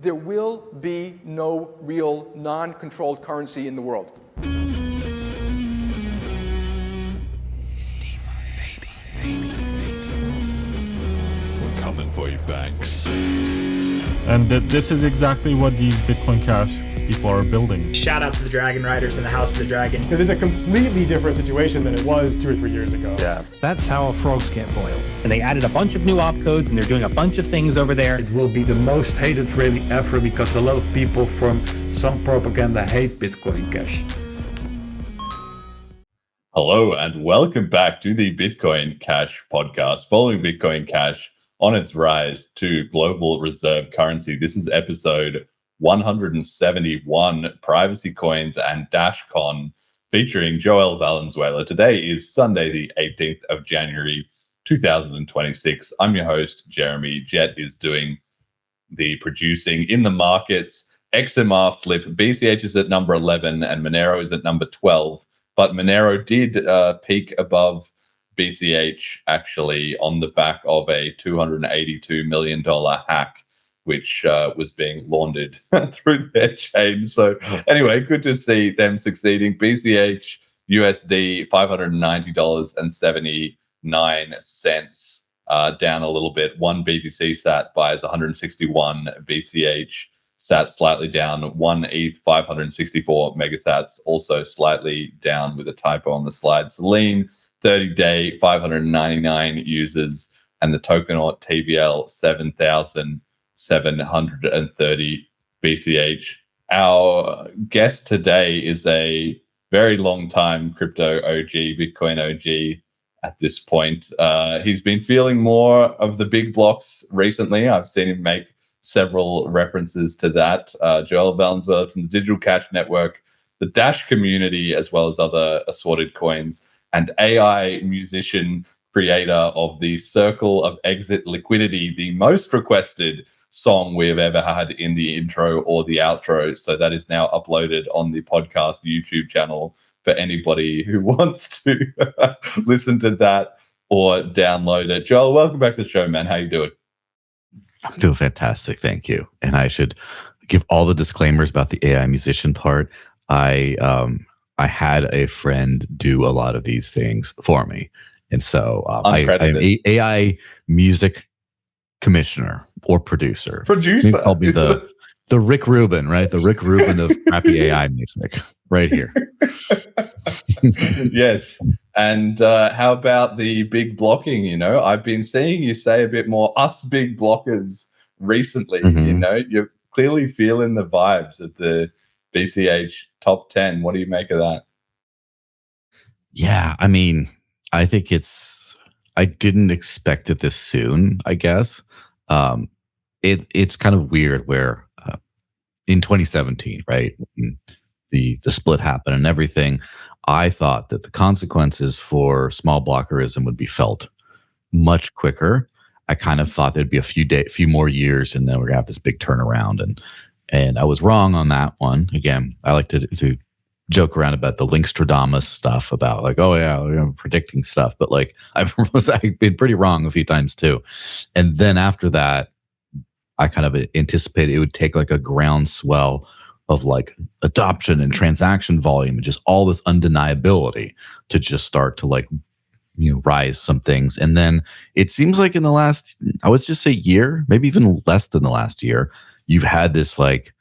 There will be no real non-controlled currency in the world. We're coming for you, banks. And this is exactly what these Bitcoin Cash people are building. Shout out to the Dragon Riders and the House of the Dragon. Because it's a completely different situation than it was 2 or 3 years ago. Yeah, that's how frogs can't boil. And they added a bunch of new opcodes, and they're doing a bunch of things over there. It will be the most hated rally ever because a lot of people from some propaganda hate Bitcoin Cash. Hello and welcome back to the Bitcoin Cash podcast, following Bitcoin Cash on its rise to global reserve currency. This is episode 171, Privacy Coins and DashCon, featuring Joël Valenzuela. Today is Sunday, the 18th of January, 2026. I'm your host, Jeremy. Jet is doing the producing in the markets. XMR flip, BCH is at number 11 and Monero is at number 12. But Monero did peak above BCH actually on the back of a $282 million hack, which was being laundered through their chain. So anyway, good to see them succeeding. BCH USD $590.79, down a little bit. One BTC sat buys 161. BCH sat slightly down. One ETH 564 megasats, also slightly down with a typo on the slide. Selene 30-day 599 users, and the Tokenaut TBL 7,730 BCH. Our guest today is a very long time crypto OG, Bitcoin OG at this point. He's been feeling more of the big blocks recently. I've seen him make several references to that. Joël Valenzuela from the Digital Cash Network, the Dash community, as well as other assorted coins, and AI musician, creator of the Circle of Exit Liquidity, the most requested song we have ever had in the intro or the outro. So that is now uploaded on the podcast YouTube channel for anybody who wants to listen to that or download it. Joel, welcome back to the show, man. How you doing? I'm doing fantastic, thank you. And I should give all the disclaimers about the AI musician part. I had a friend do a lot of these things for me. And so I'm a AI music commissioner or producer. Producer. Maybe called me the Rick Rubin, right? The Rick Rubin of crappy AI music, right here. Yes. And how about the big blocking? You know, I've been seeing you say a bit more us big blockers recently. Mm-hmm. You know, you're clearly feeling the vibes of the BCH top 10. What do you make of that? Yeah, I mean, I think I didn't expect it this soon, I guess. It's kind of weird where in 2017, right, when the split happened and everything, I thought that the consequences for small blockerism would be felt much quicker. I kind of thought there'd be a few more years, and then we're gonna have this big turnaround. And I was wrong on that one. Again, I like to joke around about the Linkstradamus stuff about like, oh yeah, we're predicting stuff, but like I've been pretty wrong a few times too. And then after that, I kind of anticipated it would take like a groundswell of like adoption and transaction volume and just all this undeniability to just start to like, you know, rise some things. And then it seems like in the last, I would just say year, maybe even less than the last year, you've had this like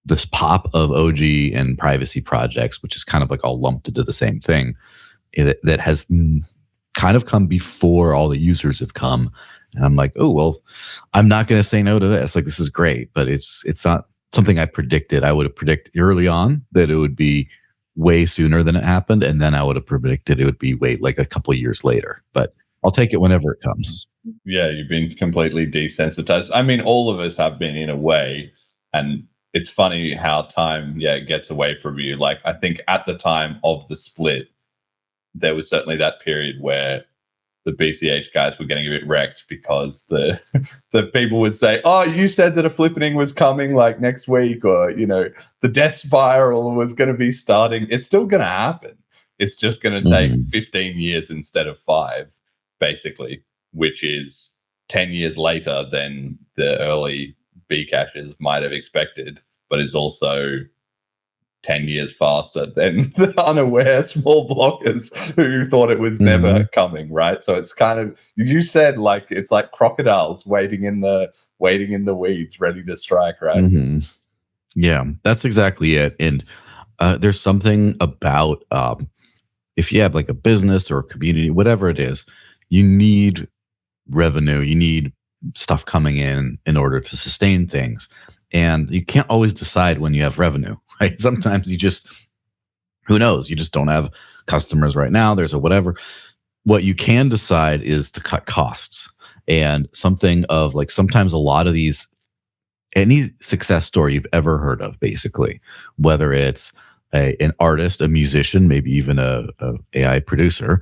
this pop of OG and privacy projects, which is kind of like all lumped into the same thing, that has kind of come before all the users have come. And I'm like, oh, well, I'm not going to say no to this. Like, this is great, but it's not something I predicted. I would have predicted early on that it would be way sooner than it happened. And then I would have predicted it would be like a couple of years later, but I'll take it whenever it comes. Yeah, you've been completely desensitized. I mean, all of us have been in a way, and it's funny how time, gets away from you. Like, I think at the time of the split, there was certainly that period where the BCH guys were getting a bit wrecked because the people would say, oh, you said that a flippening was coming like next week, or, you know, the death spiral was going to be starting. It's still going to happen. It's just going to take 15 years instead of 5, basically, which is 10 years later than the early Bcashers might have expected, but is also 10 years faster than the unaware small blockers who thought it was never coming, right? So it's kind of, you said like it's like crocodiles waiting in the weeds, ready to strike, right? Yeah, that's exactly it. And there's something about if you have like a business or a community, whatever it is, you need revenue, you need stuff coming in order to sustain things. And you can't always decide when you have revenue, right? Sometimes you just, who knows, you just don't have customers right now, there's a whatever. What you can decide is to cut costs. And something of like, sometimes a lot of these, any success story you've ever heard of, basically, whether it's an artist, a musician, maybe even a AI producer,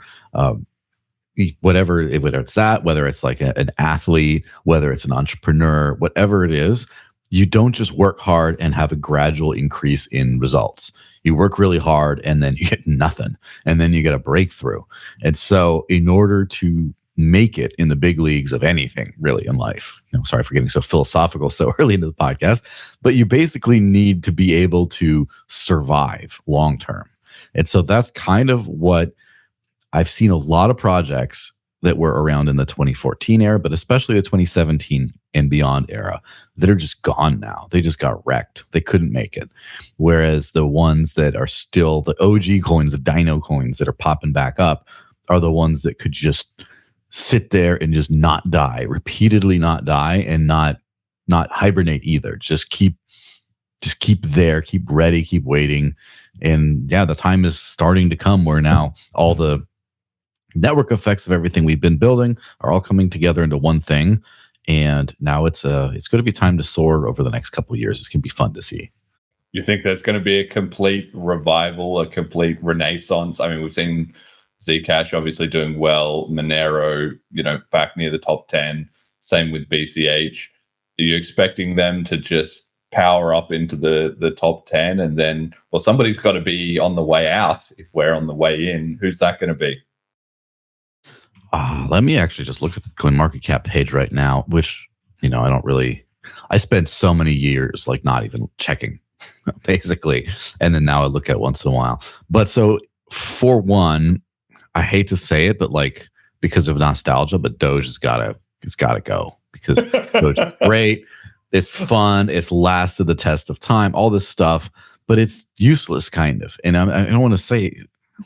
whatever it's that, whether it's like an athlete, whether it's an entrepreneur, whatever it is, you don't just work hard and have a gradual increase in results. You work really hard and then you get nothing, and then you get a breakthrough. And so in order to make it in the big leagues of anything really in life, sorry for getting so philosophical so early into the podcast, but you basically need to be able to survive long term. And so that's kind of what I've seen a lot of projects that were around in the 2014 era, but especially the 2017 and beyond era, that are just gone now. They just got wrecked. They couldn't make it. Whereas the ones that are still the OG coins, the dino coins that are popping back up, are the ones that could just sit there and just not die, repeatedly not die, and not hibernate either. Just keep there, keep ready, keep waiting. And yeah, the time is starting to come where now all the network effects of everything we've been building are all coming together into one thing. And now it's going to be time to soar over the next couple of years. It's going to be fun to see. You think there's going to be a complete revival, a complete renaissance? I mean, we've seen Zcash obviously doing well, Monero, back near the top 10. Same with BCH. Are you expecting them to just power up into the top 10? And then, well, somebody's got to be on the way out if we're on the way in. Who's that going to be? Let me actually just look at the CoinMarketCap page right now, which, I spent so many years like not even checking, basically. And then now I look at it once in a while. But so for one, I hate to say it, but like because of nostalgia, but Doge has gotta go, because Doge is great. It's fun. It's lasted the test of time, all this stuff, but it's useless kind of. And I don't want to say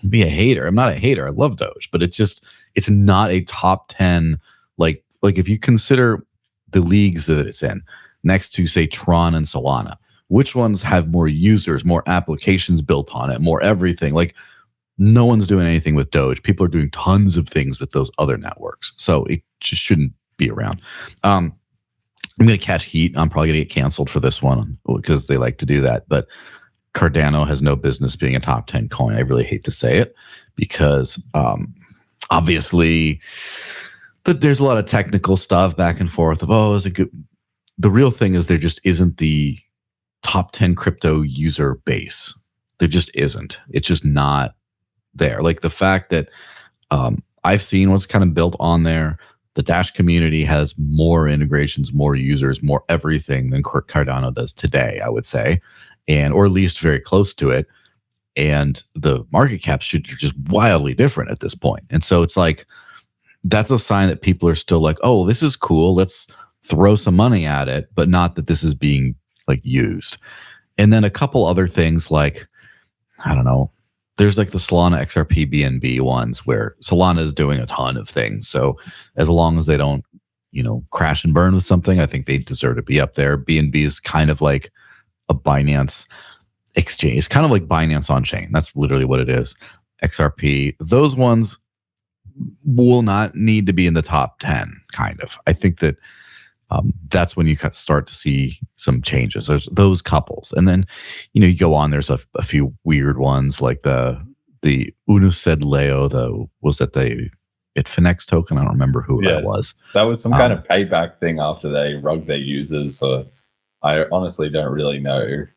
be a hater. I'm not a hater. I love Doge, but it's not a top 10. Like if you consider the leagues that it's in next to, say, Tron and Solana, which ones have more users, more applications built on it, more everything? Like no one's doing anything with Doge. People are doing tons of things with those other networks. So it just shouldn't be around. I'm going to catch heat. I'm probably going to get canceled for this one because they like to do that. But Cardano has no business being a top 10 coin. I really hate to say it because obviously there's a lot of technical stuff back and forth of, is it good? The real thing is there just isn't the top 10 crypto user base. There just isn't. It's just not there. Like the fact that I've seen what's kind of built on there. The Dash community has more integrations, more users, more everything than Cardano does today, I would say, or at least very close to it. And the market caps should just wildly different at this point. And so it's like, that's a sign that people are still like, oh, this is cool, let's throw some money at it, but not that this is being like used. And then a couple other things like, I don't know, there's like the Solana XRP BNB ones where Solana is doing a ton of things. So as long as they don't, crash and burn with something, I think they deserve to be up there. BNB is kind of like a Binance exchange. It's kind of like Binance on chain. That's literally what it is. XRP, those ones will not need to be in the top 10, kind of. I think that that's when you start to see some changes. There's those couples. And then, you go on, there's a few weird ones like the Unused Leo, was that the Bitfinex token? I don't remember who that was. That was some kind of payback thing after they rugged their users. So I honestly don't really know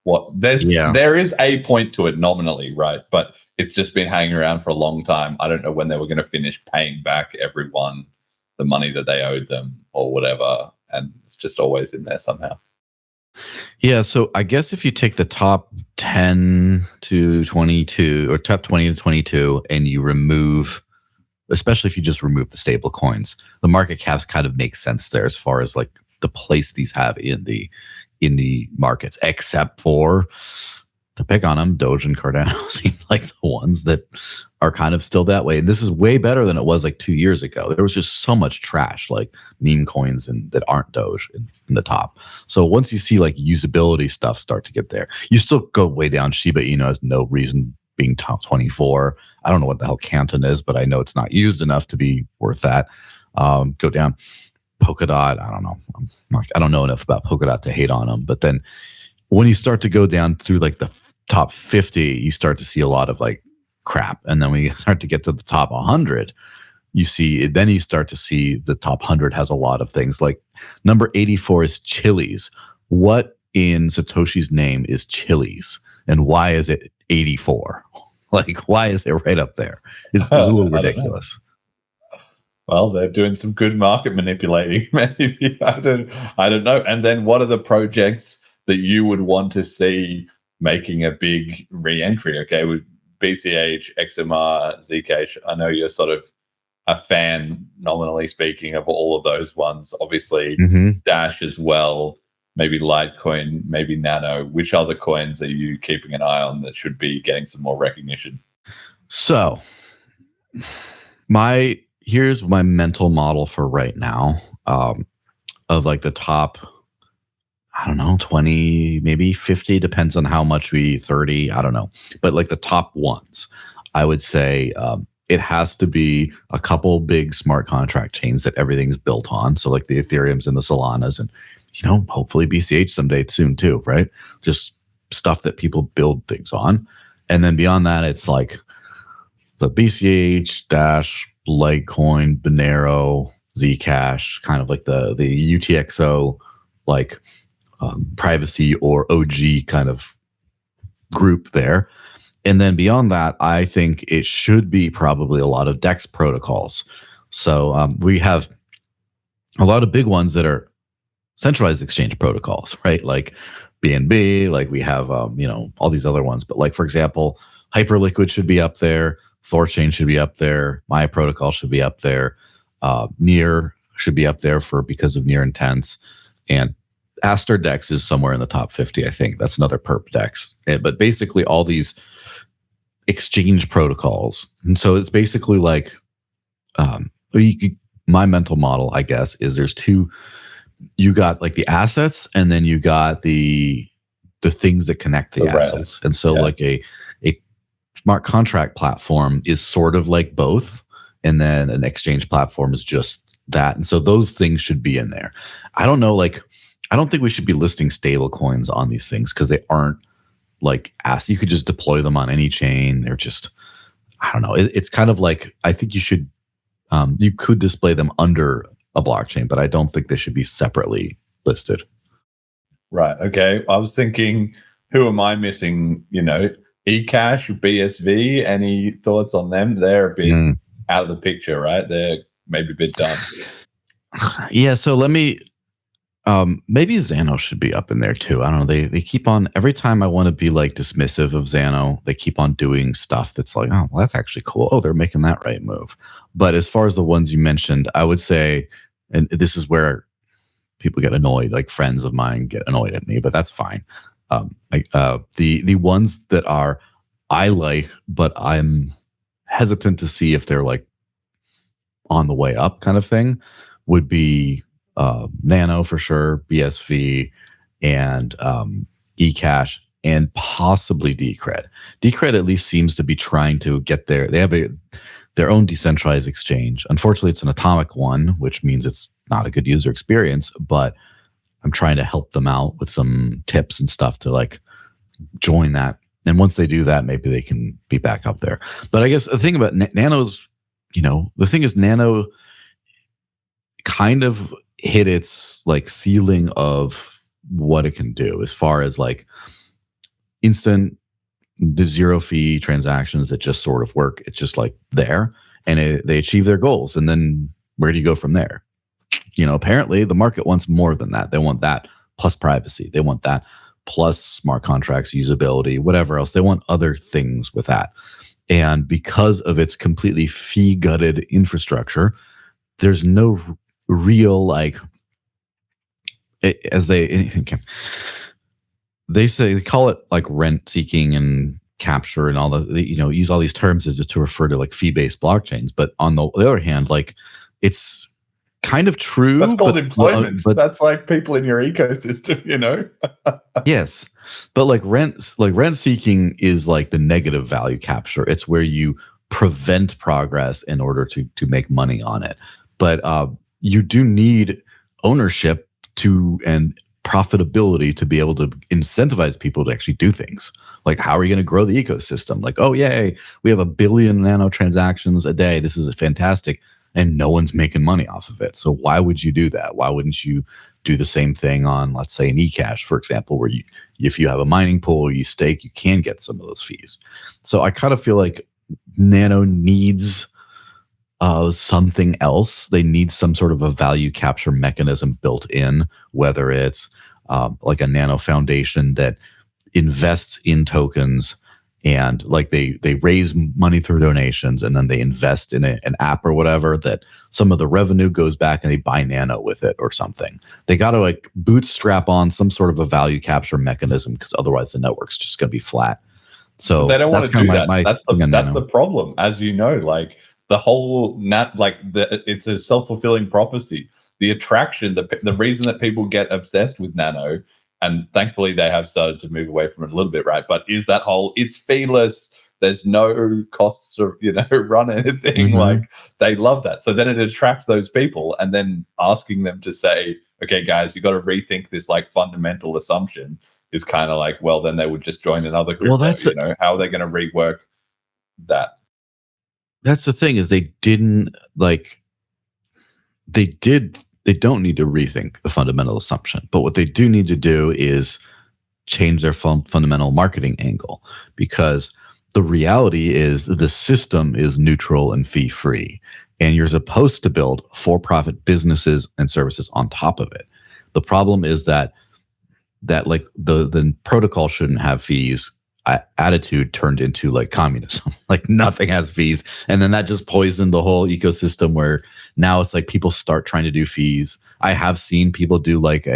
what there is a point to it nominally, right? But it's just been hanging around for a long time. I don't know when they were going to finish paying back everyone the money that they owed them or whatever. and it's just always in there somehow. Yeah, so I guess if you take the top 10 to 22 or top 20 to 22 and you remove, especially if you just remove the stable coins, the market caps kind of make sense there as far as like the place these have in the markets, except for, to pick on them, Doge and Cardano seem like the ones that are kind of still that way. And this is way better than it was like 2 years ago. There was just so much trash, like meme coins and that aren't Doge in the top. So once you see like usability stuff start to get there, you still go way down. Shiba Inu has no reason being top 24. I don't know what the hell Canton is, but I know it's not used enough to be worth that. Go down. Polkadot, I don't know. I don't know enough about Polkadot to hate on them. But then when you start to go down through like the top 50, you start to see a lot of like crap. And then when you start to get to the top 100, you start to see the top 100 has a lot of things. Like number 84 is Chili's. What in Satoshi's name is Chili's? And why is it 84? Like, why is it right up there? It's a little ridiculous. Well, they're doing some good market manipulating, maybe. I don't know. And then what are the projects that you would want to see making a big re-entry? Okay, with BCH, XMR, Zcash, I know you're sort of a fan, nominally speaking, of all of those ones. Obviously, Dash as well, maybe Litecoin, maybe Nano. Which other coins are you keeping an eye on that should be getting some more recognition? So, here's my mental model for right now, of like the top, I don't know, 20, maybe 50, depends on how much 30, I don't know. But like the top ones, I would say it has to be a couple big smart contract chains that everything's built on. So like the Ethereums and the Solanas and, hopefully BCH someday soon too, right? Just stuff that people build things on. And then beyond that, it's like the BCH, Dash, Litecoin, Monero, Zcash, kind of like the UTXO, like privacy or OG kind of group there. And then beyond that, I think it should be probably a lot of DEX protocols. So we have a lot of big ones that are centralized exchange protocols, right? Like BNB, like we have, all these other ones. But like, for example, Hyperliquid should be up there. Thorchain should be up there. Maya Protocol should be up there. Near should be up there because of Near Intense. And Aster Dex is somewhere in the top 50, I think. That's another perp Dex. But basically all these exchange protocols. And so it's basically like, my mental model, I guess, is there's two. You got like the assets, and then you got the things that connect the assets. And so like a smart contract platform is sort of like both, and then an exchange platform is just that. And so those things should be in there. I don't know, like, I don't think we should be listing stable coins on these things because they aren't like you could just deploy them on any chain. They're just, I don't know. It's kind of like, I think you could display them under a blockchain, but I don't think they should be separately listed. Right. Okay. I was thinking, who am I missing? eCash, BSV, any thoughts on them? They're a bit out of the picture, right? They're maybe a bit done. Yeah, so let me, maybe Xano should be up in there too. I don't know. They keep on, every time I want to be like dismissive of Xano, they keep on doing stuff that's like, oh, well, that's actually cool. Oh, they're making that right move. But as far as the ones you mentioned, I would say, and this is where people get annoyed, like friends of mine get annoyed at me, but that's fine. The ones that I like, but I'm hesitant to see if they're like on the way up kind of thing, would be Nano for sure, BSV, and eCash, and possibly Decred. Decred at least seems to be trying to get there. They have their own decentralized exchange. Unfortunately, it's an atomic one, which means it's not a good user experience, but I'm trying to help them out with some tips and stuff to like join that. And once they do that, maybe they can be back up there. But I guess the thing about Nano's, the thing is Nano kind of hit its like ceiling of what it can do as far as like instant zero fee transactions that just sort of work. It's just like there, and they achieve their goals. And then where do you go from there? apparently the market wants more than that. They want that plus privacy. They want that plus smart contracts, usability, whatever else. They want other things with that. And because of its completely fee-gutted infrastructure, there's no real, like, as they say, they call it like rent seeking and capture and all use all these terms to refer to like fee-based blockchains. But on the other hand, like, it's kind of true. That's called employment. But that's like people in your ecosystem, Yes, but like rent seeking is like the negative value capture. It's where you prevent progress in order to make money on it. But you do need ownership and profitability to be able to incentivize people to actually do things. Like, how are you going to grow the ecosystem? Like, oh yay, we have 1 billion nano transactions a day. This is fantastic. And no one's making money off of it. So why would you do that? Why wouldn't you do the same thing on, let's say, an eCash, for example, where if you have a mining pool, you stake, you can get some of those fees. So I kind of feel like Nano needs something else. They need some sort of a value capture mechanism built in, whether it's like a Nano Foundation that invests in tokens, and like they raise money through donations, and then they invest in an app or whatever, that some of the revenue goes back and they buy Nano with it or something. They got to like bootstrap on some sort of a value capture mechanism, because otherwise the network's just going to be flat. So but they don't want to do that. That's the problem, as you know. Like the whole it's a self-fulfilling prophecy. The attraction, the reason that people get obsessed with Nano, and thankfully they have started to move away from it a little bit, right? But is that whole, it's feeless, there's no costs to run anything. Mm-hmm. Like, they love that. So then it attracts those people, and then asking them to say, okay guys, you got to rethink this like fundamental assumption, is kind of like, well, then they would just join another group. Well, how are they going to rework that? That's the thing, is they don't need to rethink the fundamental assumption, but what they do need to do is change their fundamental marketing angle, because the reality is the system is neutral and fee-free, and you're supposed to build for-profit businesses and services on top of it. The problem is that like the protocol shouldn't have fees attitude turned into like communism. Like nothing has fees, and then that just poisoned the whole ecosystem, where now it's like people start trying to do fees. I have seen people do like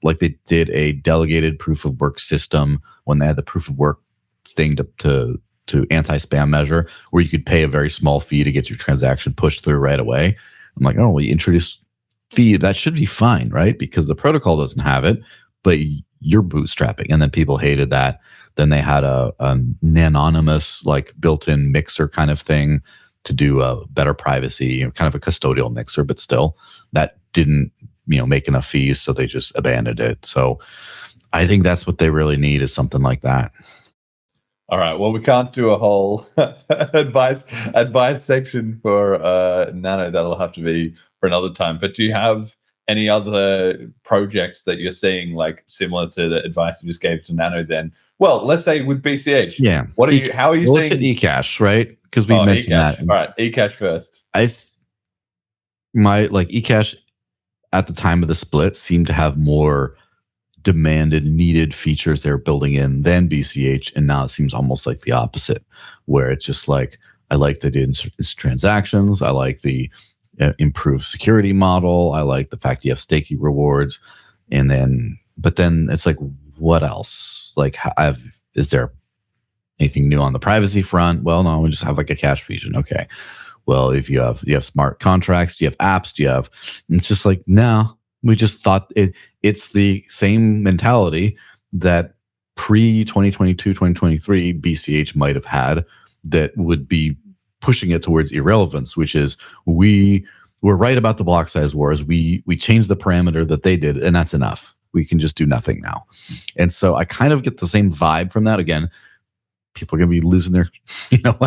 like they did a delegated proof of work system when they had the proof of work thing to anti-spam measure, where you could pay a very small fee to get your transaction pushed through right away. I'm like, oh, well, you introduce fee, that should be fine, right? Because the protocol doesn't have it, but you're bootstrapping. And then people hated that. Then they had a anonymous, like built-in mixer kind of thing to do better privacy, kind of a custodial mixer, but still that didn't, make enough fees, so they just abandoned it. So I think that's what they really need, is something like that. All right. Well, we can't do a whole advice section for Nano. That'll have to be for another time. But do you have any other projects that you're seeing like similar to the advice you just gave to Nano then? Well, let's say with BCH. Yeah. How are you seeing? Let's hit eCash, right? Because we mentioned eCash. that. All right, eCash first. My eCash at the time of the split seemed to have more demanded, needed features they were building in than BCH, and now it seems almost like the opposite, where it's just like, I like the transactions, I like the improved security model, I like the fact you have staking rewards, but then it's like, what else? Like, is there anything new on the privacy front? Well, no, we just have like a cash fusion. Okay. Well, if you have smart contracts, do you have apps? Do you have? And it's just like, no, we just thought it's the same mentality that pre 2022, 2023 BCH might have had, that would be pushing it towards irrelevance, which is we're right about the block size wars. We changed the parameter that they did, and that's enough. We can just do nothing now. And so I kind of get the same vibe from that. Again, people are going to be losing their,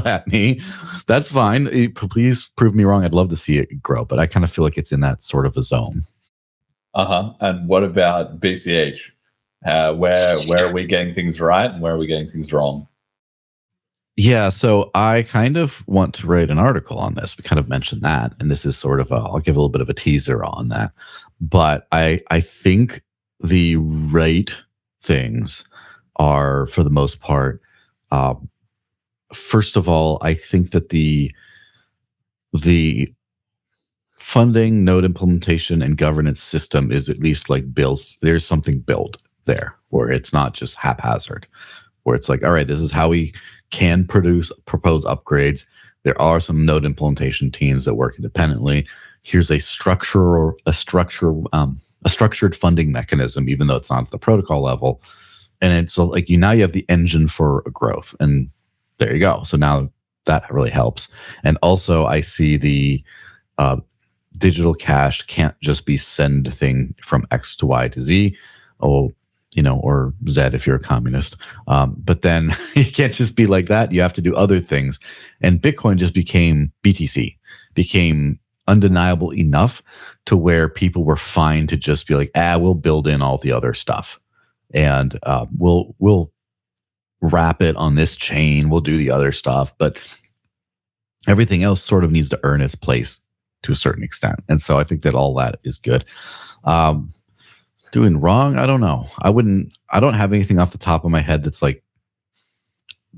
at me. That's fine. Please prove me wrong. I'd love to see it grow, but I kind of feel like it's in that sort of a zone. And what about BCH? Where are we getting things right and where are we getting things wrong? Yeah, so I kind of want to write an article on this. We kind of mentioned that, and this is sort of I'll give a little bit of a teaser on that. But I think the right things are, for the most part, first of all, I think that the funding, node implementation, and governance system is at least like built. There's something built there where it's not just haphazard, where it's like, all right, this is how we can propose upgrades. There are some node implementation teams that work independently. Here's a structured funding mechanism, even though it's not at the protocol level. And it's like you have the engine for growth, and there you go. So now that really helps. And also, I see the digital cash can't just be send thing from X to Y to Z. Or Z if you're a communist. But then you can't just be like that. You have to do other things. And Bitcoin just became undeniable enough to where people were fine to just be like, we'll build in all the other stuff. And we'll wrap it on this chain. We'll do the other stuff. But everything else sort of needs to earn its place to a certain extent. And so I think that all that is good. Doing wrong? I don't know. I don't have anything off the top of my head that's like,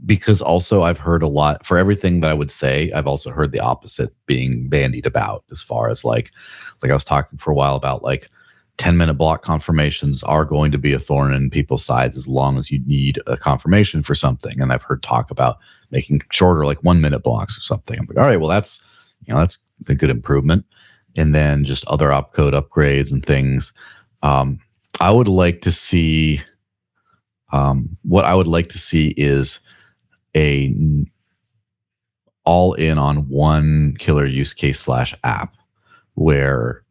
because also I've heard a lot for everything that I would say. I've also heard the opposite being bandied about, as far as like I was talking for a while about like 10-minute block confirmations are going to be a thorn in people's sides as long as you need a confirmation for something. And I've heard talk about making shorter, like 1-minute blocks or something. I'm like, all right, well, that's a good improvement. And then just other opcode upgrades and things. I would like to see what I would like to see is a all in on one killer use case / app where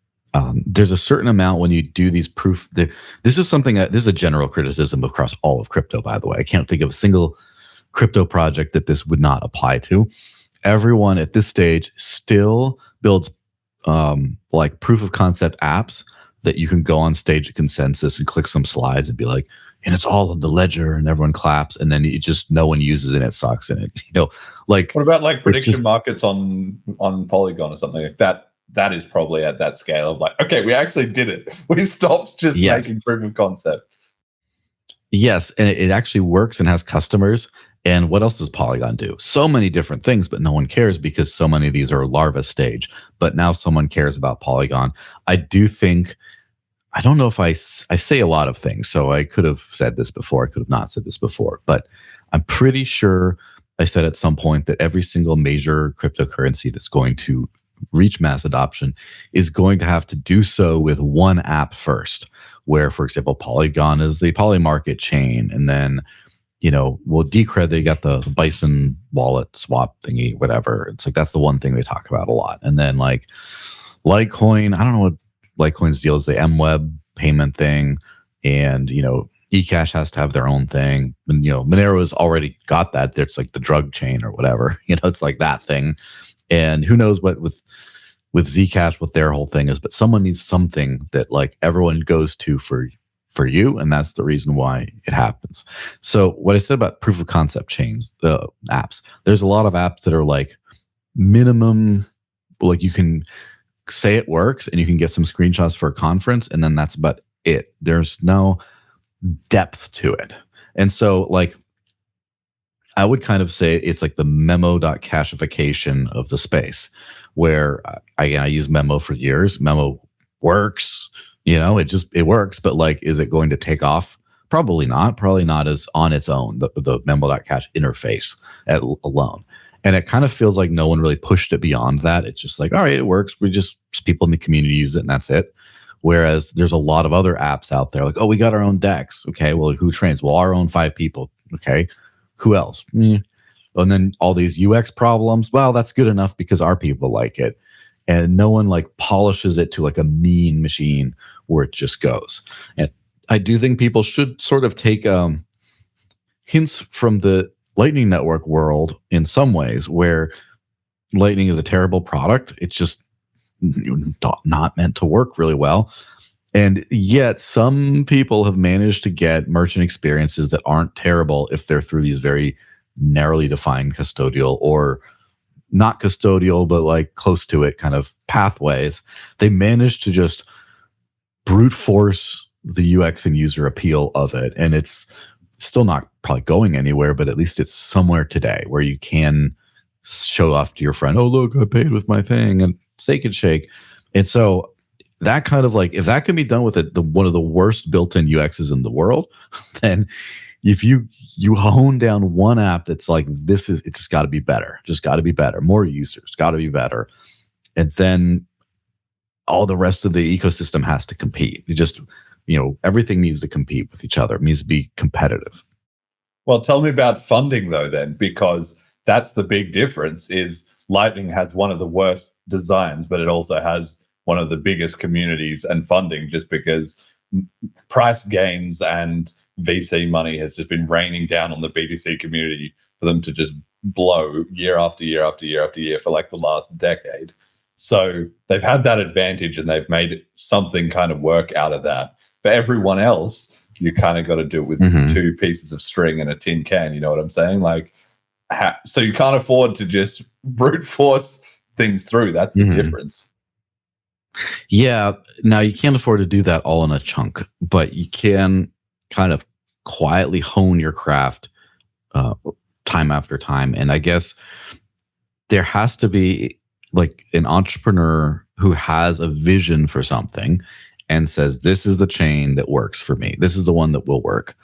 there's a certain amount when you do these proof. This is a general criticism across all of crypto, by the way. I can't think of a single crypto project that this would not apply to. Everyone at this stage still builds like proof of concept apps that you can go on stage at consensus and click some slides and be like, and it's all in the ledger, and everyone claps, and then it just no one uses it and it sucks in it. Like what about like prediction markets on Polygon or something like that? That is probably at that scale of like, okay, we actually did it. We stopped just making proof of concept. Yes, and it actually works and has customers. And what else does Polygon do? So many different things, but no one cares because so many of these are larva stage. But now someone cares about Polygon. I don't know if I say a lot of things, so I could have said this before. I could have not said this before, but I'm pretty sure I said at some point that every single major cryptocurrency that's going to reach mass adoption is going to have to do so with one app first, where, for example, Polygon is the Polymarket chain, and then Decred, they got the Bison wallet swap thingy, whatever. It's like that's the one thing they talk about a lot. And then like Litecoin, I don't know what Litecoin's deal is, the MWeb payment thing, and eCash has to have their own thing. And Monero's already got that. It's like the drug chain or whatever. It's like that thing. And who knows what with Zcash what their whole thing is, but someone needs something that like everyone goes to for you, and that's the reason why it happens. So what I said about proof of concept chains, apps, there's a lot of apps that are like minimum, like you can say it works and you can get some screenshots for a conference, and then that's about it. There's no depth to it. And so like I would kind of say it's like the memo.cashification of the space, where I use Memo for years. Memo works. It works, but like, is it going to take off? Probably not as on its own, the memo.cash interface alone. And it kind of feels like no one really pushed it beyond that. It's just like, all right, it works. People in the community use it and that's it. Whereas there's a lot of other apps out there like, oh, we got our own DEX. Okay, well, who trains? Well, our own 5 people. Okay, who else? And then all these UX problems. Well, that's good enough because our people like it. And no one like polishes it to like a mean machine where it just goes. And I do think people should sort of take hints from the Lightning Network world in some ways, where Lightning is a terrible product. It's just not meant to work really well. And yet some people have managed to get merchant experiences that aren't terrible if they're through these very narrowly defined custodial or not custodial, but like close to it kind of pathways, they managed to just brute force the UX and user appeal of it. And it's still not probably going anywhere, but at least it's somewhere today where you can show off to your friend, oh, look, I paid with my thing, and Steak and Shake. And so that kind of like, if that can be done with one of the worst built-in UXs in the world, then if you hone down one app that's like, it just got to be better, more users, got to be better. And then all the rest of the ecosystem has to compete. Everything needs to compete with each other. It needs to be competitive. Well, tell me about funding though, then, because that's the big difference is Lightning has one of the worst designs, but it also has one of the biggest communities and funding just because price gains and VC money has just been raining down on the BTC community for them to just blow year after year after year after year for like the last decade. So they've had that advantage and they've made something kind of work out of that. For everyone else, you kind of got to do it with two pieces of string and a tin can. You know what I'm saying? Like, so you can't afford to just brute force things through. That's the difference. Yeah. Now you can't afford to do that all in a chunk, but you can kind of quietly hone your craft time after time. And I guess there has to be like an entrepreneur who has a vision for something and says, this is the chain that works for me. This is the one that will work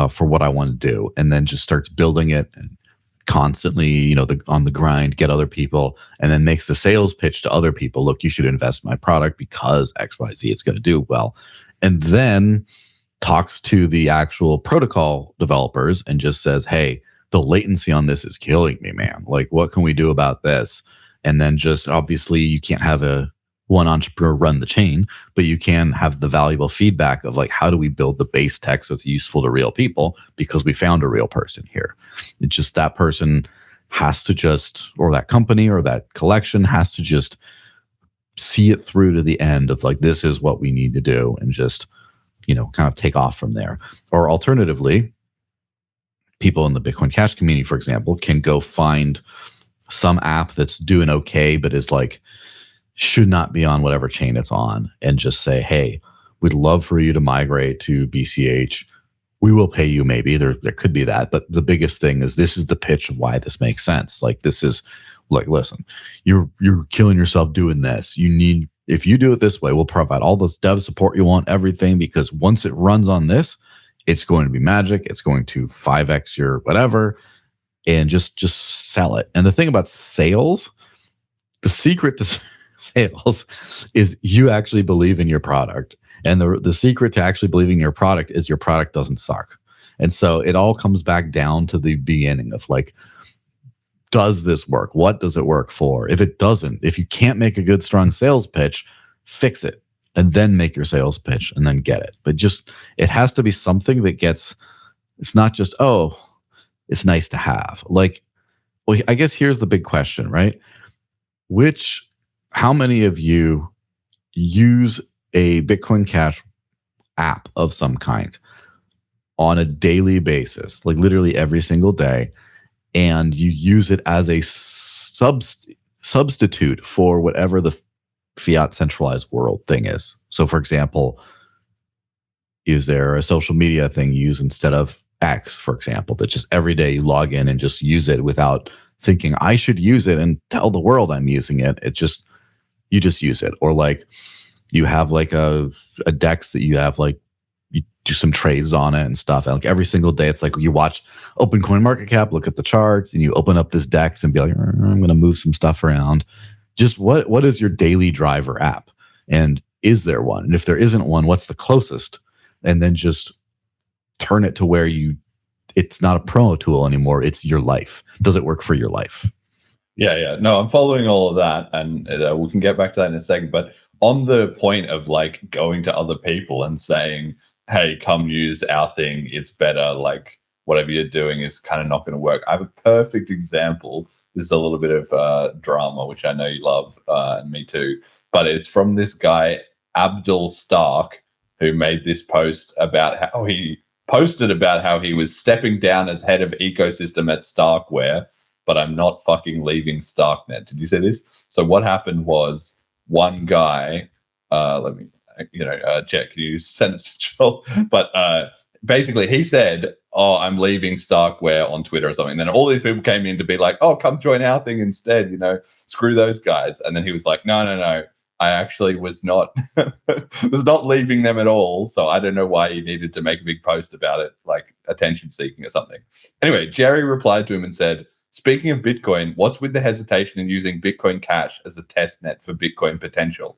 for what I want to do. And then just starts building it and constantly, on the grind, get other people, and then makes the sales pitch to other people. Look, you should invest in my product because XYZ is going to do well. And then talks to the actual protocol developers and just says, hey, the latency on this is killing me, man. Like, what can we do about this? And then just obviously you can't have one entrepreneur run the chain, but you can have the valuable feedback of like, how do we build the base tech so it's useful to real people because we found a real person here. It's just that person has to just, or that company or that collection has to just see it through to the end of like, this is what we need to do, and just, kind of take off from there. Or alternatively, people in the Bitcoin Cash community, for example, can go find some app that's doing okay, but is like, should not be on whatever chain it's on, and just say, hey, we'd love for you to migrate to BCH. We will pay you maybe. There could be that. But the biggest thing is this is the pitch of why this makes sense. Like, this is like, listen, you're killing yourself doing this. If you do it this way, we'll provide all this dev support you want, everything, because once it runs on this, it's going to be magic. It's going to 5x your whatever, and just sell it. And the thing about sales, the secret to sales is you actually believe in your product. And the secret to actually believing in your product is your product doesn't suck. And so it all comes back down to the beginning of like, does this work? What does it work for? If it doesn't, if you can't make a good, strong sales pitch, fix it and then make your sales pitch and then get it. But it has to be something that it's not just, oh, it's nice to have. Like, well, I guess here's the big question, right? How many of you use a Bitcoin Cash app of some kind on a daily basis, like literally every single day, and you use it as a substitute for whatever the fiat centralized world thing is? So, for example, is there a social media thing you use instead of X, for example, that just every day you log in and just use it without thinking I should use it and tell the world I'm using it? You just use it. Or like you have like a DEX that you have like, you do some trades on it and stuff. And like every single day, it's like you watch Open Coin Market Cap, look at the charts, and you open up this DEX and be like, I'm going to move some stuff around. Just what is your daily driver app? And is there one? And if there isn't one, what's the closest? And then just turn it to where it's not a promo tool anymore. It's your life. Does it work for your life? Yeah. No, I'm following all of that, and we can get back to that in a second. But on the point of like going to other people and saying, hey, come use our thing, it's better, like whatever you're doing is kind of not going to work. I have a perfect example. This is a little bit of drama, which I know you love, and me too. But it's from this guy, Abdul Stark, who made this post about how he posted about how he was stepping down as head of ecosystem at Starkware, but I'm not fucking leaving Starknet. Did you see this? So what happened was one guy, let me, check, can you send it to Joel? But basically he said, oh, I'm leaving Starkware on Twitter or something. And then all these people came in to be like, oh, come join our thing instead, screw those guys. And then he was like, no. I actually was not leaving them at all. So I don't know why he needed to make a big post about it, like attention seeking or something. Anyway, Jerry replied to him and said, speaking of Bitcoin, what's with the hesitation in using Bitcoin Cash as a test net for Bitcoin potential?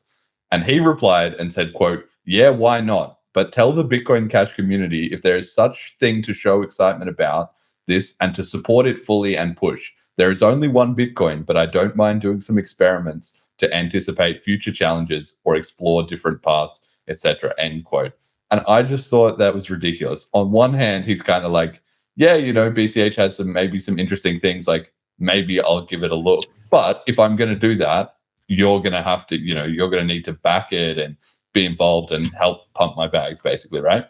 And he replied and said, quote, yeah, why not? But tell the Bitcoin Cash community if there is such thing to show excitement about this and to support it fully and push. There is only one Bitcoin, but I don't mind doing some experiments to anticipate future challenges or explore different paths, etc. End quote. And I just thought that was ridiculous. On one hand, he's kind of like, yeah, BCH has maybe some interesting things, like maybe I'll give it a look. But if I'm going to do that, you're going to have to, you're going to need to back it and be involved and help pump my bags, basically, right?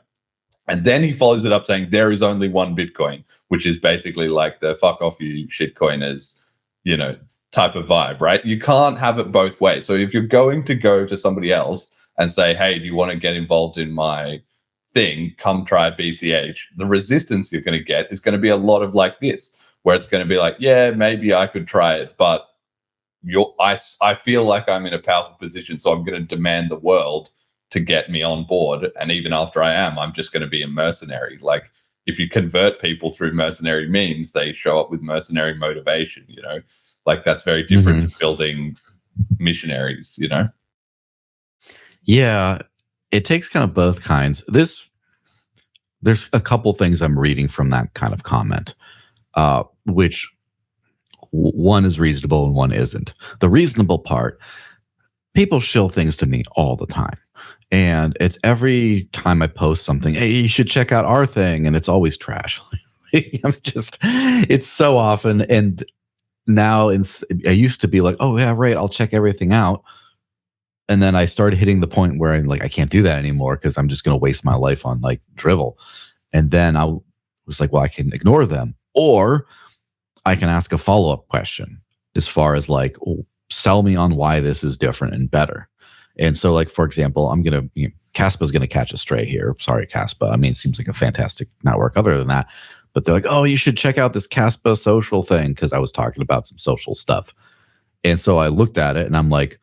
And then he follows it up saying there is only one Bitcoin, which is basically like the fuck off you shitcoiners, type of vibe, right? You can't have it both ways. So if you're going to go to somebody else and say, hey, do you want to get involved in my thing? Come try BCH. The resistance you're going to get is going to be a lot of like this, where it's going to be like, yeah, maybe I could try it, but I feel like I'm in a powerful position, so I'm going to demand the world to get me on board. And even after I am, I'm just going to be a mercenary. Like if you convert people through mercenary means, they show up with mercenary motivation, like that's very different to building missionaries, Yeah, it takes kind of both kinds. There's a couple things I'm reading from that kind of comment, which one is reasonable and one isn't. The reasonable part, people shill things to me all the time. And it's every time I post something, hey, you should check out our thing. And it's always trash. It's so often. And now I used to be like, oh yeah, right, I'll check everything out. And then I started hitting the point where I'm like, I can't do that anymore because I'm just going to waste my life on like drivel. And then I was like, well, I can ignore them, or I can ask a follow-up question as far as like, sell me on why this is different and better. And so like, for example, Caspa's going to catch a stray here. Sorry, Caspa. I mean, it seems like a fantastic network other than that. But they're like, oh, you should check out this Caspa social thing because I was talking about some social stuff. And so I looked at it and I'm like,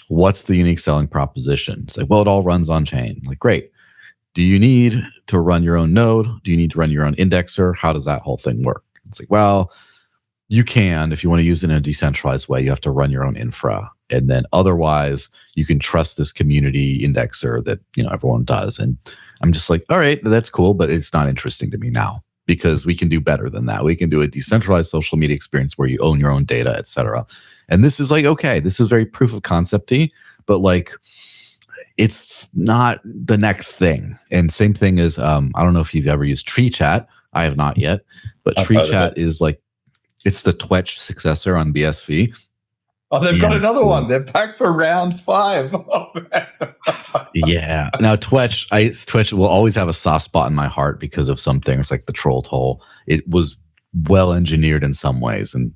what's the unique selling proposition? It's like, well, it all runs on chain. Like, great. Do you need to run your own node? Do you need to run your own indexer? How does that whole thing work? It's like, well, you can, if you want to use it in a decentralized way, you have to run your own infra. And then otherwise you can trust this community indexer that, everyone does. And I'm just like, all right, that's cool, but it's not interesting to me now because we can do better than that. We can do a decentralized social media experience where you own your own data, etc. And this is like, okay, this is very proof of concept-y, but like, it's not the next thing. And same thing as, I don't know if you've ever used Tree Chat. I have not yet, but Tree Chat is like, it's the Twitch successor on BSV. Oh, they've got another one. They're back for round 5. Oh, man. Yeah. Now Twitch will always have a soft spot in my heart because of some things like the troll toll. It was well engineered in some ways, and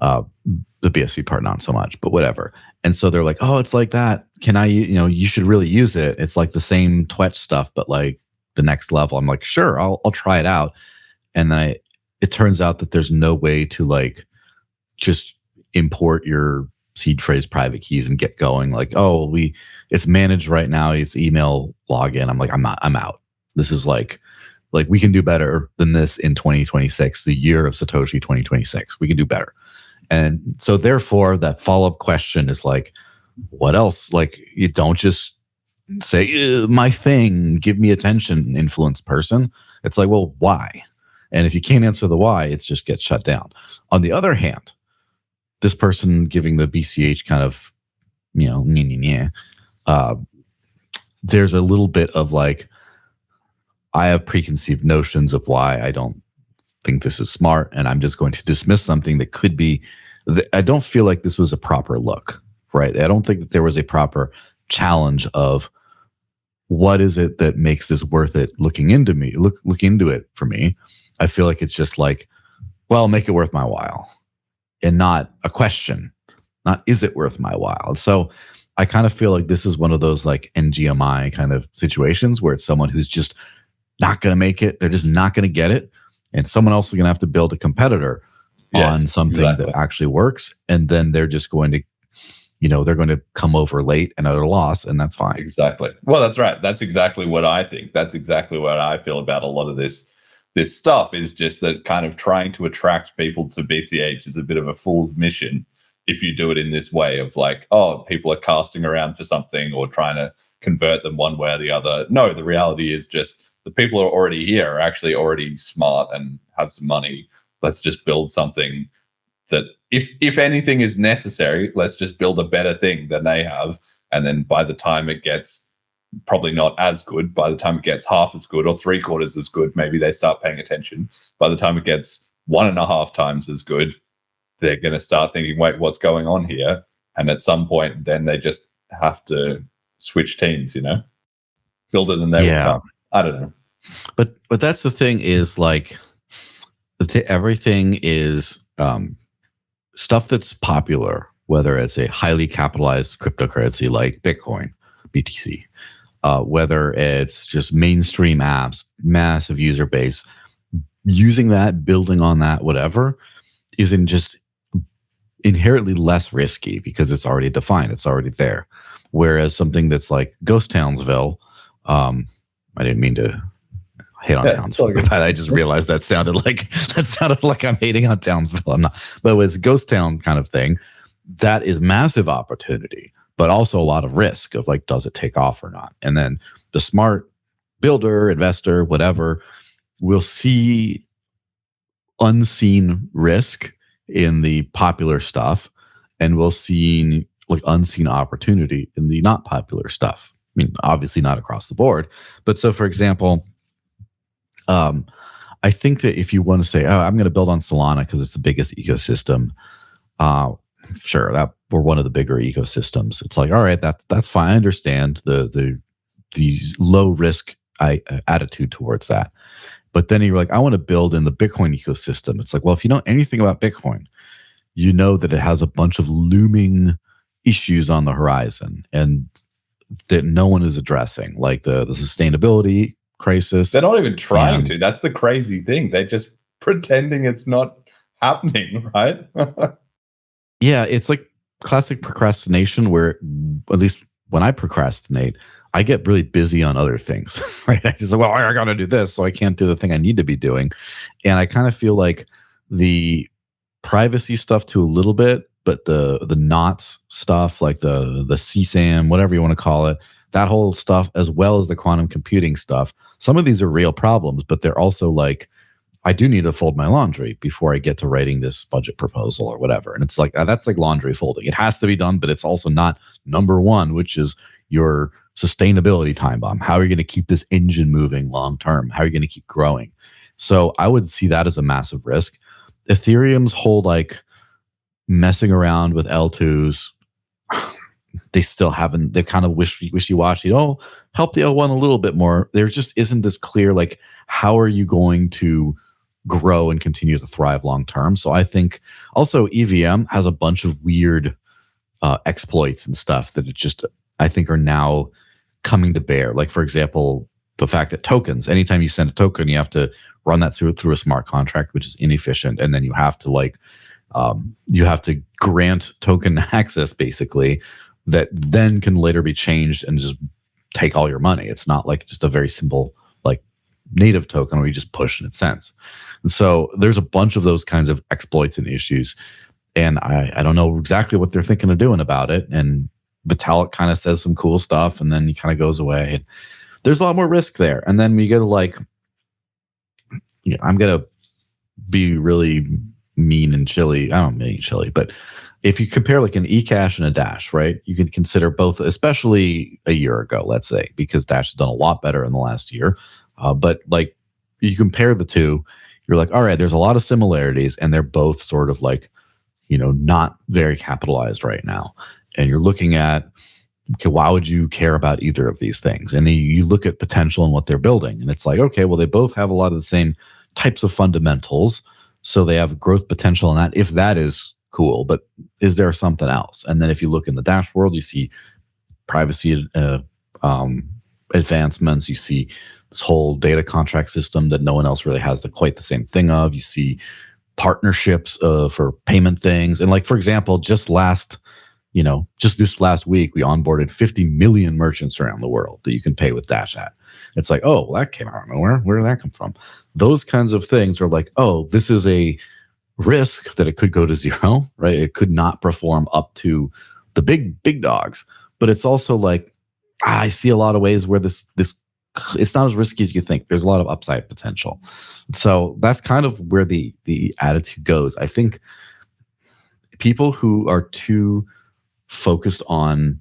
the BSV part not so much, but whatever. And so they're like, oh, it's like that. Can I? You should really use it. It's like the same Twitch stuff, but like the next level. I'm like, sure, I'll try it out. And then it turns out that there's no way to like just import your seed phrase private keys and get going. Like, oh, it's managed right now. It's email login. I'm like, I'm out. This is like we can do better than this in 2026, the year of Satoshi 2026. We can do better. And so therefore that follow-up question is like, what else? Like, you don't just say, my thing, give me attention, influence person. It's like, well, why? And if you can't answer the why, it just gets shut down. On the other hand, this person giving the BCH kind of, there's a little bit of like, I have preconceived notions of why I don't think this is smart, and I'm just going to dismiss something that could be. I don't feel like this was a proper look, right? I don't think that there was a proper challenge of what is it that makes this worth it looking into it for me? I feel like it's just like, well, make it worth my while, and not a question, not is it worth my while. And so I kind of feel like this is one of those like NGMI kind of situations where it's someone who's just not going to make it. They're just not going to get it. And someone else is going to have to build a competitor on something that actually works. And then they're just going to, they're going to come over late and at a loss, and that's fine. Exactly. Well, that's right. That's exactly what I think. That's exactly what I feel about a lot of this stuff, is just that kind of trying to attract people to BCH is a bit of a fool's mission if you do it in this way of like, oh, people are casting around for something or trying to convert them one way or the other. No, the reality is just the people who are already here are actually already smart and have some money. Let's just build something that if anything is necessary, let's just build a better thing than they have. And then by the time it gets probably not as good, by the time it gets half as good or 3/4 as good, maybe they start paying attention. By the time it gets 1.5 times as good, they're going to start thinking, wait, what's going on here? And at some point, then they just have to switch teams, build it and they will come. I don't know. But that's the thing, is like everything is stuff that's popular, whether it's a highly capitalized cryptocurrency like Bitcoin, BTC, whether it's just mainstream apps, massive user base, using that, building on that, whatever, isn't just inherently less risky because it's already defined, it's already there. Whereas something that's like Ghost Townsville, I didn't mean to hate on Townsville, but I just realized that sounded like I'm hating on Townsville. I'm not, but with Ghost Town kind of thing, that is massive opportunity, but also a lot of risk of like, does it take off or not? And then the smart builder, investor, whatever, will see unseen risk in the popular stuff, and we'll see like unseen opportunity in the not popular stuff. I mean, obviously not across the board, but so for example, I think that if you want to say, oh, I'm going to build on Solana because it's the biggest ecosystem, sure, that we're one of the bigger ecosystems. It's like, all right, that's fine. I understand the low risk attitude towards that. But then you're like, I want to build in the Bitcoin ecosystem. It's like, well, if you know anything about Bitcoin, you know that it has a bunch of looming issues on the horizon and that no one is addressing, like the sustainability crisis. They're not even trying to. That's the crazy thing. They're just pretending it's not happening, right? Yeah, it's like classic procrastination, where at least when I procrastinate, I get really busy on other things, right? I just like, well, I got to do this, so I can't do the thing I need to be doing. And I kind of feel like the privacy stuff to a little bit, but the knots stuff, like the CSAM, whatever you want to call it, that whole stuff, as well as the quantum computing stuff, some of these are real problems, but they're also like, I do need to fold my laundry before I get to writing this budget proposal or whatever. And it's like, that's like laundry folding. It has to be done, but it's also not number one, which is your sustainability time bomb. How are you going to keep this engine moving long term? How are you going to keep growing? So I would see that as a massive risk. Ethereum's whole like messing around with L2s, they still haven't, they're kind of wishy-washy. Oh, help the L1 a little bit more. There just isn't this clear, like, how are you going to grow and continue to thrive long term? So I think also EVM has a bunch of weird exploits and stuff that it just, I think, are now coming to bear. Like, for example, the fact that tokens, anytime you send a token, you have to run that through a smart contract, which is inefficient. And then you have to like, you have to grant token access, basically, that then can later be changed and just take all your money. It's not like just a very simple like native token where you just push and it sends. And so there's a bunch of those kinds of exploits and issues. And I don't know exactly what they're thinking of doing about it. And Vitalik kind of says some cool stuff and then he kind of goes away. And there's a lot more risk there. And then we get to like, yeah, I'm going to be really mean and chilly. I don't mean chilly, but if you compare like an eCash and a Dash, right, you can consider both, especially a year ago, let's say, because Dash has done a lot better in the last year. But like you compare the two, you're like, all right, there's a lot of similarities and they're both sort of like, you know, not very capitalized right now. And you're looking at okay, why would you care about either of these things? And then you look at potential and what they're building, and it's like, okay, well, they both have a lot of the same types of fundamentals, so they have growth potential in that, if that is cool. But is there something else? And then if you look in the Dash world, you see privacy advancements. You see this whole data contract system that no one else really has quite the same thing of. You see partnerships for payment things. And like, for example, just this last week, we onboarded 50 million merchants around the world that you can pay with Dash at. It's like, oh, well, that came out of nowhere. Where did that come from? Those kinds of things are like, oh, this is a risk that it could go to zero, right? It could not perform up to the big dogs. But it's also like, I see a lot of ways where this it's not as risky as you think. There's a lot of upside potential. So that's kind of where the attitude goes. I think people who are too focused on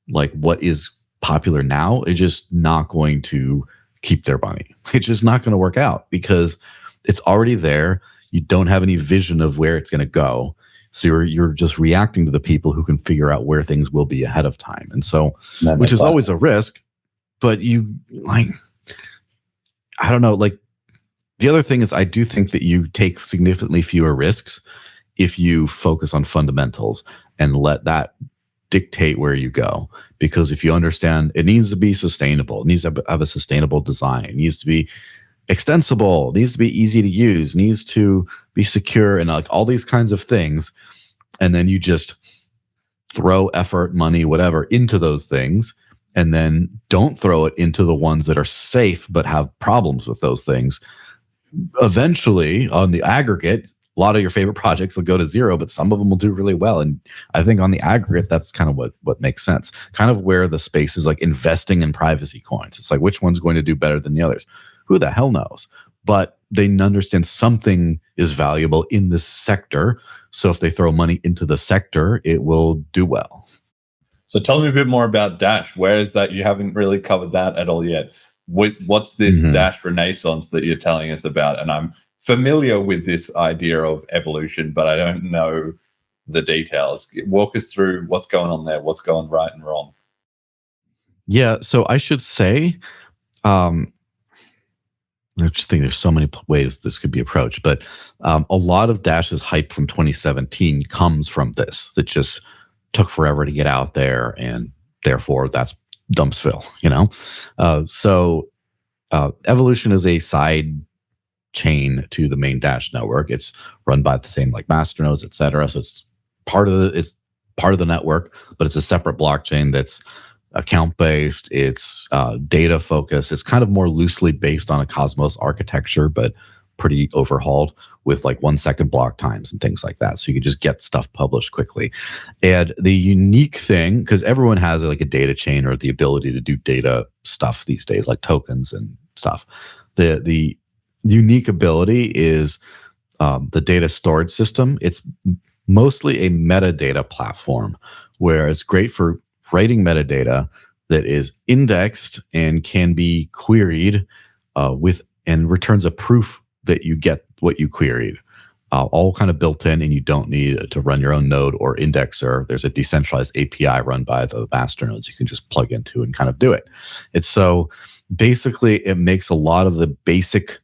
like what is popular now is just not going to keep their money. It's just not going to work out because it's already there. You don't have any vision of where it's going to go. So you're just reacting to the people who can figure out where things will be ahead of time. And so, which is always a risk, but you like, I don't know, like the other thing is I do think that you take significantly fewer risks if you focus on fundamentals and let that dictate where you go. Because if you understand it needs to be sustainable, it needs to have a sustainable design, it needs to be extensible, it needs to be easy to use, needs to be secure, and like all these kinds of things. And then you just throw effort, money, whatever into those things, and then don't throw it into the ones that are safe but have problems with those things. Eventually, on the aggregate, a lot of your favorite projects will go to zero, but some of them will do really well. And I think on the aggregate, that's kind of what makes sense. Kind of where the space is like investing in privacy coins. It's like, which one's going to do better than the others? Who the hell knows? But they understand something is valuable in this sector. So if they throw money into the sector, it will do well. So tell me a bit more about Dash. Where is that? You haven't really covered that at all yet. What's this Dash renaissance that you're telling us about? And I'm familiar with this idea of evolution, but I don't know the details. Walk us through what's going on there, what's going right and wrong. Yeah, so I should say, I just think there's so many ways this could be approached, but a lot of Dash's hype from 2017 comes from this. That just took forever to get out there, and therefore that's dumpsville, you know? So Evolution is a side chain to the main Dash network. It's run by the same like masternodes, et cetera. So it's part of the network, but it's a separate blockchain that's account based. It's data focused. It's kind of more loosely based on a Cosmos architecture, but pretty overhauled with like 1 second block times and things like that. So you can just get stuff published quickly. And the unique thing, because everyone has like a data chain or the ability to do data stuff these days, like tokens and stuff. The unique ability is the data storage system. It's mostly a metadata platform where it's great for writing metadata that is indexed and can be queried and returns a proof that you get what you queried. All kind of built in, and you don't need to run your own node or indexer. There's a decentralized API run by the masternodes you can just plug into and kind of do it. It's so basically it makes a lot of the basic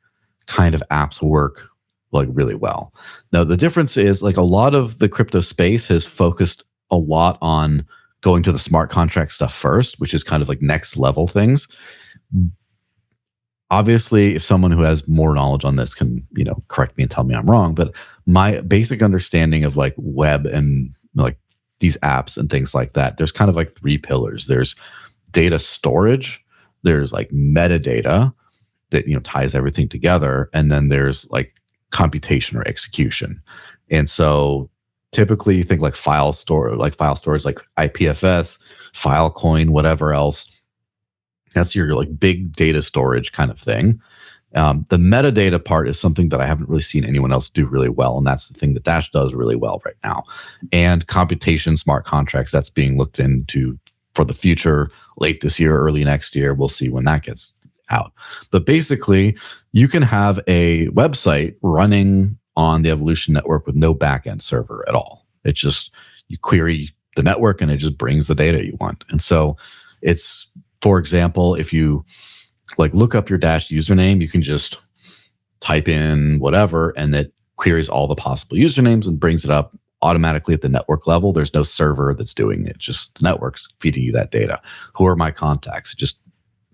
kind of apps work like really well. Now the difference is like a lot of the crypto space has focused a lot on going to the smart contract stuff first, which is kind of like next level things. Obviously, if someone who has more knowledge on this can, correct me and tell me I'm wrong, but my basic understanding of like web and like these apps and things like that, there's kind of like 3 pillars. There's data storage, there's like metadata that, ties everything together. And then there's like computation or execution. And so typically you think like file storage, like IPFS, Filecoin, whatever else. That's your like big data storage kind of thing. The metadata part is something that I haven't really seen anyone else do really well. And that's the thing that Dash does really well right now. And computation, smart contracts, that's being looked into for the future, late this year, early next year. We'll see when that gets out. But basically, you can have a website running on the Evolution network with no backend server at all. It's just you query the network and it just brings the data you want. And so it's, for example, if you like look up your Dash username, you can just type in whatever and it queries all the possible usernames and brings it up automatically at the network level. There's no server that's doing it, just the network's feeding you that data. Who are my contacts? Just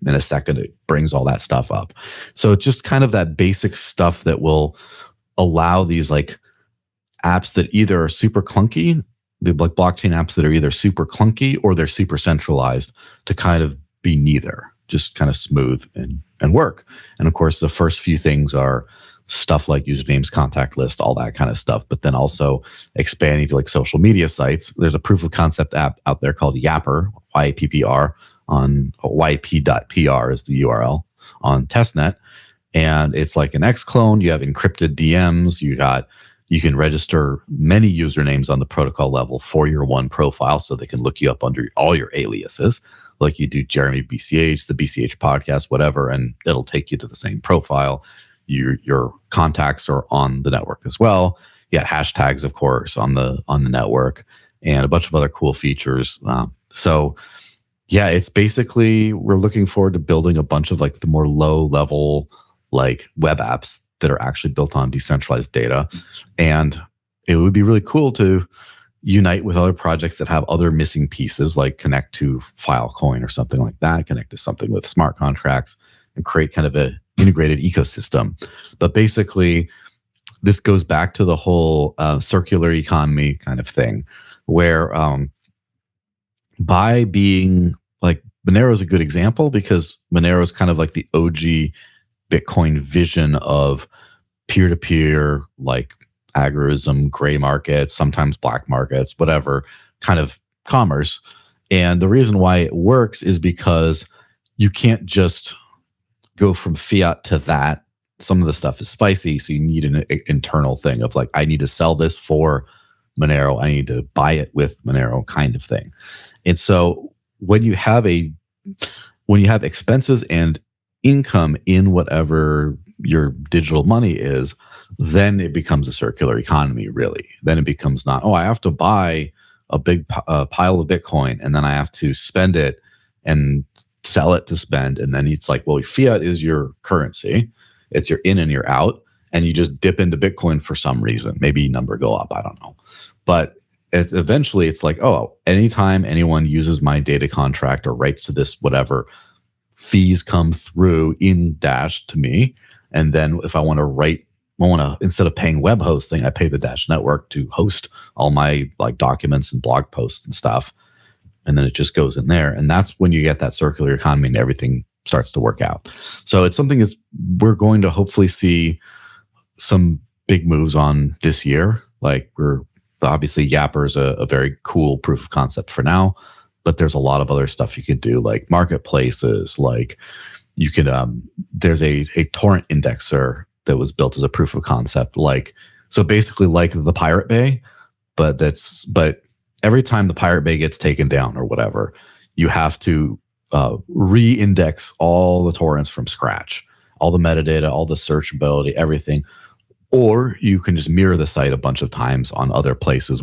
in a second, it brings all that stuff up. So it's just kind of that basic stuff that will allow these like apps that either are super clunky, the like blockchain apps that are either super clunky or they're super centralized, to kind of be neither, just kind of smooth and work. And of course, the first few things are stuff like usernames, contact list, all that kind of stuff, but then also expanding to like social media sites. There's a proof of concept app out there called Yapper, YPPR, on yp.pr is the URL on testnet. And it's like an X clone. You have encrypted DMs. You can register many usernames on the protocol level for your one profile, so they can look you up under all your aliases, like you do Jeremy BCH, the BCH podcast, whatever, and it'll take you to the same profile. Your contacts are on the network as well. You got hashtags, of course, on the network, and a bunch of other cool features. So yeah, it's basically, we're looking forward to building a bunch of like the more low level like web apps that are actually built on decentralized data. And it would be really cool to unite with other projects that have other missing pieces, like connect to Filecoin or something like that, connect to something with smart contracts, and create kind of a integrated ecosystem. But basically, this goes back to the whole circular economy kind of thing, where by being like, Monero is a good example, because Monero is kind of like the OG Bitcoin vision of peer-to-peer, like agorism, gray markets, sometimes black markets, whatever kind of commerce. And the reason why it works is because you can't just go from fiat to that. Some of the stuff is spicy, so you need an internal thing of like, I need to sell this for Monero, I need to buy it with Monero kind of thing. And so when you have expenses and income in whatever your digital money is, then it becomes a circular economy, really. Then it becomes not, I have to buy a big pile of Bitcoin and then I have to spend it and sell it to spend. And then it's like, well, fiat is your currency. It's your in and your out. And you just dip into Bitcoin for some reason. Maybe number go up, I don't know. But eventually it's like, anytime anyone uses my data contract or writes to this whatever, fees come through in Dash to me. And then if I want to instead of paying web hosting, I pay the Dash network to host all my like documents and blog posts and stuff. And then it just goes in there. And that's when you get that circular economy and everything starts to work out. So it's something we're going to hopefully see some big moves on this year. Like obviously Yapper is a very cool proof of concept for now, but there's a lot of other stuff you could do, like marketplaces, like you could, there's a torrent indexer that was built as a proof of concept. Like, so basically like the Pirate Bay, but every time the Pirate Bay gets taken down or whatever, you have to re-index all the torrents from scratch, all the metadata, all the searchability, everything. Or you can just mirror the site a bunch of times on other places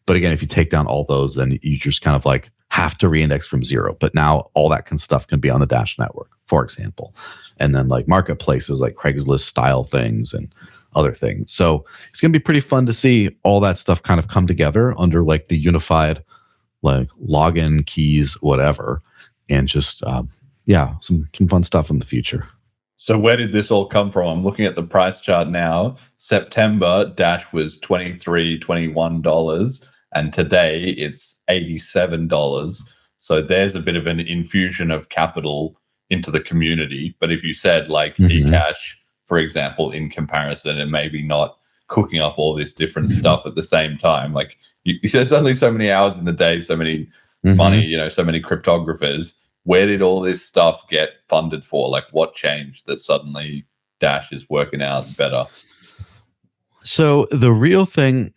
but again, if you take down all those, then you just kind of like have to reindex from zero. But now all that stuff can be on the Dash network, for example. And then like marketplaces like Craigslist style things and other things. So it's going to be pretty fun to see all that stuff kind of come together under like the unified like login keys, whatever. And just, some fun stuff in the future. So where did this all come from? I'm looking at the price chart now. September, Dash was $23, $21, and today it's $87. So there's a bit of an infusion of capital into the community. But if you said like eCash, for example, in comparison, and maybe not cooking up all this different stuff at the same time, like there's only so many hours in the day, so many money, so many cryptographers. Where did all this stuff get funded for? Like what changed that suddenly Dash is working out better? So the real thing,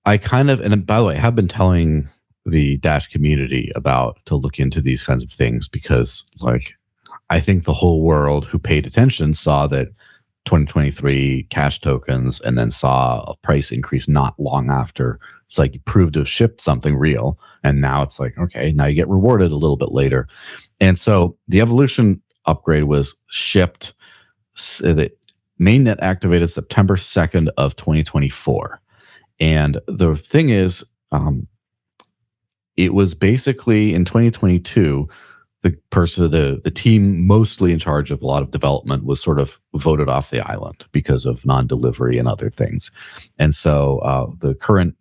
and by the way, I have been telling the Dash community to look into these kinds of things, because like I think the whole world who paid attention saw that 2023 cash tokens and then saw a price increase not long after It's like you proved to have shipped something real, and now it's like, okay, now you get rewarded a little bit later. And so the Evolution upgrade was shipped, the mainnet activated September 2nd of 2024. And the thing is, it was basically in 2022, the team mostly in charge of a lot of development was sort of voted off the island because of non-delivery and other things. And so the current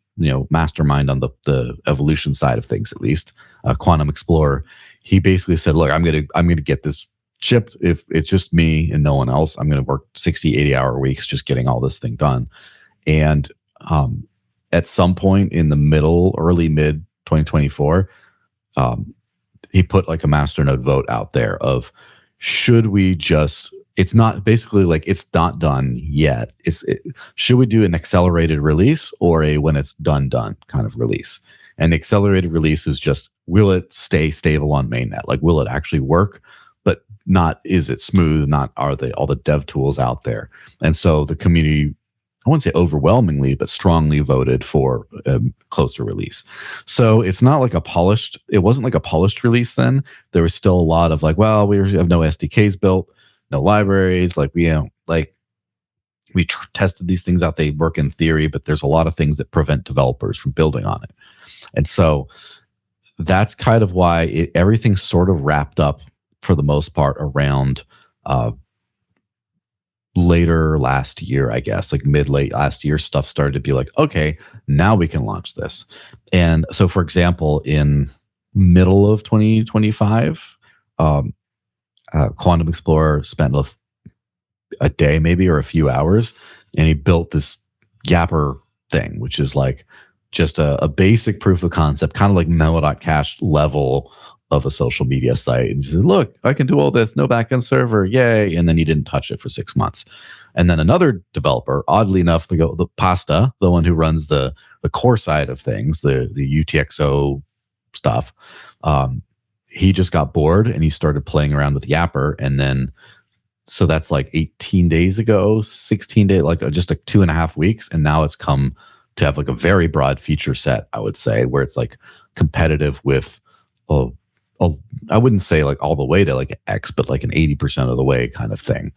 mastermind on the Evolution side of things, at least, Quantum Explorer, he basically said, look, I'm gonna get this shipped. If it's just me and no one else, I'm gonna work 60, 80-hour weeks just getting all this thing done. And at some point in the early mid 2024, he put like a masternode vote out there of, should we just, it's not basically like it's not done yet. Should we do an accelerated release or a when it's done kind of release? And the accelerated release is just, will it stay stable on mainnet? Like, will it actually work? But not, is it smooth? Not, are all the dev tools out there? And so the community, I wouldn't say overwhelmingly, but strongly voted for close to release. So it's not like it wasn't like a polished release then. There was still a lot of like, well, we have no SDKs built, no libraries. Like we tested these things out. They work in theory, but there's a lot of things that prevent developers from building on it. And so that's kind of why everything sort of wrapped up for the most part around later last year, I guess, like late last year, stuff started to be like, okay, now we can launch this. And so, for example, in middle of 2025, Quantum Explorer spent a day maybe or a few hours, and he built this Yapper thing, which is like just a basic proof of concept, kind of like Mellow.cash level of a social media site. And he said, look, I can do all this, no backend server, yay. And then he didn't touch it for 6 months. And then another developer, oddly enough, the Pasta, the one who runs the core side of things, the UTXO stuff, he just got bored and he started playing around with Yapper. And then, so that's like 18 days ago, 16 days, like just like 2.5 weeks. And now it's come to have like a very broad feature set, I would say, where it's like competitive with, I wouldn't say like all the way to like X, but like an 80% of the way kind of thing.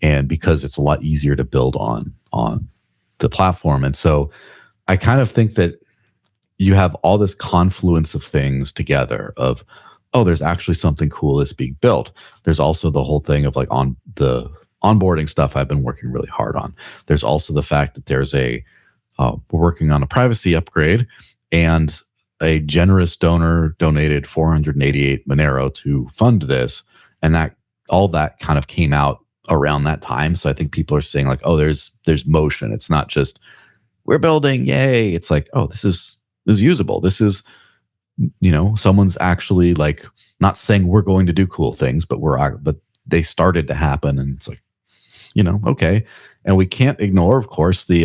And because it's a lot easier to build on the platform. And so I kind of think that you have all this confluence of things together of, oh, there's actually something cool that's being built. There's also the whole thing of like on the onboarding stuff I've been working really hard on. There's also the fact that there's we're working on a privacy upgrade, and a generous donor donated 488 Monero to fund this. And that all that kind of came out around that time. So I think people are saying like, oh, there's motion. It's not just we're building, yay. It's like, oh, this is usable. This is, someone's actually like not saying we're going to do cool things, but but they started to happen. And it's like, okay. And we can't ignore, of course, the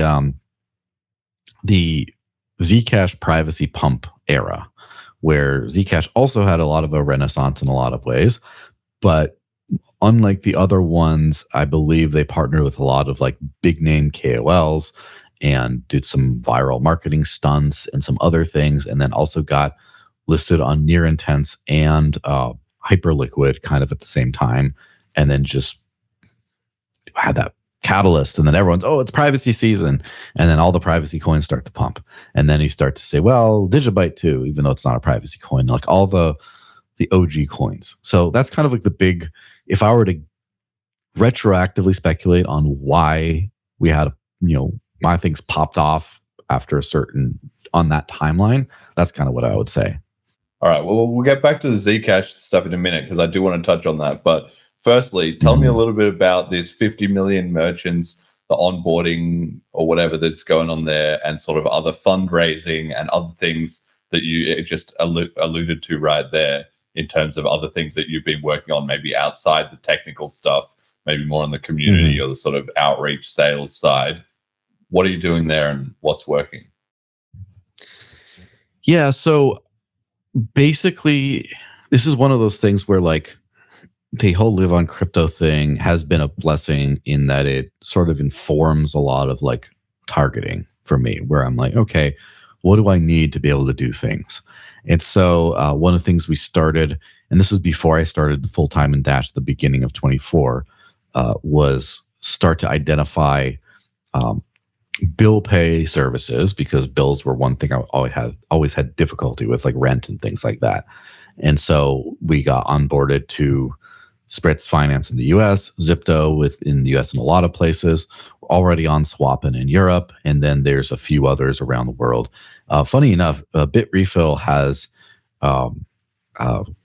Zcash privacy pump era, where Zcash also had a lot of a renaissance in a lot of ways. But unlike the other ones, I believe they partnered with a lot of like big name KOLs and did some viral marketing stunts and some other things, and then also got listed on Near Intense and Hyperliquid kind of at the same time, and then just had that catalyst, and then everyone's, oh, it's privacy season, and then all the privacy coins start to pump, and then you start to say, well, Digibyte too, even though it's not a privacy coin, like all the OG coins. So that's kind of like the big, if I were to retroactively speculate on why we had, why things popped off after on that timeline, that's kind of what I would say. All right, well, we'll get back to the Zcash stuff in a minute, because I do want to touch on that. But firstly, tell me a little bit about this 50 million merchants, the onboarding or whatever that's going on there, and sort of other fundraising and other things that you just alluded to right there, in terms of other things that you've been working on, maybe outside the technical stuff, maybe more on the community or the sort of outreach sales side. What are you doing there, and what's working? Yeah, so basically, this is one of those things where like the whole live on crypto thing has been a blessing in that it sort of informs a lot of like targeting for me, where I'm like, okay, what do I need to be able to do things? And so one of the things we started, and this was before I started full time in Dash at the beginning of 24, was start to identify bill pay services, because bills were one thing I always had difficulty with, like rent and things like that. And so we got onboarded to Spritz Finance in the US, Zipto within the US and a lot of places. We're already on Swappin in Europe, and then there's a few others around the world. Funny enough, Bitrefill has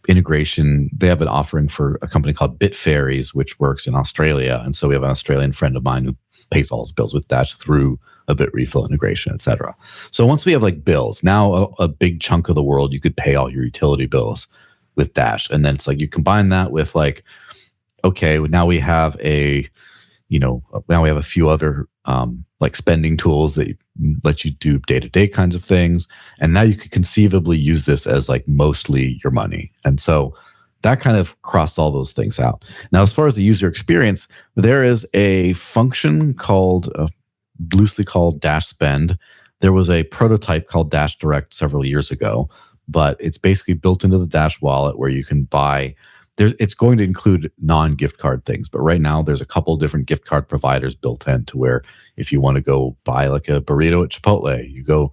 integration. They have an offering for a company called Bitferries, which works in Australia. And so we have an Australian friend of mine who pays all his bills with Dash through a Bitrefill integration, etc. So once we have like bills, now a big chunk of the world, you could pay all your utility bills with Dash. And then it's like you combine that with like, okay, now we have a few other like spending tools that let you do day-to-day kinds of things. And now you could conceivably use this as like mostly your money. And so that kind of crossed all those things out. Now, as far as the user experience, there is a function called, loosely called Dash Spend. There was a prototype called Dash Direct several years ago, but it's basically built into the Dash wallet where you can buy. It's going to include non-gift card things, but right now there's a couple different gift card providers built in to where if you want to go buy like a burrito at Chipotle, you go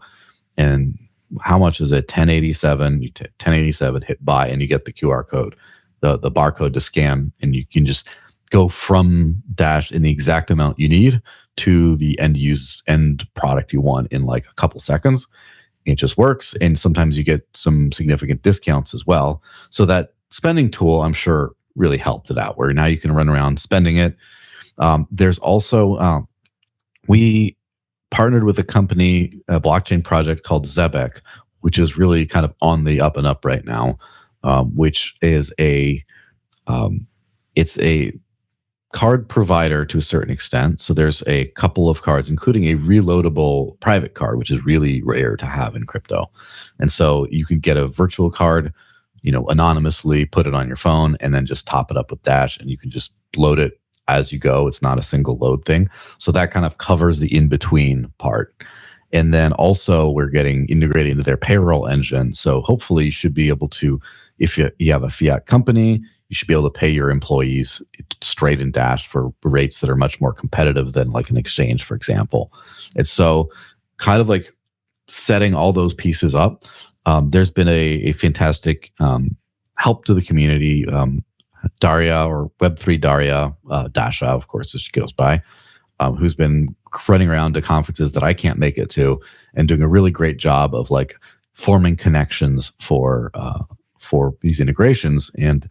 and how much is it? 1087. You 1087 hit buy and you get the QR code, the barcode to scan, and you can just go from Dash in the exact amount you need to the end product you want in like a couple seconds. It just works, and sometimes you get some significant discounts as well. So that spending tool, I'm sure, really helped it out, where now you can run around spending it. There's also, we partnered with a blockchain project called Zebek, which is really kind of on the up and up right now, which is it's a card provider to a certain extent. So there's a couple of cards, including a reloadable private card, which is really rare to have in crypto. And so you can get a virtual card, anonymously, put it on your phone, and then just top it up with Dash, and you can just load it as you go. It's not a single load thing. So that kind of covers the in-between part. And then also we're getting integrated into their payroll engine. So hopefully you should be able to, if you have a fiat company, you should be able to pay your employees straight in Dash for rates that are much more competitive than like an exchange, for example. And so kind of like setting all those pieces up. There's been a fantastic help to the community. Daria, or Web3 Daria, Dasha, of course, as she goes by, who's been running around to conferences that I can't make it to and doing a really great job of like forming connections for these integrations. And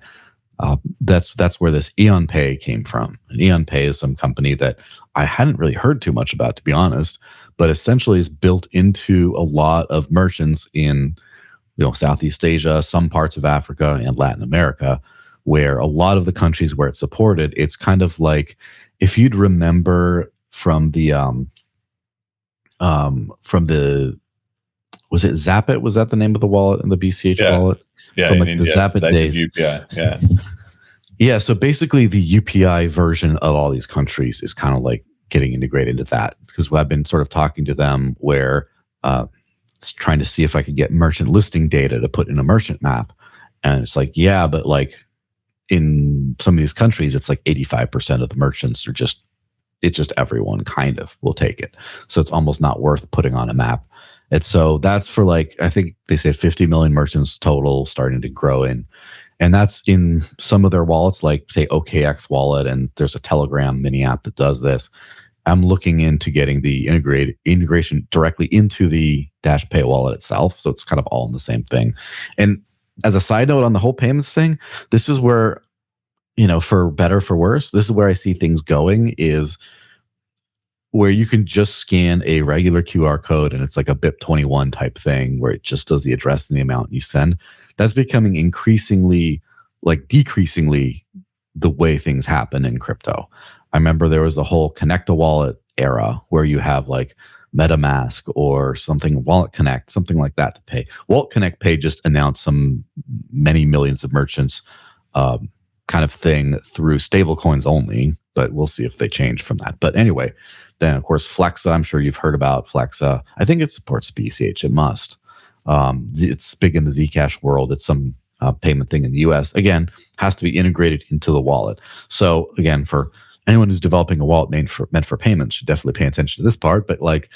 that's where this Eon Pay came from. And Eon Pay is some company that I hadn't really heard too much about, to be honest, but essentially is built into a lot of merchants in Southeast Asia, some parts of Africa, and Latin America, where a lot of the countries where it's supported, it's kind of like, if you'd remember from the was it Zapit? Was that the name of the wallet in the BCH wallet? Yeah, from like the Zapit days. UPI, yeah. So basically, the UPI version of all these countries is kind of like getting integrated into that, because I've been sort of talking to them where trying to see if I could get merchant listing data to put in a merchant map, and it's like, yeah, but like in some of these countries, it's like 85% of the merchants are just everyone kind of will take it, so it's almost not worth putting on a map. And so that's for like, I think they said 50 million merchants total starting to grow in. And that's in some of their wallets, like say OKX wallet, and there's a Telegram mini app that does this. I'm looking into getting the integration directly into the Dash Pay wallet itself. So it's kind of all in the same thing. And as a side note on the whole payments thing, this is where, for better, for worse, this is where I see things going, is where you can just scan a regular QR code and it's like a BIP21 type thing where it just does the address and the amount you send. That's becoming increasingly, like decreasingly, the way things happen in crypto. I remember there was the whole Connect a Wallet era where you have like MetaMask or something, Wallet Connect, something like that to pay. Wallet Connect Pay just announced some many millions of merchants kind of thing through stablecoins only, but we'll see if they change from that. But anyway, then of course Flexa, I'm sure you've heard about Flexa. I think it supports BCH. It must. It's big in the Zcash world. It's some payment thing in the US. Again, has to be integrated into the wallet. So again, for anyone who's developing a wallet meant for payments, should definitely pay attention to this part. But like,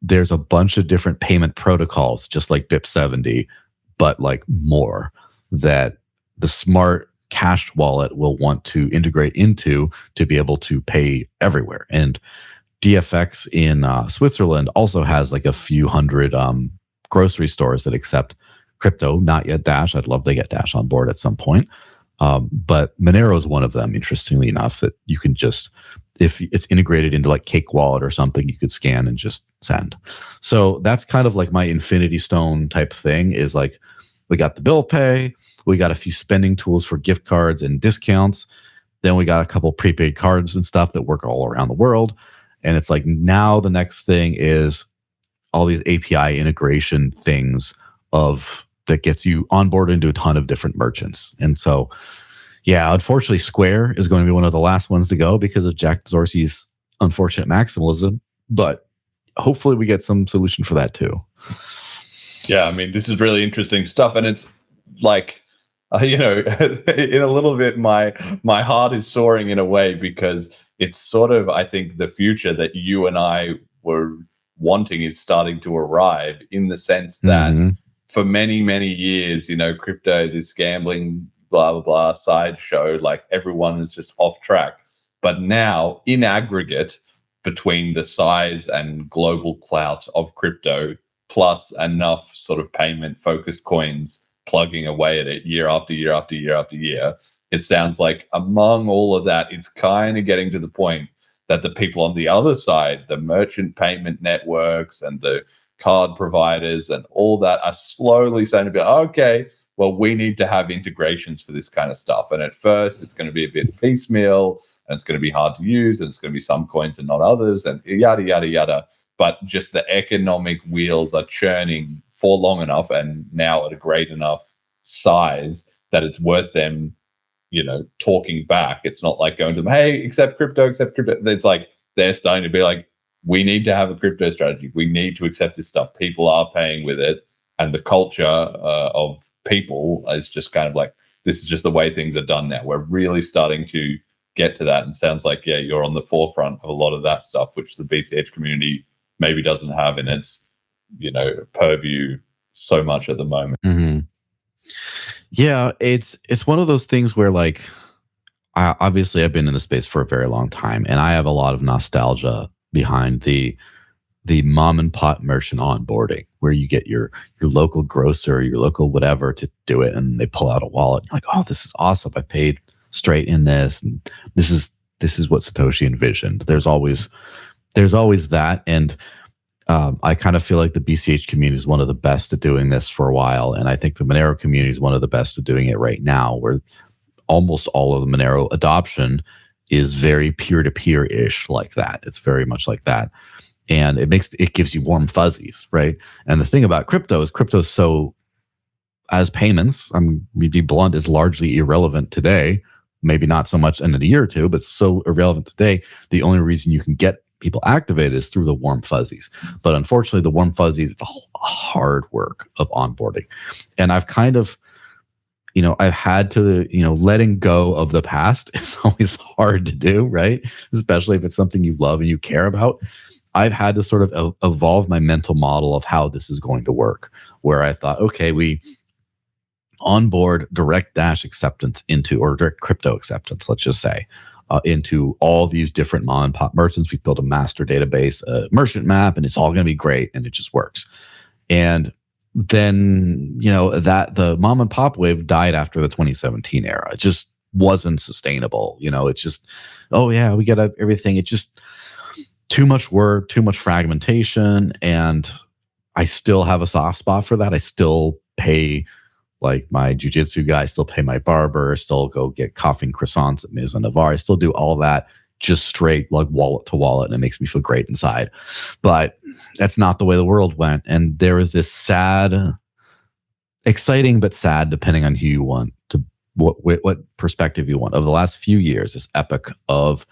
there's a bunch of different payment protocols, just like BIP70, but like more, that the smart cash wallet will want to integrate into to be able to pay everywhere. And DFX in Switzerland also has like a few hundred grocery stores that accept crypto, not yet Dash. I'd love to get Dash on board at some point. But Monero is one of them, interestingly enough, that you can just, if it's integrated into like Cake Wallet or something, you could scan and just send. So that's kind of like my Infinity Stone type thing, is like, we got the bill pay, we got a few spending tools for gift cards and discounts, then we got a couple prepaid cards and stuff that work all around the world. And it's like, now the next thing is all these API integration things that gets you onboarded into a ton of different merchants. And so, yeah, unfortunately, Square is going to be one of the last ones to go because of Jack Dorsey's unfortunate maximalism. But hopefully we get some solution for that too. Yeah, I mean, this is really interesting stuff. And it's like, in a little bit, my heart is soaring in a way, because it's sort of, I think, the future that you and I were wanting is starting to arrive, in the sense that for many, many years, crypto, this gambling, blah, blah, blah, sideshow, like everyone is just off track. But now, in aggregate, between the size and global clout of crypto, plus enough sort of payment-focused coins plugging away at it year after year after year after year, it sounds like among all of that, it's kind of getting to the point that the people on the other side, the merchant payment networks and the card providers and all that, are slowly starting to be, okay, well, we need to have integrations for this kind of stuff. And at first, it's going to be a bit piecemeal, and it's going to be hard to use, and it's going to be some coins and not others, and yada, yada, yada. But just the economic wheels are churning for long enough, and now at a great enough size that it's worth them, talking back. It's not like going to them, hey, accept crypto. It's like they're starting to be like, we need to have a crypto strategy. We need to accept this stuff. People are paying with it. And the culture of people is just kind of like, this is just the way things are done now. We're really starting to get to that. And sounds like, yeah, you're on the forefront of a lot of that stuff, which the BCH community maybe doesn't have in its, purview so much at the moment. Mm-hmm. Yeah, it's one of those things where, like, obviously I've been in the space for a very long time, and I have a lot of nostalgia behind the mom and pop merchant onboarding, where you get your local grocer, your local whatever to do it, and they pull out a wallet. You're like, oh, this is awesome. I paid straight in this, and this is what Satoshi envisioned. There's always that, and I kind of feel like the BCH community is one of the best at doing this for a while, and I think the Monero community is one of the best at doing it right now, where almost all of the Monero adoption is very peer-to-peer-ish like that. It's very much like that. And it gives you warm fuzzies, right? And the thing about crypto is so, as payments, I'm to be blunt, is largely irrelevant today. Maybe not so much in a year or two, but so irrelevant today. The only reason you can get people activated is through the warm fuzzies. But unfortunately, the warm fuzzies, it's a hard work of onboarding. And I've kind of, I've had to, letting go of the past is always hard to do, right? Especially if it's something you love and you care about. I've had to sort of evolve my mental model of how this is going to work, where I thought, okay, we onboard direct Dash acceptance into, or direct crypto acceptance, let's just say, into all these different mom and pop merchants. We built a master database, a merchant map, and it's all going to be great, and it just works. And then, that the mom and pop wave died after the 2017 era. It just wasn't sustainable. It's just, oh yeah, we got everything. It just, too much work, too much fragmentation, and I still have a soft spot for that. I still pay like my jiu-jitsu guy, I still pay my barber, I still go get coffee and croissants at Maison Navarre. I still do all that just straight like wallet to wallet, and it makes me feel great inside. But that's not the way the world went. And there is this sad, exciting but sad, depending on who you want to what perspective you want of the last few years, this epoch of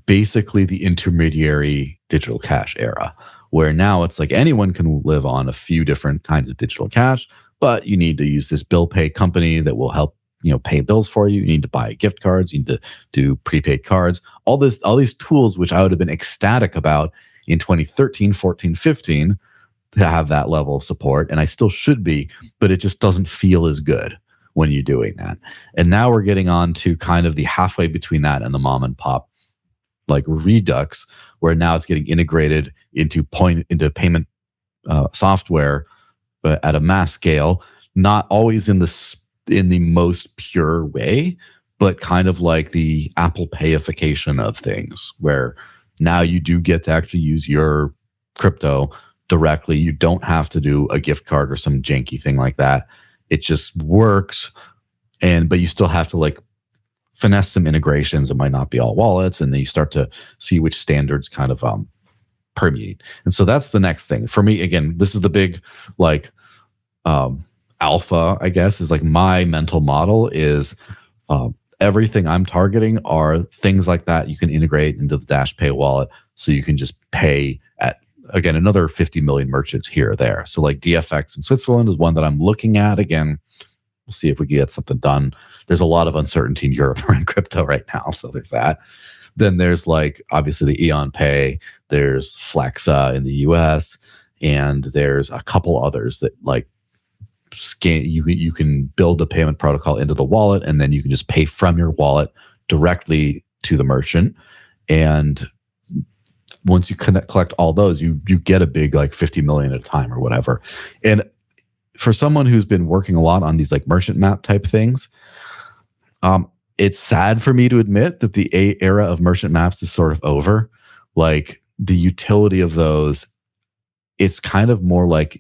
basically the intermediary digital cash era, where now it's like anyone can live on a few different kinds of digital cash, but you need to use this bill pay company that will help pay bills for you. You need to buy gift cards. You need to do prepaid cards. All these tools, which I would have been ecstatic about in 2013, 14, 15, to have that level of support, and I still should be, but it just doesn't feel as good when you're doing that. And now we're getting on to kind of the halfway between that and the mom and pop like redux, where now it's getting integrated into payment software, but at a mass scale, not always in the most pure way, but kind of like the Apple Payification of things, where now you do get to actually use your crypto directly. You don't have to do a gift card or some janky thing like that. It just works, but you still have to like finesse some integrations. It might not be all wallets, and then you start to see which standards kind of permeate. And so that's the next thing for me. Again, this is the big like alpha, I guess, is like my mental model is everything I'm targeting are things like that you can integrate into the Dash Pay wallet, so you can just pay at, again, another 50 million merchants here or there. So like DFX in Switzerland is one that I'm looking at. Again, we'll see if we can get something done. There's a lot of uncertainty in Europe around crypto right now, so there's that. Then there's like obviously the Eon Pay, there's Flexa in the US, and there's a couple others that like scan. You can build a payment protocol into the wallet, and then you can just pay from your wallet directly to the merchant. And once you collect all those, you get a big like 50 million at a time or whatever. And for someone who's been working a lot on these like merchant map type things, it's sad for me to admit that the era of merchant maps is sort of over. Like the utility of those, it's kind of more like,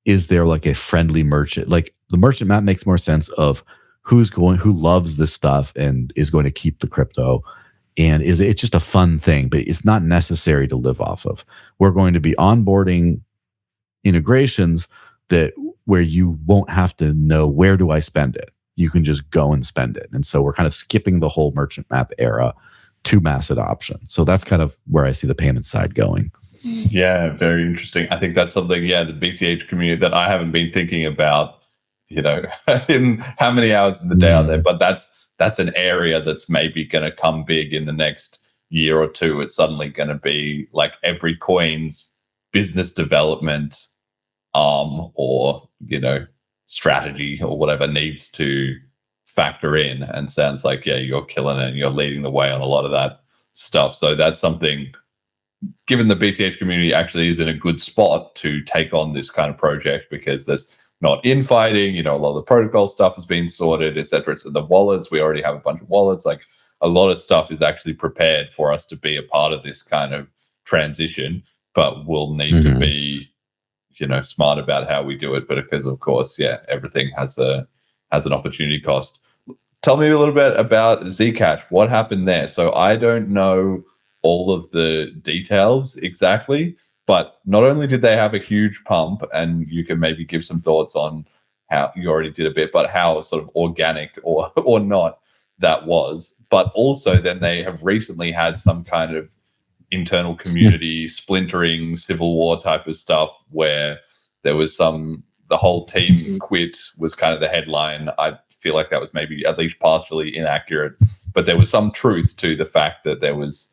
is there like a friendly merchant? Like the merchant map makes more sense of who loves this stuff and is going to keep the crypto. And it's just a fun thing, but it's not necessary to live off of. We're going to be onboarding integrations where you won't have to know, where do I spend it? You can just go and spend it. And so we're kind of skipping the whole merchant map era to mass adoption. So that's kind of where I see the payment side going. Yeah, very interesting. I think that's something, the BCH community that I haven't been thinking about, in how many hours of the day are there, but that's an area that's maybe going to come big in the next year or two. It's suddenly going to be like every coin's business development or strategy or whatever needs to factor in. And sounds like you're killing it and you're leading the way on a lot of that stuff. So that's something, given the BCH community actually is in a good spot to take on this kind of project, because there's not infighting, a lot of the protocol stuff has been sorted, etc. So the wallets, we already have a bunch of wallets. Like a lot of stuff is actually prepared for us to be a part of this kind of transition, but we'll need to be, smart about how we do it. But because of course, everything has an opportunity cost. Tell me a little bit about Zcash. What happened there? So I don't know all of the details exactly, but not only did they have a huge pump, and you can maybe give some thoughts on how you already did a bit, but how sort of organic or not that was, but also then they have recently had some kind of internal community splintering, civil war type of stuff, where there was the whole team quit was kind of the headline. I feel like that was maybe at least partially inaccurate, but there was some truth to the fact that there was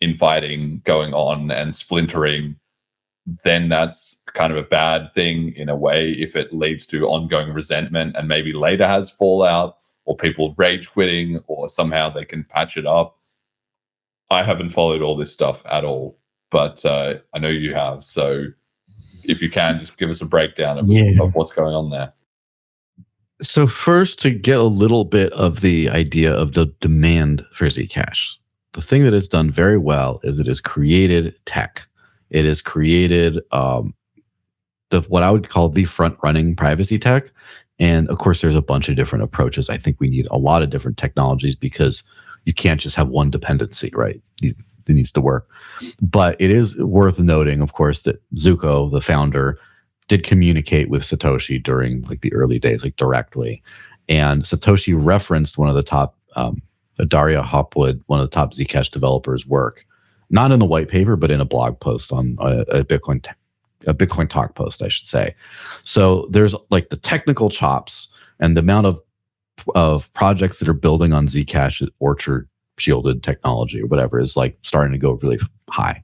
infighting going on and splintering. Then that's kind of a bad thing in a way if it leads to ongoing resentment and maybe later has fallout or people rage quitting or somehow they can patch it up. I haven't followed all this stuff at all, but I know you have. So if you can, just give us a breakdown of what's going on there. So first, to get a little bit of the idea of the demand for Zcash, the thing that it's done very well is it has created tech. It has created what I would call the front-running privacy tech. And of course, there's a bunch of different approaches. I think we need a lot of different technologies because you can't just have one dependency, right? It needs to work. But it is worth noting, of course, that Zuko, the founder, did communicate with Satoshi during like the early days, like directly. And Satoshi referenced one of the top, Daria Hopwood, one of the top Zcash developers' work, not in the white paper, but in a blog post on a Bitcoin Talk post, I should say. So there's like the technical chops and the amount of projects that are building on Zcash Orchard shielded technology or whatever is like starting to go really high.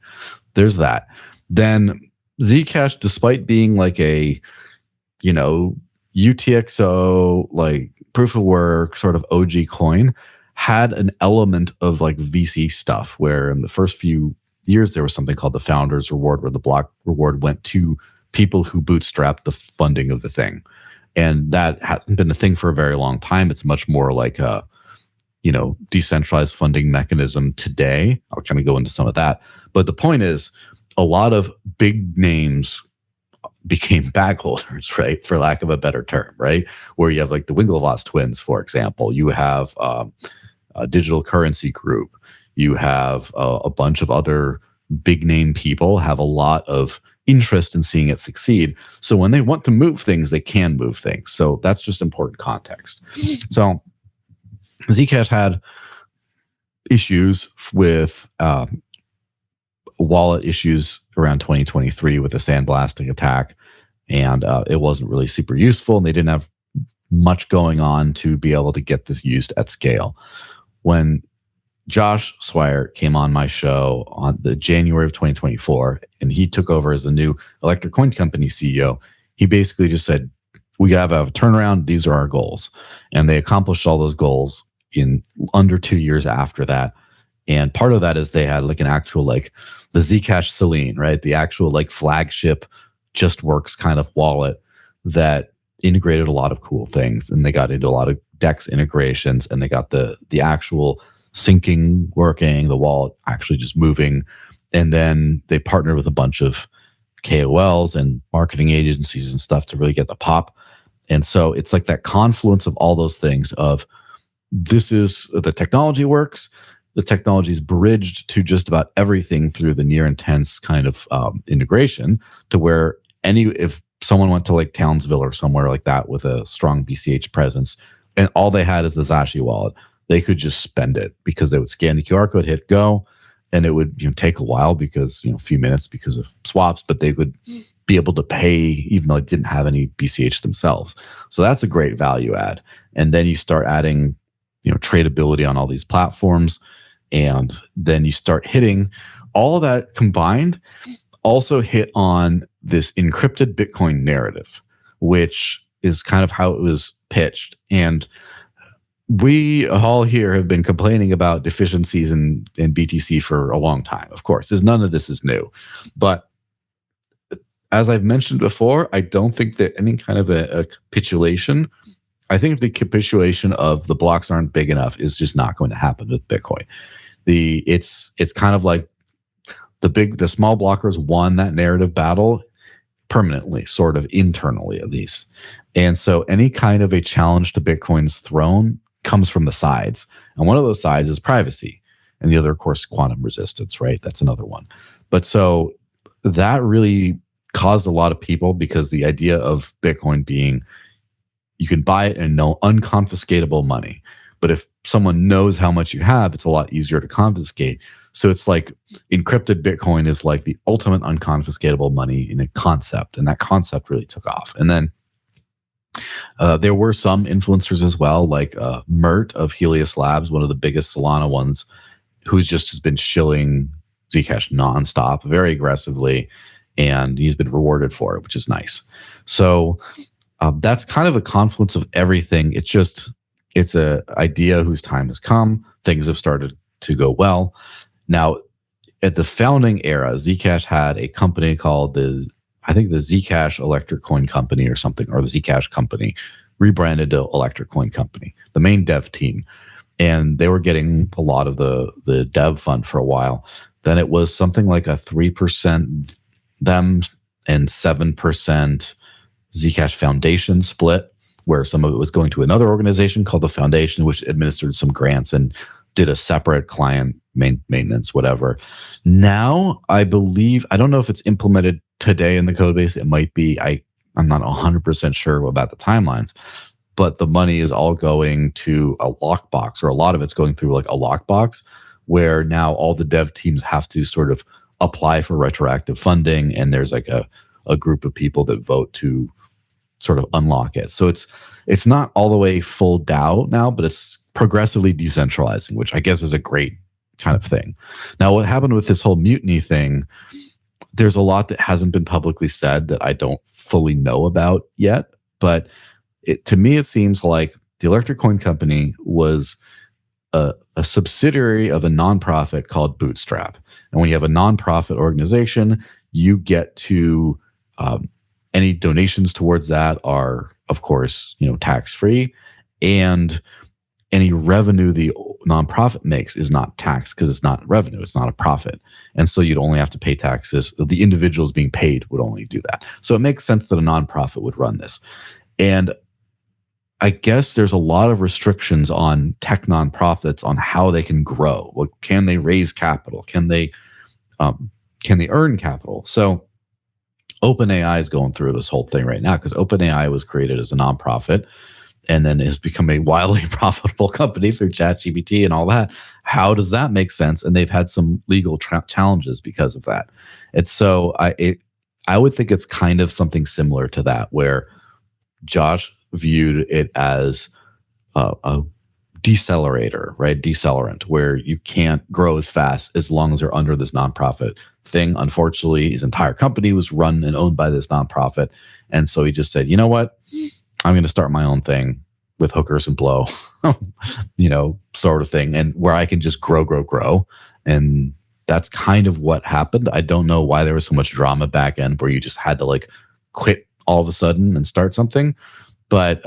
There's that. Then Zcash, despite being like a, UTXO, like proof of work sort of OG coin, had an element of like VC stuff where in the first few years there was something called the Founders Reward, where the block reward went to people who bootstrapped the funding of the thing. And that hasn't been a thing for a very long time. It's much more like a, decentralized funding mechanism today. I'll kind of go into some of that. But the point is, a lot of big names became bag holders, right? For lack of a better term, right? Where you have like the Winklevoss twins, for example. You have a digital currency group. You have a bunch of other big name people have a lot of interest in seeing it succeed. So when they want to move things, they can move things. So that's just important context. So Zcash had issues with wallet issues around 2023 with a sandblasting attack, and it wasn't really super useful, and they didn't have much going on to be able to get this used at scale. When Josh Swire came on my show on the January of 2024, and he took over as the new Electric Coin Company CEO, he basically just said, we gotta have a turnaround. These are our goals. And they accomplished all those goals in under 2 years after that. And part of that is they had like an actual, like the Zcash Selene, right? The actual like flagship just works kind of wallet that integrated a lot of cool things. And they got into a lot of DEX integrations, and they got the actual syncing working, the wallet actually just moving. And then they partnered with a bunch of KOLs and marketing agencies and stuff to really get the pop. And so it's like that confluence of all those things of this is the technology works. The technology is bridged to just about everything through the near intense kind of integration to where if someone went to like Townsville or somewhere like that with a strong BCH presence and all they had is the Zashi wallet, they could just spend it because they would scan the QR code, hit go, and it would take a while because a few minutes because of swaps, but they would be able to pay even though they didn't have any BCH themselves. So that's a great value add. And then you start adding tradability on all these platforms, and then you start hitting all of that combined. Also hit on this encrypted Bitcoin narrative, which is kind of how it was pitched. And we all here have been complaining about deficiencies in BTC for a long time. Of course, none of this is new. But as I've mentioned before, I don't think that any kind of a capitulation, I think the capitulation of the blocks aren't big enough is just not going to happen with Bitcoin. It's kind of like the small blockers won that narrative battle permanently, sort of internally at least. And so any kind of a challenge to Bitcoin's throne comes from the sides. And one of those sides is privacy. And the other, of course, quantum resistance, right? That's another one. But so that really caused a lot of people, because the idea of Bitcoin being you can buy it and no unconfiscatable money. But if someone knows how much you have, it's a lot easier to confiscate. So it's like encrypted Bitcoin is like the ultimate unconfiscatable money in a concept. And that concept really took off. And then there were some influencers as well, like Mert of Helios Labs, one of the biggest Solana ones, who's just has been shilling Zcash nonstop, very aggressively, and he's been rewarded for it, which is nice. So that's kind of a confluence of everything. It's a idea whose time has come. Things have started to go well. Now, at the founding era, Zcash had a company called the Zcash Electric Coin Company or something, or the Zcash Company, rebranded to Electric Coin Company, the main dev team. And they were getting a lot of the dev fund for a while. Then it was something like a 3% them and 7% Zcash Foundation split, where some of it was going to another organization called the Foundation, which administered some grants and did a separate client maintenance, whatever. Now, I believe, I don't know if it's implemented today in the code base. It might be. I'm not 100% sure about the timelines, but the money is all going to a lockbox, or a lot of it's going through like a lockbox, where now all the dev teams have to sort of apply for retroactive funding, and there's like a group of people that vote to sort of unlock it. So it's not all the way full DAO now, but it's progressively decentralizing, which I guess is a great kind of thing. Now, what happened with this whole mutiny thing, there's a lot that hasn't been publicly said that I don't fully know about yet, but to me, it seems like the Electric Coin Company was a subsidiary of a nonprofit called Bootstrap. And when you have a nonprofit organization, you get to any donations towards that are, of course, tax-free, and any revenue the nonprofit makes is not taxed because it's not revenue, it's not a profit. And so you'd only have to pay taxes. The individuals being paid would only do that. So it makes sense that a nonprofit would run this. And I guess there's a lot of restrictions on tech nonprofits on how they can grow. Well, can they raise capital? Can they earn capital? So OpenAI is going through this whole thing right now because OpenAI was created as a nonprofit and then has become a wildly profitable company through ChatGPT and all that. How does that make sense? And they've had some legal challenges because of that. And so I would think it's kind of something similar to that, where Josh viewed it as a decelerator, right? Decelerant, where you can't grow as fast as long as you're under this nonprofit thing. Unfortunately, his entire company was run and owned by this nonprofit. And so he just said, you know what? I'm going to start my own thing with hookers and blow, sort of thing. And where I can just grow. And that's kind of what happened. I don't know why there was so much drama back end where you just had to like quit all of a sudden and start something. But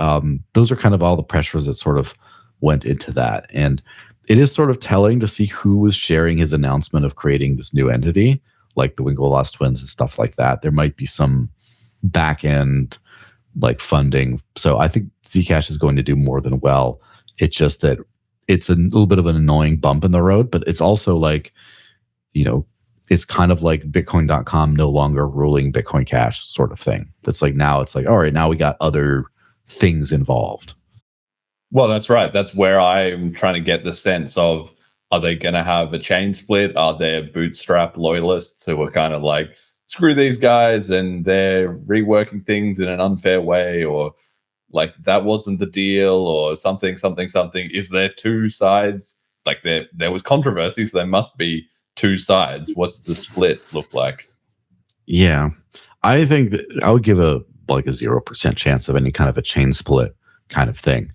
those are kind of all the pressures that sort of went into that. And it is sort of telling to see who was sharing his announcement of creating this new entity, like the Winklevoss twins and stuff like that. There might be some back end like funding. So I think Zcash is going to do more than well. It's just that it's a little bit of an annoying bump in the road, but it's also like, it's kind of like Bitcoin.com no longer ruling Bitcoin Cash sort of thing. That's like, now it's like, all right, now we got other things involved. Well, that's right. That's where I'm trying to get the sense of, are they going to have a chain split? Are there Bootstrap loyalists who are kind of like, screw these guys and they're reworking things in an unfair way, or like that wasn't the deal, or something? Is there two sides? Like there was controversy, so there must be two sides. What's the split look like? Yeah, I think that I would give a 0% chance of any kind of a chain split kind of thing.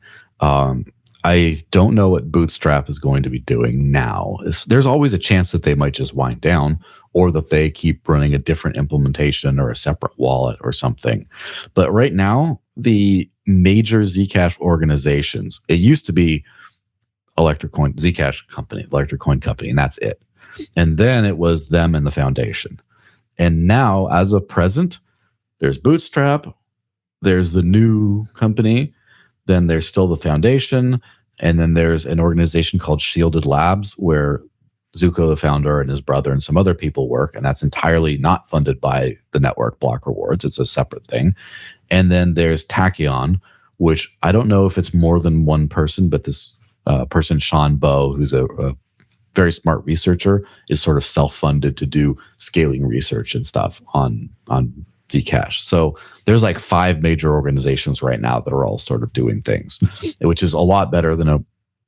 I don't know what Bootstrap is going to be doing now. There's always a chance that they might just wind down, or that they keep running a different implementation or a separate wallet or something. But right now, the major Zcash organizations, it used to be Zcash company, Electric Coin Company, and that's it. And then it was them and the foundation. And now, as of present, there's Bootstrap, there's the new company, then there's still the foundation, and then there's an organization called Shielded Labs, where Zuko, the founder, and his brother and some other people work, and that's entirely not funded by the network Block Rewards. It's a separate thing. And then there's Tachyon, which I don't know if it's more than one person, but this person, Sean Bowe, who's a very smart researcher, is sort of self-funded to do scaling research and stuff on Zcash. So there's like 5 major organizations right now that are all sort of doing things, which is a lot better than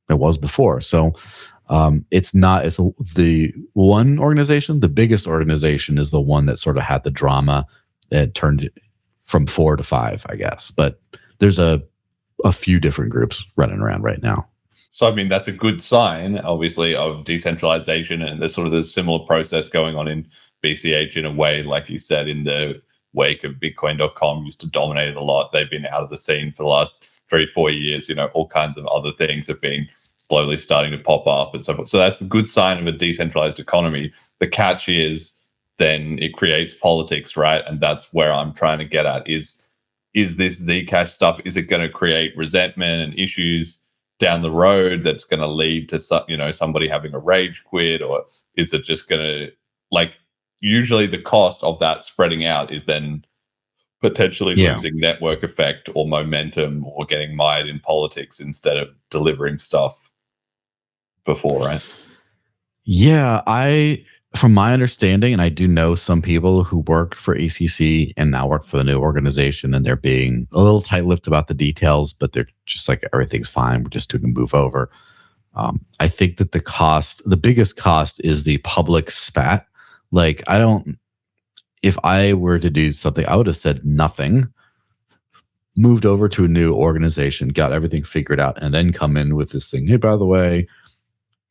it was before. So it's the one organization, the biggest organization is the one that sort of had the drama that turned it from 4 to 5, I guess. But there's a few different groups running around right now. So, I mean, that's a good sign, obviously, of decentralization, and there's sort of this similar process going on in BCH in a way, like you said, in the wake of Bitcoin.com used to dominate it a lot. They've been out of the scene for the last 3-4 years. All kinds of other things have been slowly starting to pop up and so forth. So that's a good sign of a decentralized economy. The catch is then it creates politics, right? And that's where I'm trying to get at is this Zcash stuff, is it going to create resentment and issues down the road that's going to lead to somebody having a rage quit, or is it just going to, like, usually the cost of that spreading out is then potentially Yeah. losing network effect or momentum or getting mired in politics instead of delivering stuff before, right? Yeah, from my understanding, and I do know some people who worked for ACC and now work for the new organization, and they're being a little tight-lipped about the details, but they're just like, everything's fine. We're just doing a move over. I think that the biggest cost is the public spat. Like, if I were to do something, I would have said nothing, moved over to a new organization, got everything figured out, and then come in with this thing. Hey, by the way,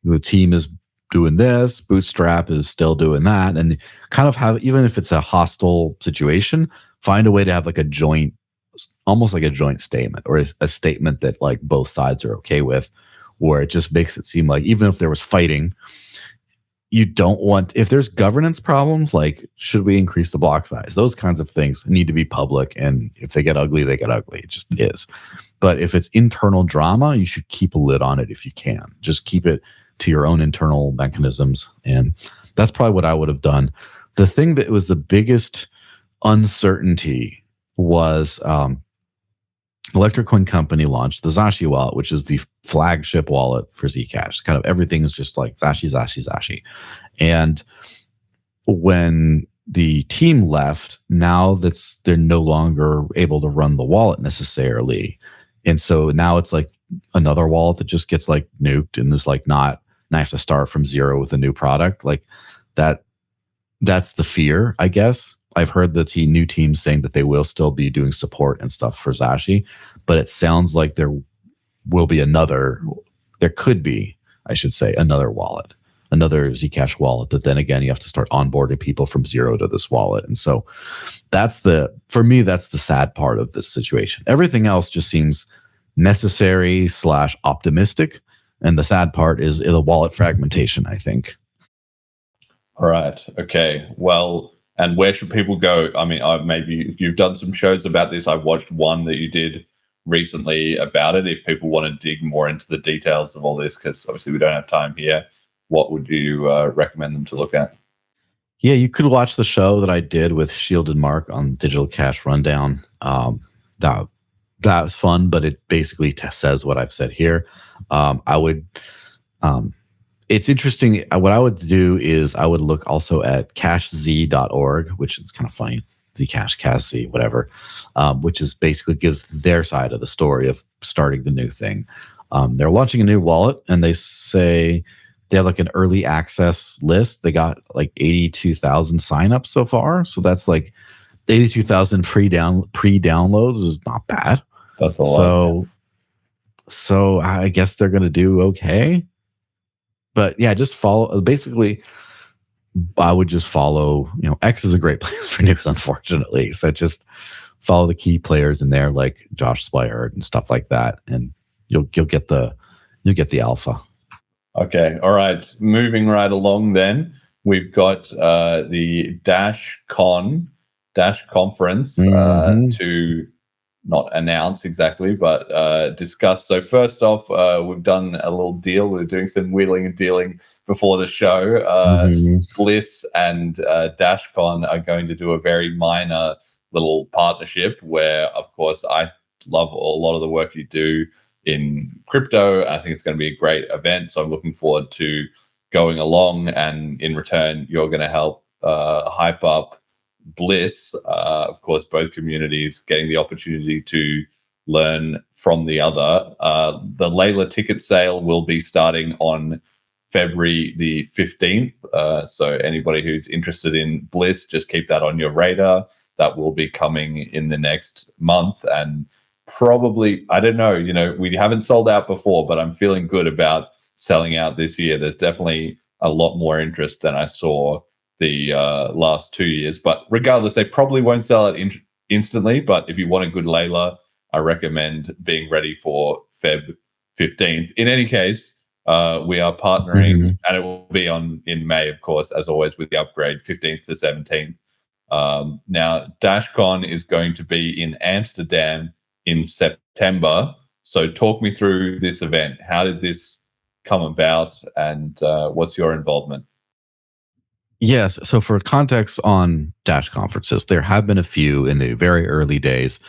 the team is doing this, Bootstrap is still doing that, and kind of have, even if it's a hostile situation, find a way to have like a joint, almost like a joint statement, or a statement that like both sides are okay with, where it just makes it seem like even if there was fighting, you don't want, if there's governance problems, like should we increase the block size, those kinds of things need to be public, and if they get ugly, they get ugly. It just is. But if it's internal drama, you should keep a lid on it if you can. Just keep it to your own internal mechanisms, and that's probably what I would have done. The thing that was the biggest uncertainty was Electric Coin Company launched the Zashi wallet, which is the flagship wallet for Zcash. Kind of everything is just like Zashi. And when the team left, now they're no longer able to run the wallet necessarily. And so now it's like another wallet that just gets like nuked and is like now I have to start from zero with a new product. Like that's the fear, I guess. I've heard the new team saying that they will still be doing support and stuff for Zashi, but it sounds like there could be, I should say, another wallet, another Zcash wallet that then again, you have to start onboarding people from zero to this wallet. And so for me, that's the sad part of this situation. Everything else just seems necessary / optimistic. And the sad part is the wallet fragmentation, I think. All right. Okay. Well, and where should people go? I mean, maybe you've done some shows about this. I watched one that you did recently about it. If people want to dig more into the details of all this, because obviously we don't have time here, what would you recommend them to look at? Yeah, you could watch the show that I did with Shielded Mark on Digital Cash Rundown. That was fun, but it basically says what I've said here. It's interesting. What I would do is I would look also at cashz.org, which is kind of funny. Zcash, CashZ, whatever, which is basically gives their side of the story of starting the new thing. They're launching a new wallet, and they say they have like an early access list. They got like 82,000 signups so far. So that's like 82,000 pre-downloads is not bad. That's a lot. So I guess they're going to do okay. But yeah, just follow. Basically, I would just follow. X is a great place for news, unfortunately. So just follow the key players in there, like Josh Spire and stuff like that, and you'll get the alpha. Okay, all right. Moving right along, then we've got the DashCon conference to not announce exactly, but discuss. So first off, we've done a little deal. We're doing some wheeling and dealing before the show. Bliss and DashCon are going to do a very minor little partnership where, of course, I love a lot of the work you do in crypto. I think it's going to be a great event. So I'm looking forward to going along. And in return, you're going to help hype up Bliss, of course, both communities getting the opportunity to learn from the other. The Layla ticket sale will be starting on February the 15th. So anybody who's interested in Bliss, just keep that on your radar. That will be coming in the next month. And probably, I don't know, we haven't sold out before, but I'm feeling good about selling out this year. There's definitely a lot more interest than I saw the last 2 years, but regardless, they probably won't sell it instantly. But if you want a good Layla, I recommend being ready for Feb 15th. In any case, we are partnering, and it will be in May, of course, as always, with the upgrade 15th to 17th. Now, DashCon is going to be in Amsterdam in September. So talk me through this event. How did this come about, and what's your involvement? Yes. So for context on Dash conferences, there have been a few in the very early days.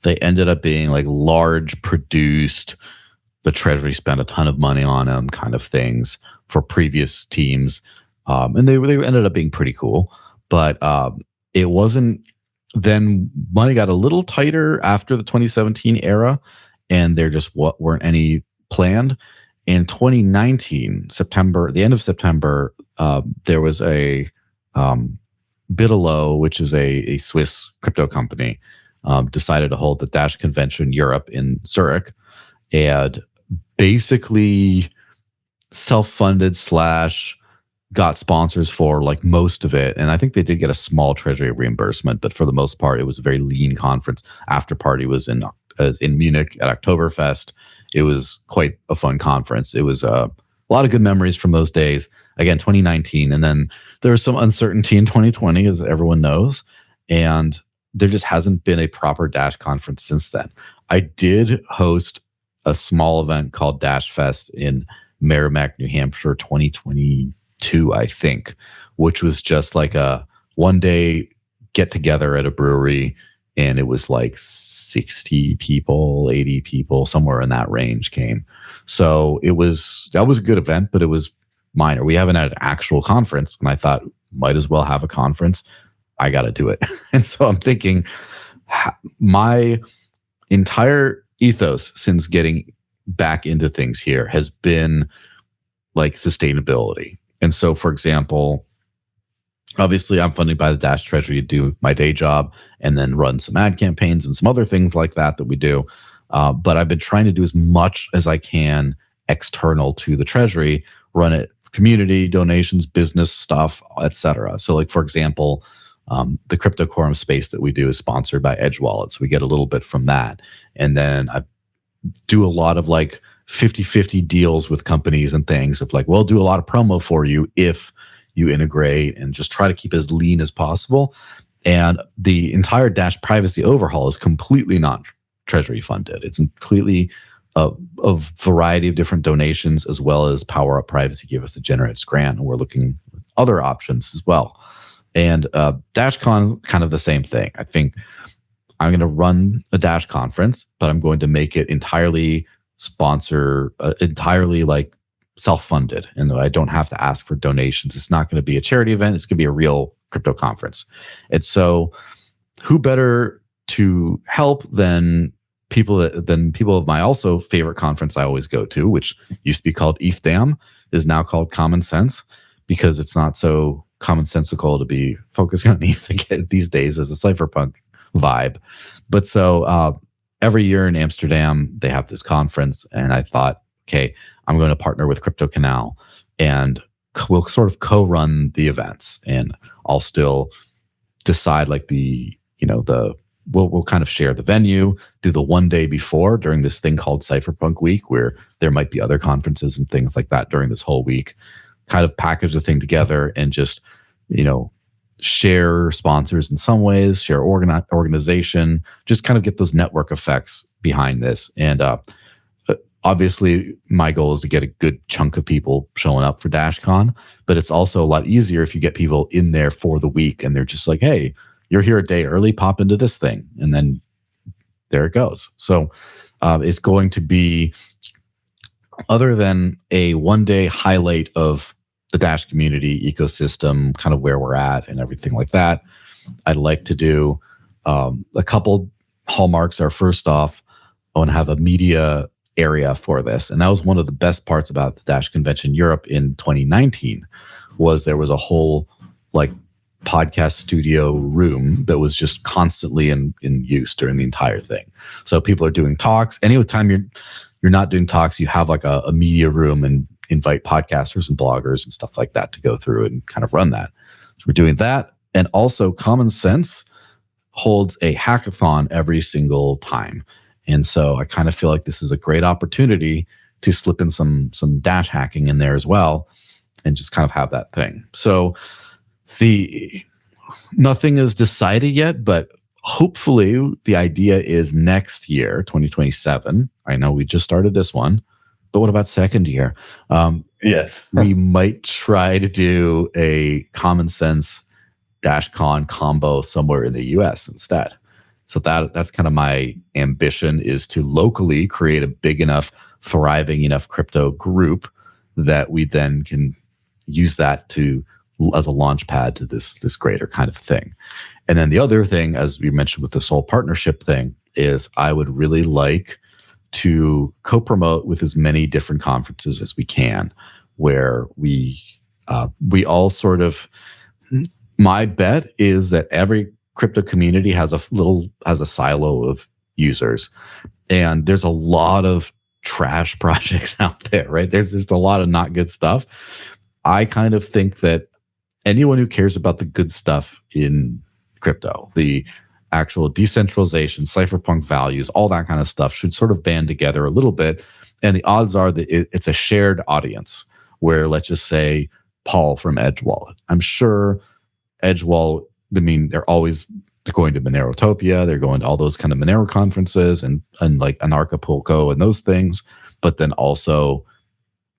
They ended up being like large produced, the treasury spent a ton of money on them kind of things for previous teams. And they ended up being pretty cool. But it wasn't, then money got a little tighter after the 2017 era, and there just weren't any planned. In 2019, September, the end of September, there was a Bitalo, which is a Swiss crypto company, decided to hold the Dash convention Europe in Zurich, and basically self-funded / got sponsors for like most of it. And I think they did get a small treasury reimbursement, but for the most part, it was a very lean conference. After party was in Munich at Oktoberfest. It was quite a fun conference. It was a lot of good memories from those days. Again, 2019. And then there was some uncertainty in 2020, as everyone knows. And there just hasn't been a proper Dash conference since then. I did host a small event called Dash Fest in Merrimack, New Hampshire, 2022, I think, which was just like a one-day get-together at a brewery. And it was like 60 people, 80 people, somewhere in that range came. So that was a good event, but it was minor. We haven't had an actual conference, and I thought might as well have a conference. I got to do it. And so I'm thinking my entire ethos since getting back into things here has been like sustainability. And so, for example, obviously, I'm funded by the Dash Treasury to do my day job and then run some ad campaigns and some other things like that we do. But I've been trying to do as much as I can external to the Treasury, run it community, donations, business stuff, etc. So like, for example, the Crypto Quorum space that we do is sponsored by Edge Wallet. So we get a little bit from that. And then I do a lot of like 50-50 deals with companies and things of like, well, I'll do a lot of promo for you if you integrate, and just try to keep as lean as possible. And the entire Dash privacy overhaul is completely not treasury funded. It's completely a variety of different donations, as well as Power Up Privacy give us a generous grant, and we're looking at other options as well. And DashCon is kind of the same thing. I think I'm going to run a Dash conference, but I'm going to make it entirely entirely like self-funded, and I don't have to ask for donations. It's not going to be a charity event. It's going to be a real crypto conference. And so who better to help than people of my also favorite conference I always go to, which used to be called ETHDAM, is now called Common Sense, because it's not so commonsensical to be focusing on ETH these days as a cypherpunk vibe. But so every year in Amsterdam, they have this conference, and I thought, okay, I'm going to partner with Crypto Canal, and we'll sort of co-run the events, and I'll still decide like we'll kind of share the venue, do the one day before during this thing called Cypherpunk Week, where there might be other conferences and things like that during this whole week, kind of package the thing together and just, share sponsors in some ways, share organization, just kind of get those network effects behind this. And obviously, my goal is to get a good chunk of people showing up for DashCon, but it's also a lot easier if you get people in there for the week and they're just like, hey, you're here a day early, pop into this thing. And then there it goes. So it's going to be, other than a one-day highlight of the Dash community ecosystem, kind of where we're at and everything like that, I'd like to do a couple hallmarks. Are first off, I want to have a media area for this, and that was one of the best parts about the Dash Convention Europe in 2019, was there was a whole like podcast studio room that was just constantly in use during the entire thing. So people are doing talks. Anytime you're not doing talks, you have like a media room and invite podcasters and bloggers and stuff like that to go through and kind of run that. So we're doing that. And also Common Sense holds a hackathon every single time. And so I kind of feel like this is a great opportunity to slip in some Dash hacking in there as well, and just kind of have that thing. So nothing is decided yet, but hopefully the idea is next year, 2027. I know we just started this one. but what about second year? Yes. We might try to do a common sense DashCon combo somewhere in the US instead. So that's kind of my ambition, is to locally create a big enough, thriving enough crypto group that we then can use that as a launch pad to this greater kind of thing. And then the other thing, as we mentioned with this whole partnership thing, is I would really like to co-promote with as many different conferences as we can, where we all sort of, my bet is that every crypto community has a silo of users, and there's a lot of trash projects out there, right? There's just a lot of not good stuff. I kind of think that anyone who cares about the good stuff in crypto, the actual decentralization, cypherpunk values, all that kind of stuff, should sort of band together a little bit. And the odds are that it's a shared audience, where, let's just say, Paul from Edge Wallet. I'm sure Edge Wallet, they're always going to Monerotopia, they're going to all those kind of Monero conferences and like Anarchapulco and those things, but then also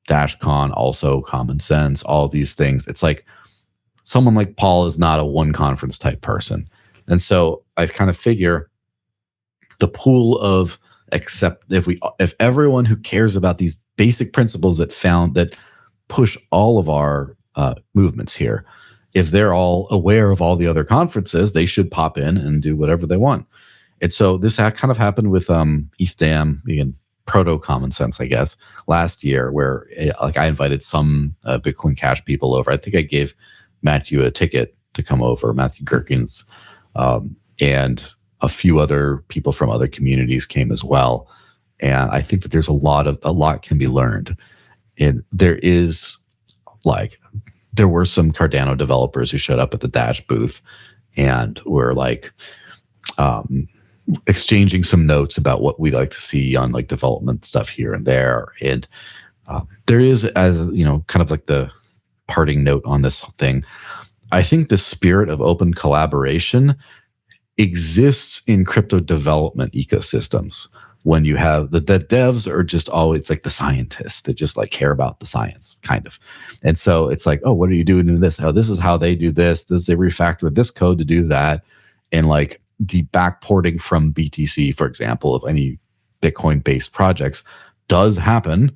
DashCon, also Common Sense, all these things. It's like someone like Paul is not a one conference type person. And so I kind of figure the pool of, if everyone who cares about these basic principles that push all of our movements here, if they're all aware of all the other conferences, they should pop in and do whatever they want. And so this kind of happened with ETHDAM, again, proto Common Sense, I guess, last year, where I invited some Bitcoin Cash people over. I think I gave Matthew a ticket to come over, Matthew Gherkins, and a few other people from other communities came as well. And I think that there's a lot can be learned. And there were some Cardano developers who showed up at the Dash booth and were like exchanging some notes about what we'd like to see on like development stuff here and there. And there is, as you know, kind of like the parting note on this thing, I think the spirit of open collaboration exists in crypto development ecosystems. When you have the devs are just always like the scientists that just like care about the science, kind of. And so it's like, oh, what are you doing in this? Oh, this is how they do this. They refactor this code to do that. And like the backporting from BTC, for example, of any Bitcoin-based projects does happen,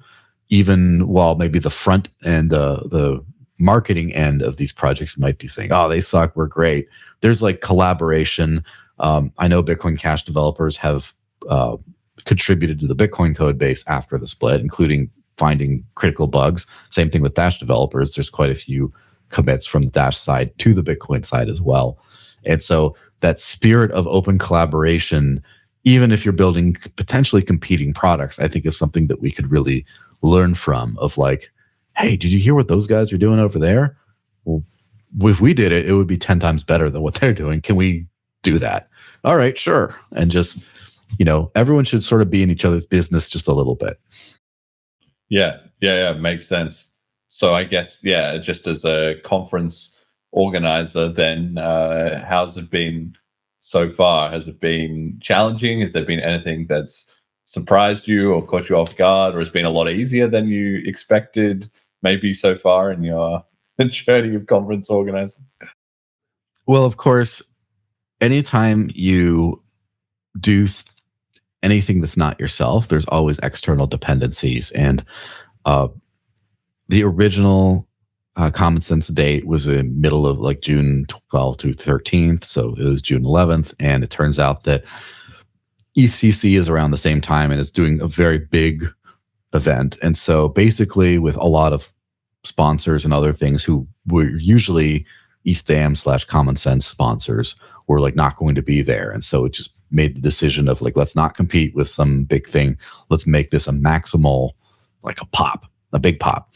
even while maybe the front and the marketing end of these projects might be saying, oh, they suck, we're great. There's like collaboration. I know Bitcoin Cash developers have contributed to the Bitcoin code base after the split, including finding critical bugs. Same thing with Dash developers. There's quite a few commits from the Dash side to the Bitcoin side as well. And so that spirit of open collaboration, even if you're building potentially competing products, I think is something that we could really learn from, of like, hey, did you hear what those guys are doing over there? Well, if we did it, it would be 10 times better than what they're doing. Can we do that? All right, sure. And just, you know, everyone should sort of be in each other's business just a little bit. Yeah, makes sense. So I guess, yeah, just as a conference organizer, then how's it been so far? Has it been challenging? Has there been anything that's surprised you or caught you off guard, or has it been a lot easier than you expected maybe so far in your journey of conference organizing? Well, of course, anytime you do anything that's not yourself, there's always external dependencies. And the original Common Sense date was in middle of like June 12th to 13th. So it was June 11th. And it turns out that ECC is around the same time and is doing a very big event. And so basically with a lot of sponsors and other things who were usually ETHDAM / Common Sense sponsors were like not going to be there. And so it just made the decision of like, let's not compete with some big thing. Let's make this a maximal, like a big pop.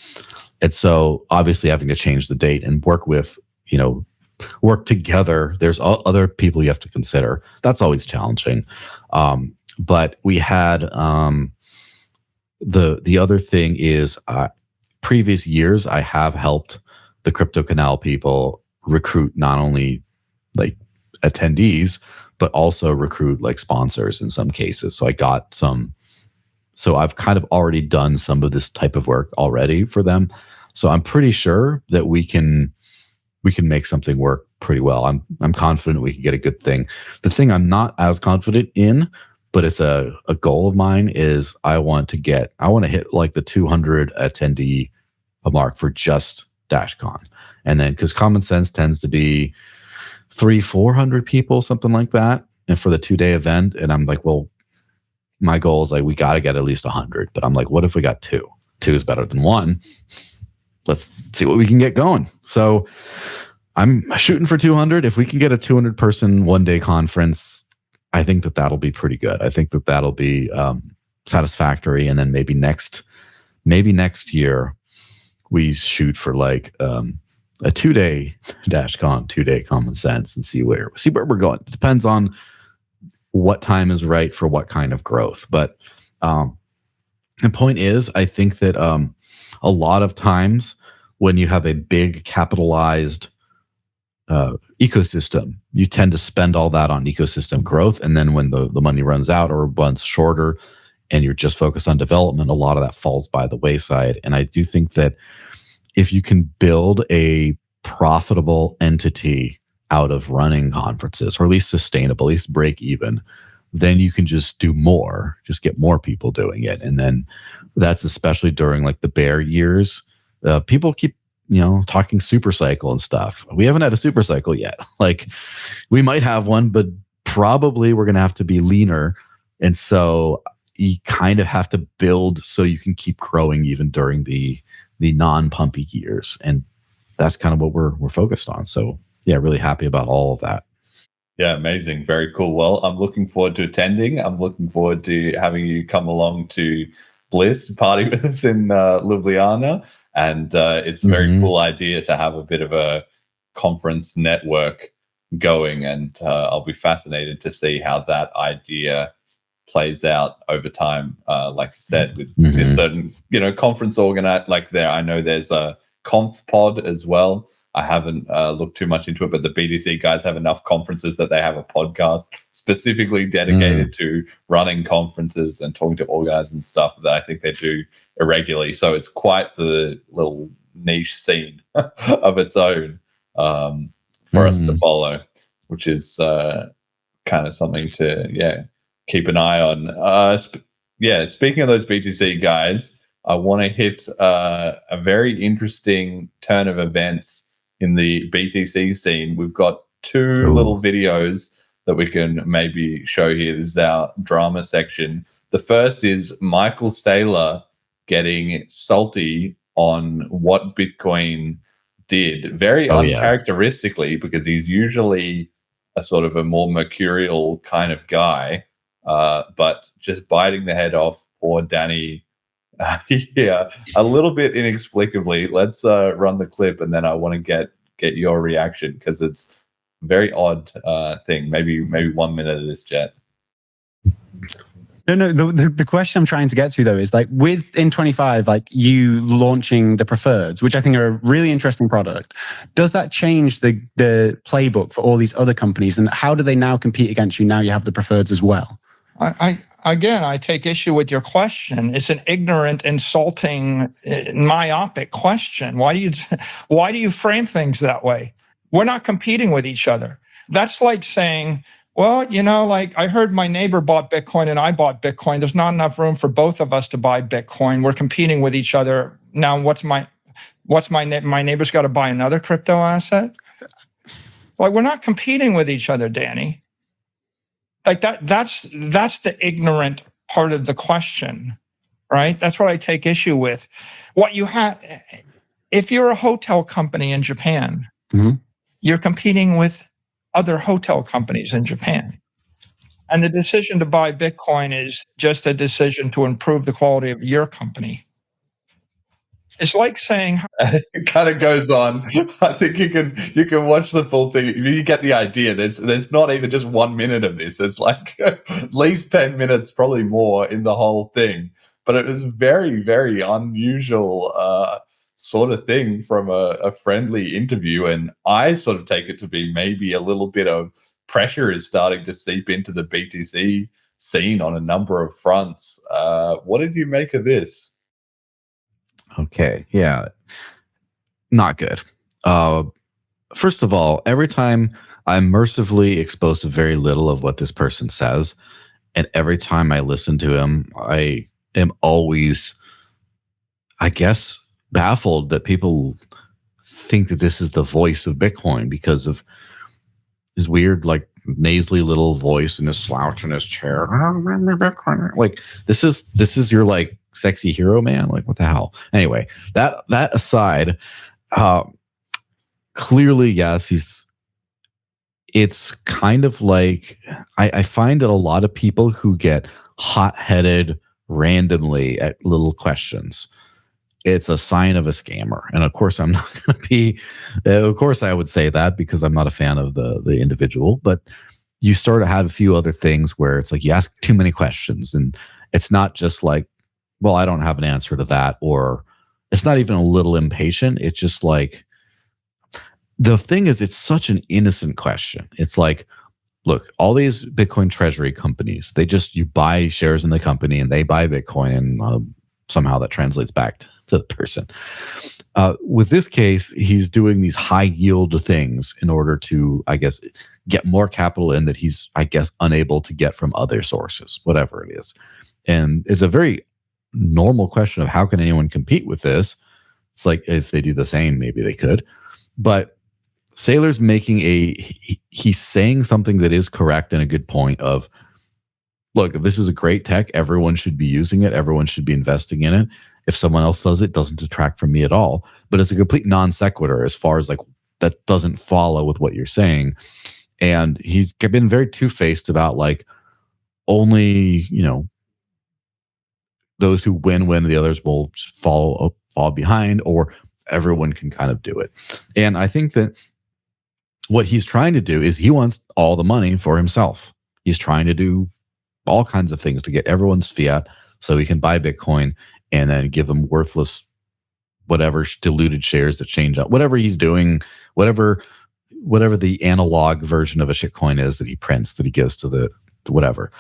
And so obviously having to change the date and work together, there's other people you have to consider. That's always challenging. But we had the other thing is previous years I have helped the Crypto Canal people recruit not only like attendees, but also recruit like sponsors in some cases. So I got some So I've kind of already done some of this type of work already for them. So I'm pretty sure that we can make something work pretty well. I'm confident we can get a good thing. The thing I'm not as confident in, but it's a goal of mine, is I want to hit like the 200 attendee mark for just DashCon. And then, because Common Sense tends to be 300-400 people, something like that, and for the 2-day event. And I'm like, well, my goal is like, we got to get at least 100. But I'm like, what if we got 2? 2 is better than 1. Let's see what we can get going. So I'm shooting for 200. If we can get a 200-person 1-day conference, I think that'll be pretty good. I think that'll be satisfactory. And then maybe next year we shoot for like a 2-day DashCon, 2-day Common Sense, and see where we're going. It depends on what time is right for what kind of growth. But the point is, I think that a lot of times when you have a big capitalized ecosystem, you tend to spend all that on ecosystem growth. And then when the money runs out or runs shorter and you're just focused on development, a lot of that falls by the wayside. And I do think that if you can build a profitable entity out of running conferences, or at least sustainable, at least break even, then you can just do more, just get more people doing it. And then that's especially during like the bear years. People keep, talking super cycle and stuff. We haven't had a super cycle yet. Like, we might have one, but probably we're going to have to be leaner. And so you kind of have to build so you can keep growing even during the non-pumpy years. And that's kind of what we're focused on. So yeah, really happy about all of that. Yeah, amazing. Very cool. Well, I'm looking forward to attending. I'm looking forward to having you come along to Bliss, party with us in Ljubljana. And it's a very cool idea to have a bit of a conference network going. And I'll be fascinated to see how that idea plays out over time. Like you said, with certain, conference organized, like there, I know there's a Conf Pod as well. I haven't looked too much into it, but the BTC guys have enough conferences that they have a podcast specifically dedicated to running conferences and talking to organizers and stuff that I think they do irregularly. So it's quite the little niche scene of its own for us to follow, which is kind of something to, keep an eye on. Speaking of those BTC guys, I want to hit a very interesting turn of events in the BTC scene. We've got 2 little videos that we can maybe show here. This is our drama section. The first is Michael Saylor getting salty on what Bitcoin did, very uncharacteristically, because he's usually a sort of a more mercurial kind of guy, but just biting the head off poor Danny. A little bit inexplicably. Let's run the clip, and then I want to get your reaction, because it's a very odd thing. Maybe 1 minute of this, Jet. No. The question I'm trying to get to, though, is like with In25, like you launching the preferreds, which I think are a really interesting product. Does that change the playbook for all these other companies, and how do they now compete against you? Now you have the preferreds as well. I take issue with your question. It's an ignorant, insulting, myopic question. Why do you frame things that way? We're not competing with each other. That's like saying, well, like I heard my neighbor bought Bitcoin and I bought Bitcoin. There's not enough room for both of us to buy Bitcoin. We're competing with each other. Now, my neighbor's got to buy another crypto asset? Like, we're not competing with each other, Danny. Like that's the ignorant part of the question, right? That's what I take issue with. What you have, if you're a hotel company in Japan, you're competing with other hotel companies in Japan. And the decision to buy Bitcoin is just a decision to improve the quality of your company. It's like saying it kind of goes on. I think you can watch the full thing. You get the idea. There's not even just 1 minute of this. There's like at least 10 minutes, probably more, in the whole thing. But it was very, very unusual sort of thing from a friendly interview. And I sort of take it to be maybe a little bit of pressure is starting to seep into the BTC seen on a number of fronts. What did you make of this? Okay, yeah, not good. First of all, every time I'm mercifully exposed to very little of what this person says, and every time I listen to him, I am always, I guess, baffled that people think that this is the voice of Bitcoin because of his weird, like, nasally little voice and his slouch in his chair. Like, this is your, like, sexy hero man. Like, what the hell? Anyway, that aside, clearly, yes, it's kind of like, I find that a lot of people who get hot-headed randomly at little questions, it's a sign of a scammer. And of course, I'm not going to be, of course, I would say that because I'm not a fan of the individual, but you start to have a few other things where it's like you ask too many questions, and it's not just like, well, I don't have an answer to that, or it's not even a little impatient. It's just like, the thing is, it's such an innocent question. It's like, look, all these Bitcoin treasury companies, you buy shares in the company and they buy Bitcoin, and somehow that translates back to the person. With this case, he's doing these high yield things in order to, I guess, get more capital in that he's, I guess, unable to get from other sources, whatever it is. And it's a very normal question of how can anyone compete with this? It's like, if they do the same, maybe they could. But Saylor's making he's saying something that is correct and a good point of, look, if this is a great tech, everyone should be using it. Everyone should be investing in it. If someone else does it, doesn't detract from me at all. But it's a complete non sequitur as far as like, that doesn't follow with what you're saying. And he's been very two-faced about like, only, those who win, the others will fall behind, or everyone can kind of do it. And I think that what he's trying to do is he wants all the money for himself. He's trying to do all kinds of things to get everyone's fiat so he can buy Bitcoin and then give them worthless, whatever diluted shares that change out, whatever he's doing, whatever the analog version of a shitcoin is that he prints, that he gives to whatever.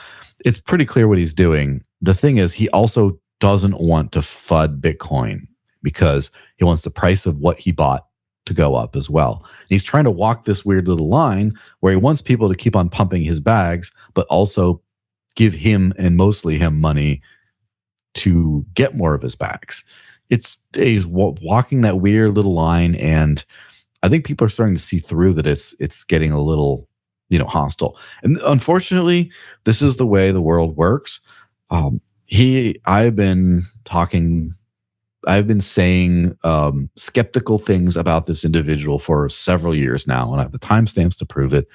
It's pretty clear what he's doing. The thing is, he also doesn't want to FUD Bitcoin because he wants the price of what he bought to go up as well. And he's trying to walk this weird little line where he wants people to keep on pumping his bags, but also give him, and mostly him, money to get more of his bags. He's walking that weird little line, and I think people are starting to see through that it's getting a little, hostile. And unfortunately, this is the way the world works. I've been saying skeptical things about this individual for several years now, and I have the timestamps to prove it.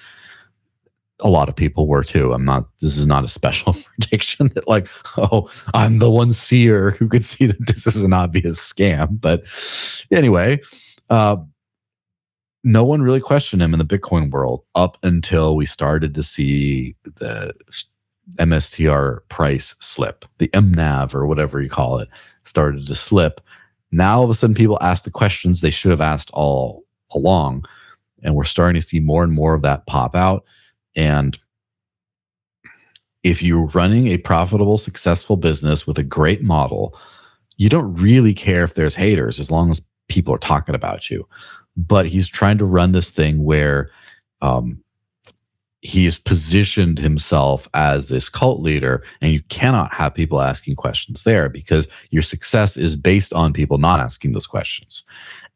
A lot of people were too. This is not a special prediction that like, oh, I'm the one seer who could see that this is an obvious scam. But anyway, no one really questioned him in the Bitcoin world up until we started to see the MSTR price slip, the MNAV or whatever you call it, started to slip. Now all of a sudden people ask the questions they should have asked all along, and we're starting to see more and more of that pop out. And if you're running a profitable, successful business with a great model, you don't really care if there's haters as long as people are talking about you. But he's trying to run this thing where he has positioned himself as this cult leader, and you cannot have people asking questions there because your success is based on people not asking those questions.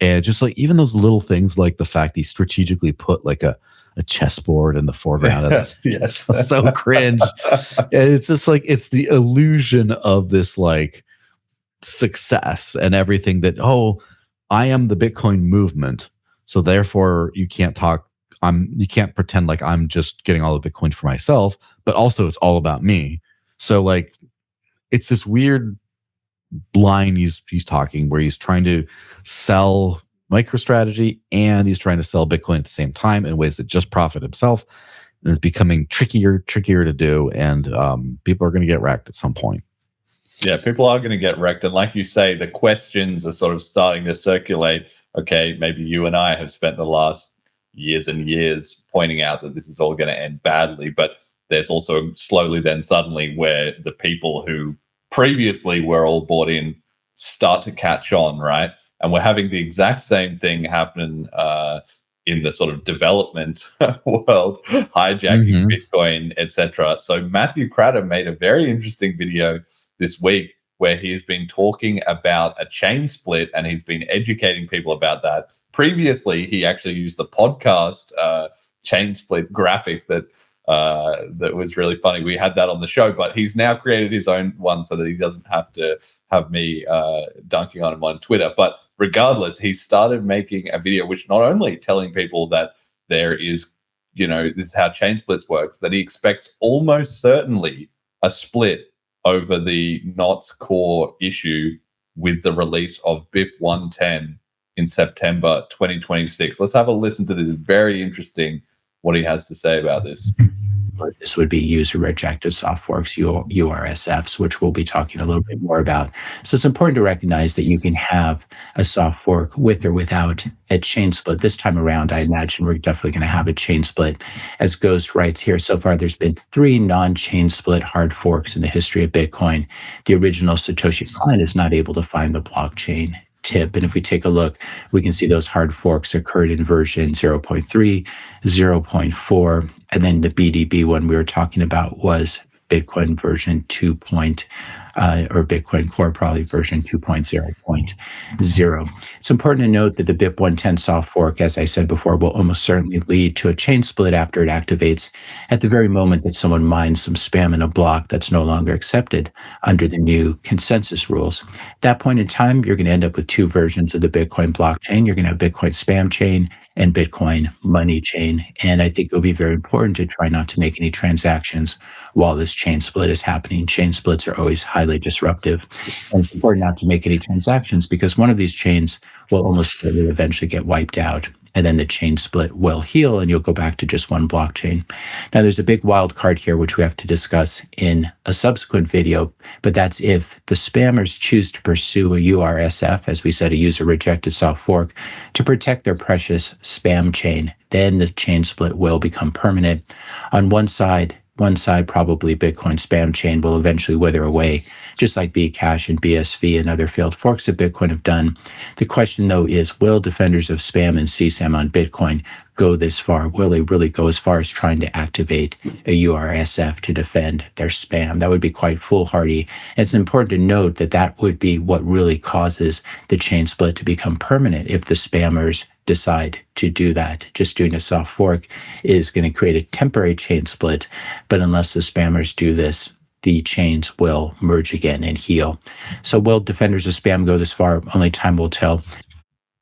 And just like even those little things, like the fact he strategically put like a chessboard in the foreground of this, yes, so cringe. And it's just like, it's the illusion of this like success and everything that, oh, I am the Bitcoin movement, so therefore you can't pretend like I'm just getting all the Bitcoin for myself, but also it's all about me. So like, it's this weird line he's talking where he's trying to sell MicroStrategy and he's trying to sell Bitcoin at the same time in ways that just profit himself, and it's becoming trickier to do, and people are going to get wrecked at some point. Yeah, people are going to get wrecked. And like you say, the questions are sort of starting to circulate. Okay, maybe you and I have spent the last years and years pointing out that this is all going to end badly, but there's also slowly then suddenly where the people who previously were all bought in start to catch on, right? And we're having the exact same thing happen in the sort of development world, hijacking Bitcoin, etc. So Matthew Kratter made a very interesting video this week where he's been talking about a chain split and he's been educating people about that. Previously, he actually used the podcast chain split graphic that was really funny. We had that on the show, but he's now created his own one so that he doesn't have to have me dunking on him on Twitter. But regardless, he started making a video which not only telling people that there is, this is how chain splits works, that he expects almost certainly a split over the NOTS core issue with the release of BIP 110 in September 2026. Let's have a listen to this. Very interesting what he has to say about this. This would be user rejected soft forks, URSFs, which we'll be talking a little bit more about. So it's important to recognize that you can have a soft fork with or without a chain split. This time around, I imagine we're definitely going to have a chain split. As Ghost writes here, so far there's been 3 non-chain split hard forks in the history of Bitcoin. The original Satoshi client is not able to find the blockchain tip. And if we take a look, we can see those hard forks occurred in version 0.3, 0.4, and then the BDB one we were talking about was Bitcoin version 2. Or Bitcoin Core probably version 2.0.0. It's important to note that the BIP 110 soft fork, as I said before, will almost certainly lead to a chain split after it activates at the very moment that someone mines some spam in a block that's no longer accepted under the new consensus rules. At that point in time, you're going to end up with 2 versions of the Bitcoin blockchain. You're going to have Bitcoin spam chain and Bitcoin money chain. And I think it'll be very important to try not to make any transactions while this chain split is happening. Chain splits are always highly disruptive. And it's important not to make any transactions because one of these chains will almost certainly eventually get wiped out. And then the chain split will heal and you'll go back to just one blockchain. Now, there's a big wild card here, which we have to discuss in a subsequent video, but that's if the spammers choose to pursue a URSF, as we said, a user-rejected soft fork, to protect their precious spam chain, then the chain split will become permanent. On one side, probably Bitcoin spam chain will eventually wither away, just like Bcash and BSV and other failed forks of Bitcoin have done. The question, though, is will defenders of spam and CSAM on Bitcoin go this far? Will they really go as far as trying to activate a URSF to defend their spam? That would be quite foolhardy. And it's important to note that that would be what really causes the chain split to become permanent if the spammers decide to do that. Just doing a soft fork is going to create a temporary chain split, but unless the spammers do this, the chains will merge again and heal. So will defenders of spam go this far? Only time will tell.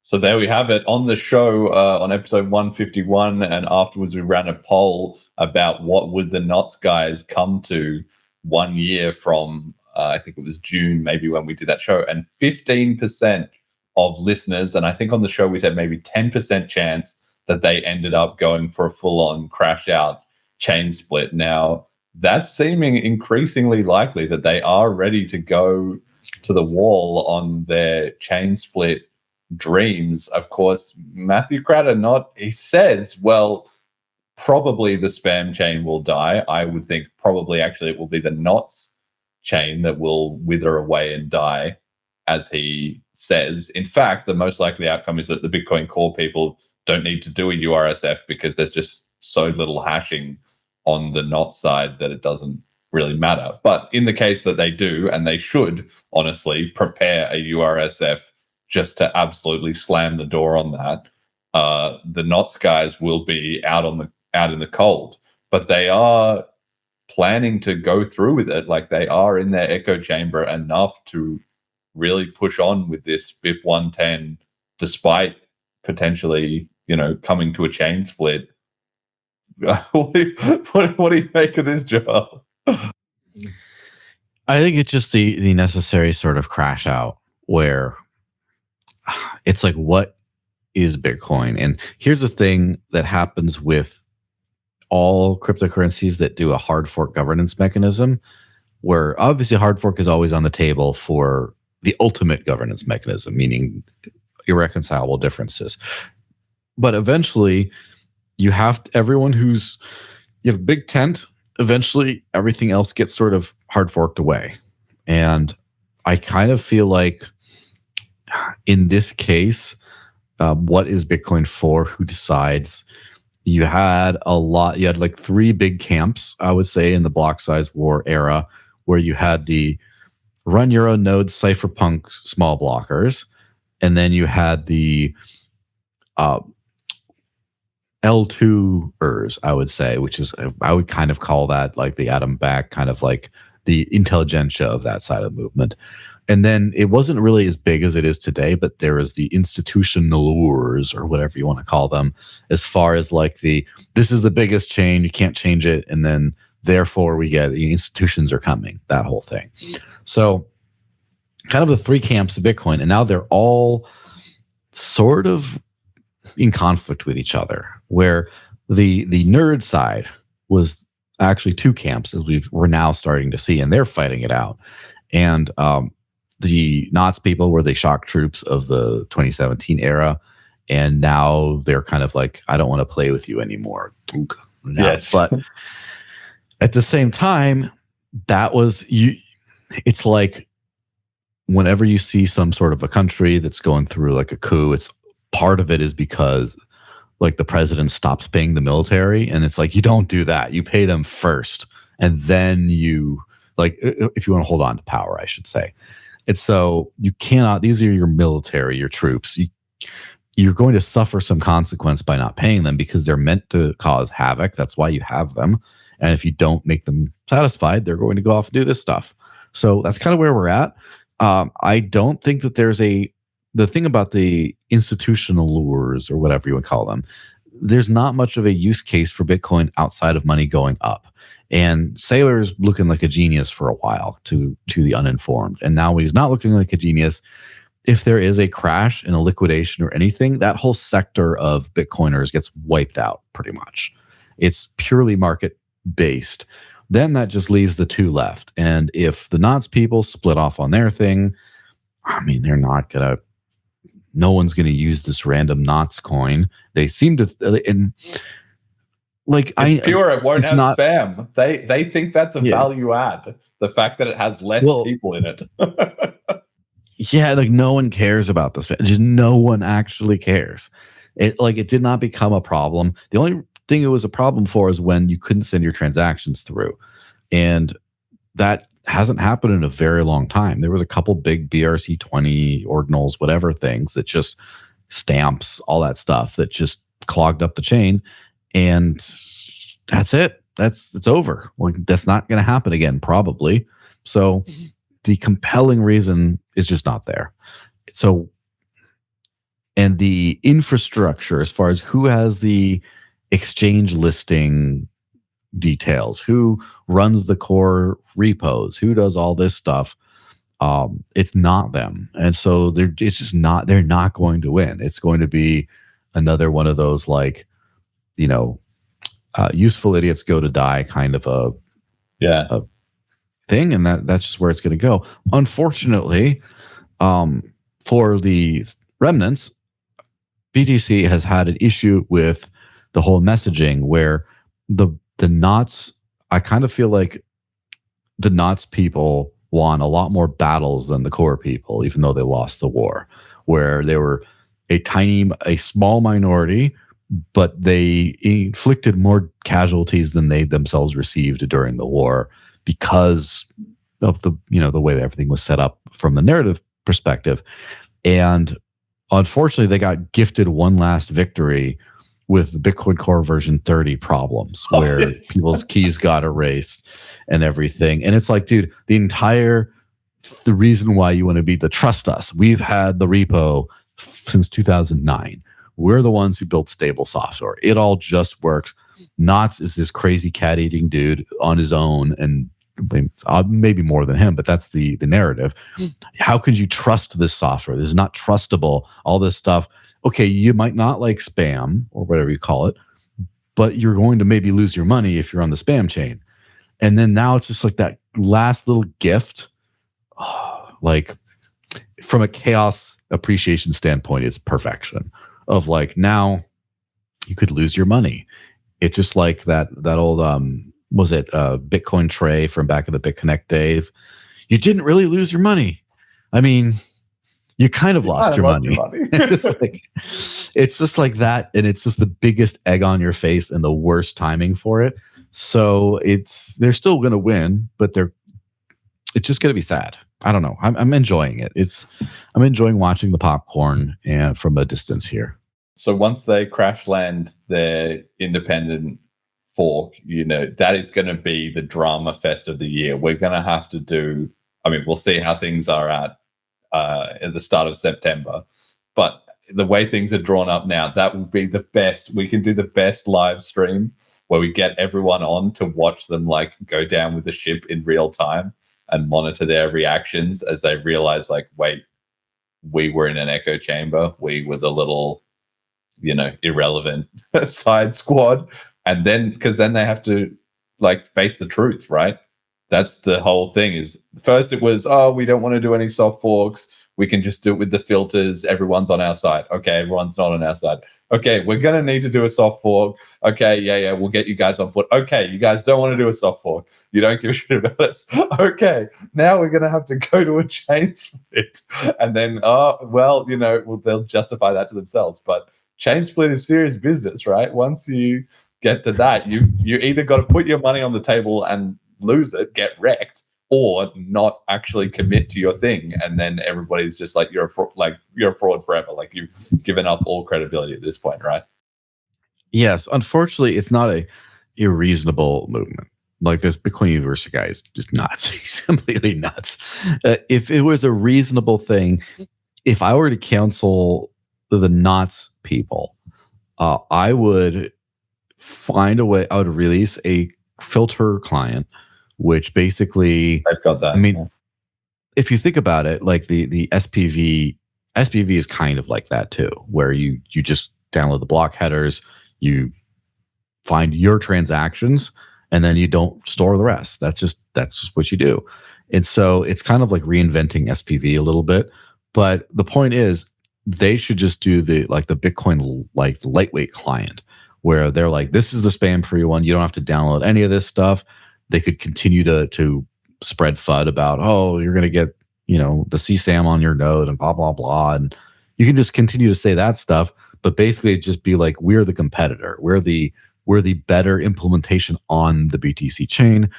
So there we have it on the show on episode 151, and afterwards we ran a poll about what would the NOTS guys come to 1 year from, I think it was June, maybe when we did that show, and 15% of listeners, and I think on the show we said maybe 10% chance that they ended up going for a full-on crash out chain split. Now, that's seeming increasingly likely that they are ready to go to the wall on their chain split dreams. Of course, Matthew Kratter he says, well, probably the spam chain will die. I would think probably actually it will be the NOTS chain that will wither away and die, as he says. In fact, the most likely outcome is that the Bitcoin Core people don't need to do a URSF because there's just so little hashing on the NOTS side that it doesn't really matter. But in the case that they do, and they should honestly prepare a URSF just to absolutely slam the door on that, the NOTS guys will be out in the cold. But they are planning to go through with it. Like, they are in their echo chamber enough to really push on with this BIP 110, despite potentially, coming to a chain split. What do you make of this, Joel? I think it's just the necessary sort of crash out where it's like, what is Bitcoin? And here's the thing that happens with all cryptocurrencies that do a hard fork governance mechanism, where obviously hard fork is always on the table for the ultimate governance mechanism, meaning irreconcilable differences. But eventually you have you have a big tent eventually everything else gets sort of hard forked away. And I kind of feel like in this case, what is Bitcoin for? Who decides? You had like 3 big camps, I would say, in the block size war era, where you had the run your own node cypherpunk small blockers, and then you had the L2ers, I would say, which is, I would kind of call that like the atom back, kind of like the intelligentsia of that side of the movement. And then it wasn't really as big as it is today, but there is the institutionalers, or whatever you want to call them, as far as like this is the biggest chain, you can't change it, and then therefore we get the institutions are coming, that whole thing. So kind of the 3 camps of Bitcoin, and now they're all sort of in conflict with each other, where the nerd side was actually 2 camps, as we're now starting to see, and they're fighting it out. And the Knots people were the shock troops of the 2017 era, and now they're kind of like, I don't want to play with you anymore. Yes. But at the same time, that was you. It's like whenever you see some sort of a country that's going through like a coup, it's part of it is because like the president stops paying the military, and it's like, you don't do that. You pay them first, and then you, like, if you want to hold on to power, I should say. It's so you cannot, these are your military, your troops. You're going to suffer some consequence by not paying them, because they're meant to cause havoc. That's why you have them. And if you don't make them satisfied, they're going to go off and do this stuff. So that's kind of where we're at. I don't think that there's the thing about the institutional lures, or whatever you would call them, there's not much of a use case for Bitcoin outside of money going up. And Saylor's looking like a genius for a while to the uninformed. And now when he's not looking like a genius, if there is a crash and a liquidation or anything, that whole sector of Bitcoiners gets wiped out pretty much. It's purely market based. Then that just leaves the 2 left. And if the Knots people split off on their thing, I mean, they're not going to, no one's going to use this random Knots coin. They seem to, and like, it's pure, it won't have spam. They think that's a value add. The fact that it has less people in it. Yeah, like no one cares about this. Just no one actually cares. It did not become a problem. The only thing it was a problem for is when you couldn't send your transactions through. And that hasn't happened in a very long time. There was a couple big BRC20 ordinals, whatever things that just stamps, all that stuff that just clogged up the chain. And that's it. It's over. Like, that's not going to happen again, probably. So the compelling reason is just not there. So, and the infrastructure, as far as who has the exchange listing details, who runs the core repos, who does all this stuff, it's not them. And so they're not going to win. It's going to be another one of those, like, useful idiots go to die kind of a thing, and that's just where it's going to go. Unfortunately, for the remnants, BTC has had an issue with the whole messaging, where the Knots, I kind of feel like the Knots people won a lot more battles than the core people, even though they lost the war, where they were a small minority, but they inflicted more casualties than they themselves received during the war, because of the way that everything was set up from the narrative perspective. And unfortunately, they got gifted one last victory with the Bitcoin Core version 30 problems, where people's keys got erased and everything. And it's like, dude, the reason why you want to be trust us. We've had the repo since 2009. We're the ones who built stable software. It all just works. Knots is this crazy cat-eating dude on his own, and maybe more than him, but that's the narrative. How could you trust this software? This is not trustable. All this stuff. Okay, you might not like spam or whatever you call it, but you're going to maybe lose your money if you're on the spam chain. And then now it's just like that last little gift. Like, from a chaos appreciation standpoint, it's perfection. Of like, now you could lose your money. It's just like that old was it Bitcoin Trey from back in the BitConnect days? You didn't really lose your money. I mean, you kind of lost your money. It's just like that, and it's just the biggest egg on your face and the worst timing for it. So they're still going to win, but it's just going to be sad. I don't know. I'm enjoying it. I'm enjoying watching the popcorn from a distance here. So once they crash land their independent fork, that is going to be the drama fest of the year. We're going to have to do. I mean, we'll see how things are at the start of September, but the way things are drawn up now, that will be the best. We can do the best live stream where we get everyone on to watch them like go down with the ship in real time and monitor their reactions as they realize, like, wait, we were in an echo chamber. We were the little, irrelevant side squad. And then, because then they have to like face the truth, right? That's the whole thing. Is first it was, oh, we don't want to do any soft forks. We can just do it with the filters. Everyone's on our side. Okay, everyone's not on our side. Okay, we're going to need to do a soft fork. Okay, yeah, we'll get you guys on board. Okay, you guys don't want to do a soft fork. You don't give a shit about us. Okay, now we're going to have to go to a chain split. And then, they'll justify that to themselves. But chain split is serious business, right? Once you get to that, you either got to put your money on the table and lose it, get wrecked, or not actually commit to your thing, and then everybody's just like, you're a fraud forever. Like, you've given up all credibility at this point, right? Yes, unfortunately, it's not a reasonable movement. Like, this Bitcoin University guy is just nuts. He's completely nuts. If it was a reasonable thing, if I were to cancel the knots people, I would find a way. I would release a filter client, which basically, I've got that. I mean, if you think about it, like the SPV is kind of like that too, where you just download the block headers, you find your transactions, and then you don't store the rest. That's just what you do. And so it's kind of like reinventing SPV a little bit. But the point is, they should just do the Bitcoin like lightweight client, where they're like, this is the spam-free one. You don't have to download any of this stuff. They could continue to spread FUD about, oh, you're going to get, the CSAM on your node and blah, blah, blah. And you can just continue to say that stuff, but basically just be like, we're the competitor. We're the better implementation on the BTC chain.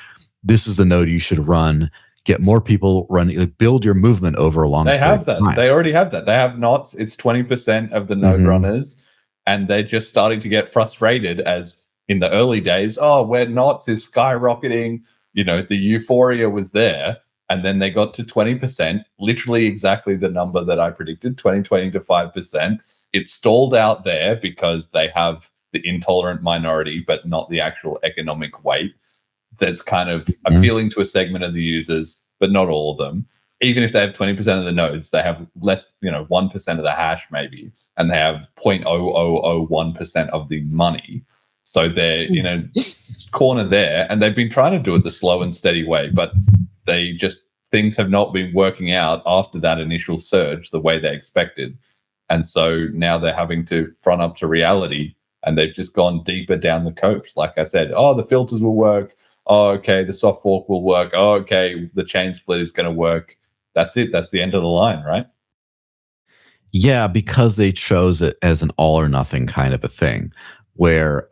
This is the node you should run. Get more people running, build your movement over a long period. They have that. They already have that. They have knots. It's 20% of the node runners. And they're just starting to get frustrated, as in the early days, where knots is skyrocketing, the euphoria was there. And then they got to 20%, literally exactly the number that I predicted, 20 to 5%. It stalled out there because they have the intolerant minority, but not the actual economic weight that's kind of appealing to a segment of the users, but not all of them. Even if they have 20% of the nodes, they have less, 1% of the hash maybe, and they have 0.0001% of the money. So they're, corner there, and they've been trying to do it the slow and steady way, but things have not been working out after that initial surge the way they expected. And so now they're having to front up to reality, and they've just gone deeper down the copes. Like I said, the filters will work. Oh, okay, the soft fork will work. Oh, okay, the chain split is going to work. That's it. That's the end of the line, right? Yeah, because they chose it as an all or nothing kind of a thing, where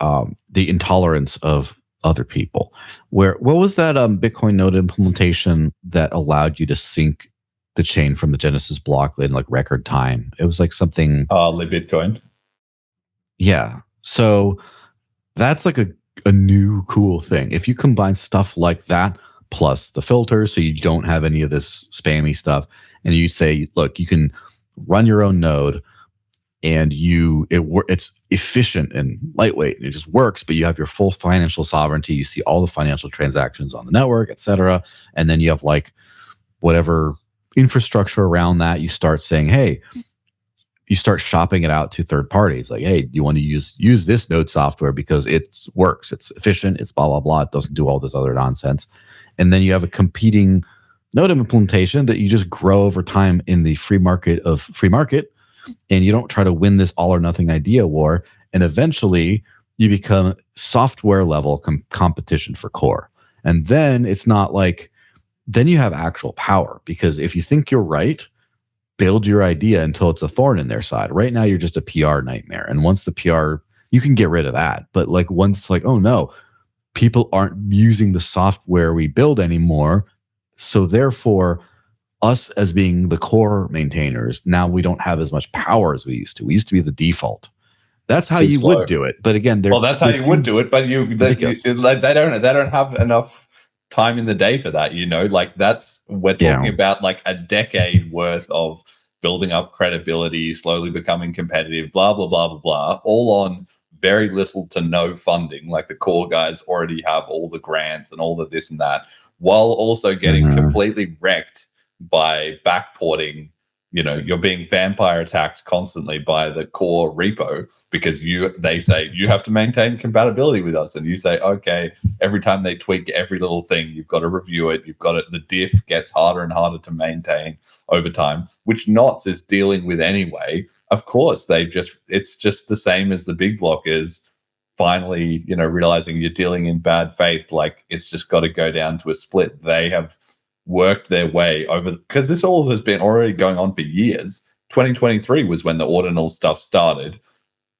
the intolerance of other people. What was that Bitcoin node implementation that allowed you to sync the chain from the Genesis block in like record time? It was like something. Bitcoin. Yeah. So that's like a new cool thing. If you combine stuff like that plus the filter, so you don't have any of this spammy stuff, and you say, look, you can run your own node, and it's efficient and lightweight, and it just works, but you have your full financial sovereignty. You see all the financial transactions on the network, etc. And then you have like whatever infrastructure around that. You start saying, hey, you start shopping it out to third parties. Like, hey, you want to use this node software because it works, it's efficient, it's blah, blah, blah. It doesn't do all this other nonsense. And then you have a competing node implementation that you just grow over time in the free market of free market. And you don't try to win this all or nothing idea war. And eventually you become software level competition for core. And then it's not like, then you have actual power, because if you think you're right, build your idea until it's a thorn in their side. Right now, you're just a PR nightmare. And once the PR, you can get rid of that. But like once like, oh no, people aren't using the software we build anymore. So therefore, us as being the core maintainers, now we don't have as much power as we used to. We used to be the default. That's how you would do it. But again, that's how you would do it. But they don't have enough time in the day for that. Like we're talking about like a decade worth of building up credibility, slowly becoming competitive, blah blah blah blah blah, all on very little to no funding. Like the core guys already have all the grants and all the this and that, while also getting completely wrecked by backporting. You're being vampire attacked constantly by the core repo because they say you have to maintain compatibility with us, and you say okay. Every time they tweak every little thing, you've got to review it. The diff gets harder and harder to maintain over time, which Knots is dealing with anyway. Of course, it's just the same as the big blockers. Finally, realizing you're dealing in bad faith, like it's just got to go down to a split. They have worked their way over, because this all has been already going on for years. 2023 was when the ordinal stuff started.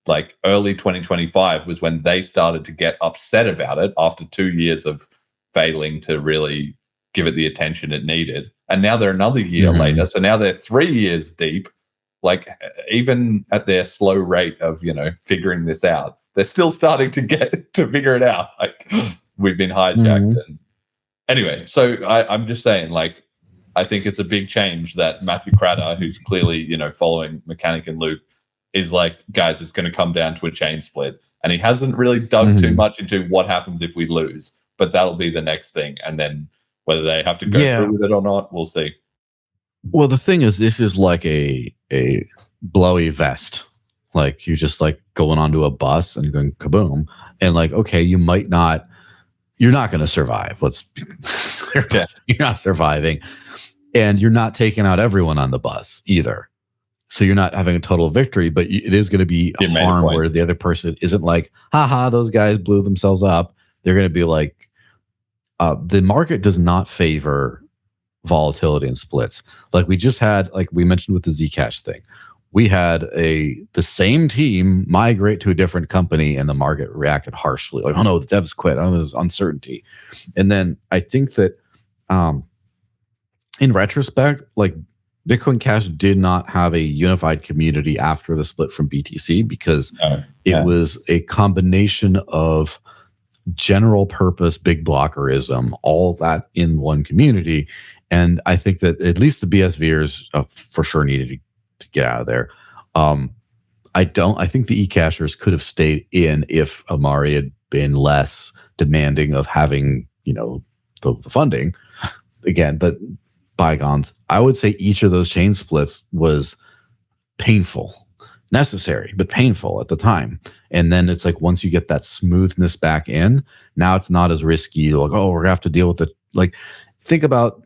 Like early 2025 was when they started to get upset about it after 2 years of failing to really give it the attention it needed. And now they're another year later. So now they're 3 years deep. Like even at their slow rate of, figuring this out, they're still starting to get to figure it out. Like we've been hijacked. And anyway, so I'm just saying, like, I think it's a big change that Matthew Kratter, who's clearly, following Mechanic and Luke, is like, guys, it's going to come down to a chain split. And he hasn't really dug too much into what happens if we lose, but that'll be the next thing. And then whether they have to go through with it or not, we'll see. Well, the thing is, this is like a blowy vest. Like you're just like going onto a bus and going kaboom. And like, okay, you're not going to survive. Let's be clear. You're not surviving. And you're not taking out everyone on the bus either. So you're not having a total victory, but it is going to be a harm where the other person isn't like, haha, those guys blew themselves up. They're going to be like, the market does not favor volatility and splits. Like we just had, like we mentioned with the Zcash thing, we had the same team migrate to a different company and the market reacted harshly. Like, oh no, the devs quit. Oh, there's uncertainty. And then I think that in retrospect, like Bitcoin Cash did not have a unified community after the split from BTC because it was a combination of general purpose big blockerism, all that in one community. And I think that at least the BSVers for sure needed to get out of there. I think the eCashers could have stayed in if Amari had been less demanding of having, the funding again, but bygones. I would say each of those chain splits was painful, necessary, but painful at the time. And then it's like, once you get that smoothness back in, now it's not as risky. Like, oh, we're gonna have to deal with it. Like, think about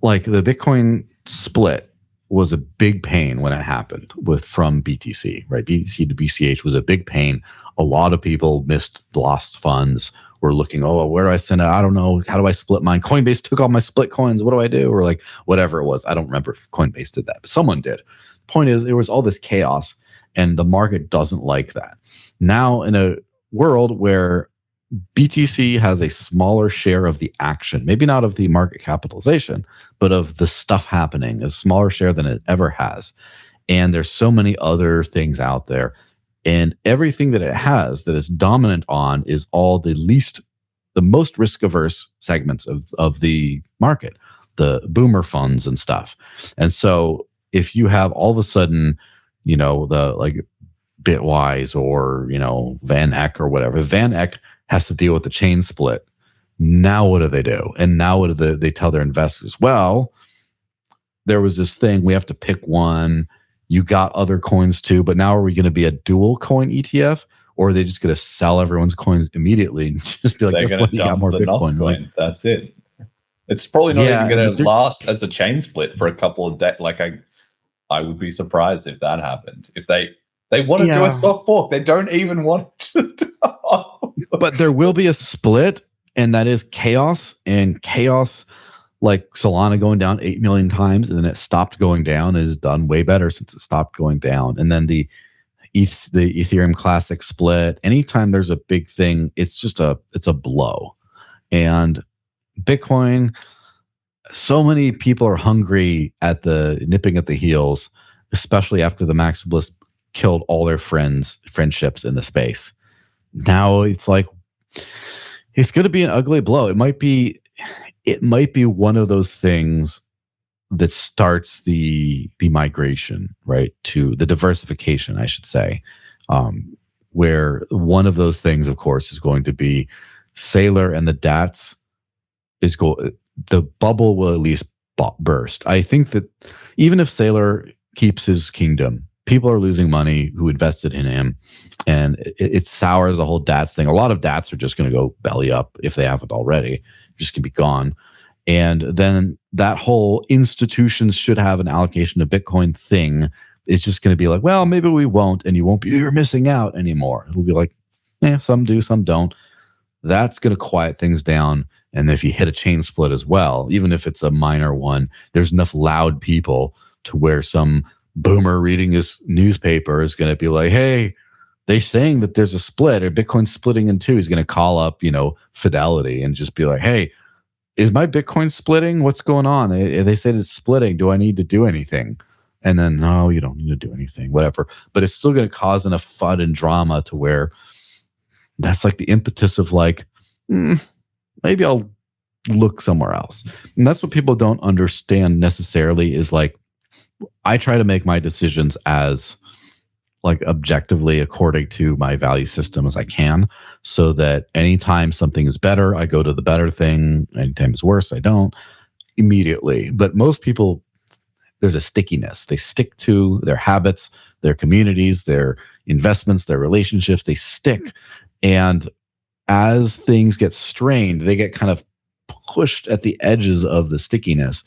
like the Bitcoin split was a big pain when it happened from BTC, right? BTC to BCH was a big pain. A lot of people lost funds, were looking, oh, where do I send it? I don't know. How do I split mine? Coinbase took all my split coins. What do I do? Or like whatever it was. I don't remember if Coinbase did that, but someone did. The point is, there was all this chaos and the market doesn't like that. Now in a world where BTC has a smaller share of the action, maybe not of the market capitalization, but of the stuff happening, a smaller share than it ever has. And there's so many other things out there. And everything that it has that is dominant on is all the most risk-averse segments of the market, the boomer funds and stuff. And so if you have all of a sudden, the like Bitwise or, Van Eck or whatever, Van Eck has to deal with the chain split. Now what do? And now what do they tell their investors? Well, there was this thing, we have to pick one. You got other coins too, but now are we going to be a dual coin ETF, or are they just going to sell everyone's coins immediately and just be like, guess what, you got more Bitcoin. Like, that's it. It's probably not even going to last as a chain split for a couple of days. Like I would be surprised if that happened. If they They want to do Yeah. a soft fork. They don't even want to. But there will be a split, and that is chaos. And chaos, like Solana going down 8 million times, and then it stopped going down, is done way better since it stopped going down. And then the Ethereum Classic split. Anytime there's a big thing, it's a blow. And Bitcoin, so many people are hungry at the nipping at the heels, especially after the maximalists killed all their friendships in the space. Now it's like it's going to be an ugly blow. It might be one of those things that starts the migration, right, to the diversification, I should say, where one of those things, of course, is going to be Saylor and the DATs the bubble will at least burst. I think that even if Saylor keeps his kingdom, people are losing money who invested in him, and it sours the whole DATs thing. A lot of DATs are just going to go belly up if they haven't already, just going to be gone. And then that whole institutions should have an allocation of Bitcoin thing is just going to be like, well, maybe we won't, and you're missing out anymore. It'll be like, some do, some don't. That's going to quiet things down. And if you hit a chain split as well, even if it's a minor one, there's enough loud people to where some boomer reading his newspaper is going to be like, hey, they're saying that there's a split or Bitcoin's splitting in two. He's going to call up, Fidelity and just be like, hey, is my Bitcoin splitting? What's going on? They said it's splitting. Do I need to do anything? And then, no, you don't need to do anything, whatever. But it's still going to cause enough FUD and drama to where that's like the impetus of like, maybe I'll look somewhere else. And that's what people don't understand necessarily is like, I try to make my decisions as like objectively according to my value system as I can, so that anytime something is better, I go to the better thing. Anytime it's worse, I don't immediately. But most people, there's a stickiness. They stick to their habits, their communities, their investments, their relationships. They stick. And as things get strained, they get kind of pushed at the edges of the stickiness.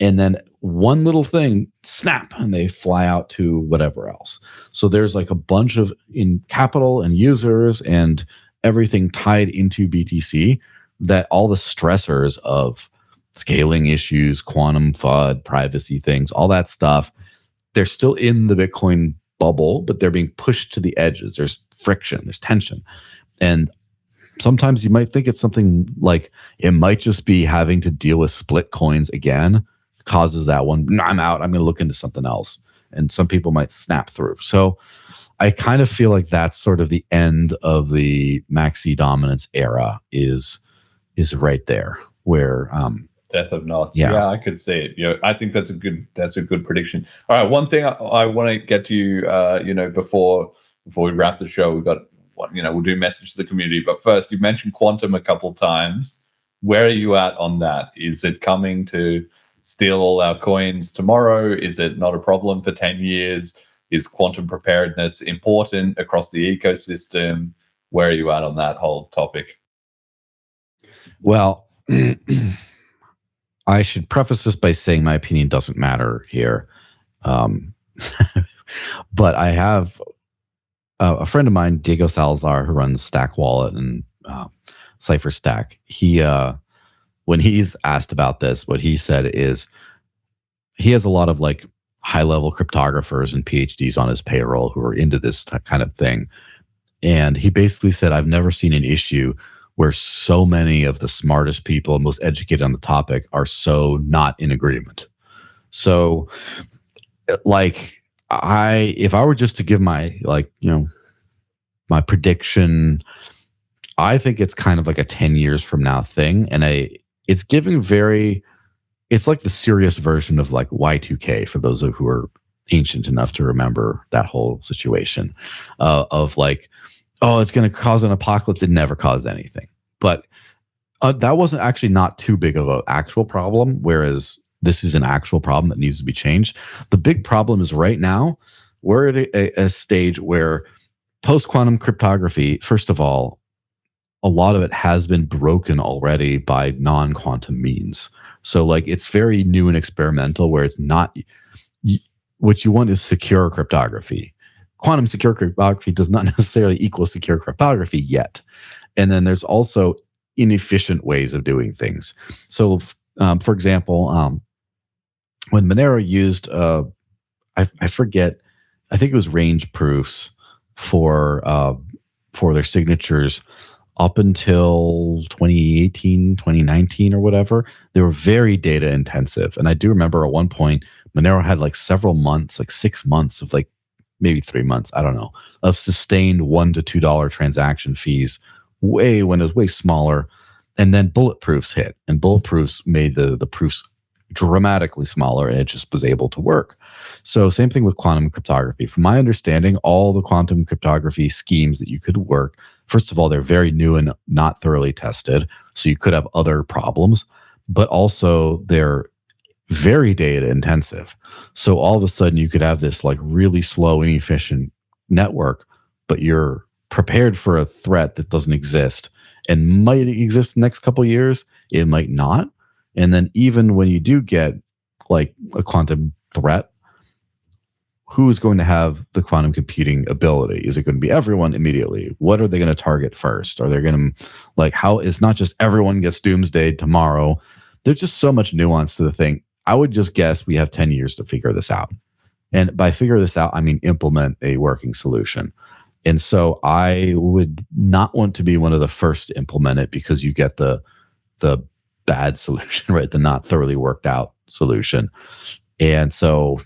And then one little thing, snap, and they fly out to whatever else. So there's like a bunch of in capital and users and everything tied into BTC that all the stressors of scaling issues, quantum FUD, privacy things, all that stuff, they're still in the Bitcoin bubble, but they're being pushed to the edges. There's friction, there's tension. And sometimes you might think it's something like it might just be having to deal with split coins again causes that one. I'm out. I'm going to look into something else. And some people might snap through. So I kind of feel like that's sort of the end of the maxi dominance era is right there where death of knots. Yeah, I could see it. I think that's a good prediction. All right, one thing I want to get to you, before we wrap the show, we've got we'll do message to the community. But first, you mentioned quantum a couple times. Where are you at on that? Is it coming to steal all our coins tomorrow? Is it not a problem for 10 years? Is quantum preparedness important across the ecosystem? Where are you at on that whole topic? Well, I should preface this by saying my opinion doesn't matter here. But I have a friend of mine, Diego Salazar, who runs Stack Wallet and Cypher Stack. He when he's asked about this, what he said is he has a lot of like high-level cryptographers and PhDs on his payroll who are into this kind of thing. And he basically said, I've never seen an issue where so many of the smartest people and most educated on the topic are so not in agreement. So like if I were just to give my my prediction, I think it's kind of like a 10 years from now thing. And it's giving it's like the serious version of like Y2K for those who are ancient enough to remember that whole situation of like, oh, it's going to cause an apocalypse. It never caused anything. But that wasn't actually not too big of an actual problem, whereas this is an actual problem that needs to be changed. The big problem is right now, we're at a stage where post-quantum cryptography, first of all, a lot of it has been broken already by non-quantum means. So like it's very new and experimental where it's not, what you want is secure cryptography. quantum secure cryptography does not necessarily equal secure cryptography yet. And then there's also inefficient ways of doing things. So, for example, when Monero used, I forget, I think it was range proofs for their signatures up until 2018, 2019 or whatever, they were very data intensive. And I do remember at one point, Monero had like several months, like 6 months of like maybe 3 months, I don't know, of sustained $1 to $2 transaction fees when it was way smaller. And then bulletproofs hit, and bulletproofs made the proofs dramatically smaller, and it just was able to work. So same thing with quantum cryptography. From my understanding, all the quantum cryptography schemes that you could work, first of all, they're very new and not thoroughly tested, so you could have other problems, but also they're very data intensive. So all of a sudden you could have this like really slow, inefficient network, but you're prepared for a threat that doesn't exist and might exist in the next couple of years. It might not. And then even when you do get like a quantum threat, who is going to have the quantum computing ability? Is it going to be everyone immediately? What are they going to target first? Are they going to like how it's not just everyone gets doomsday tomorrow? There's just so much nuance to the thing. I would just guess we have 10 years to figure this out. And by figure this out, I mean implement a working solution. And so I would not want to be one of the first to implement it because you get the bad solution, right? The not thoroughly worked out solution. And so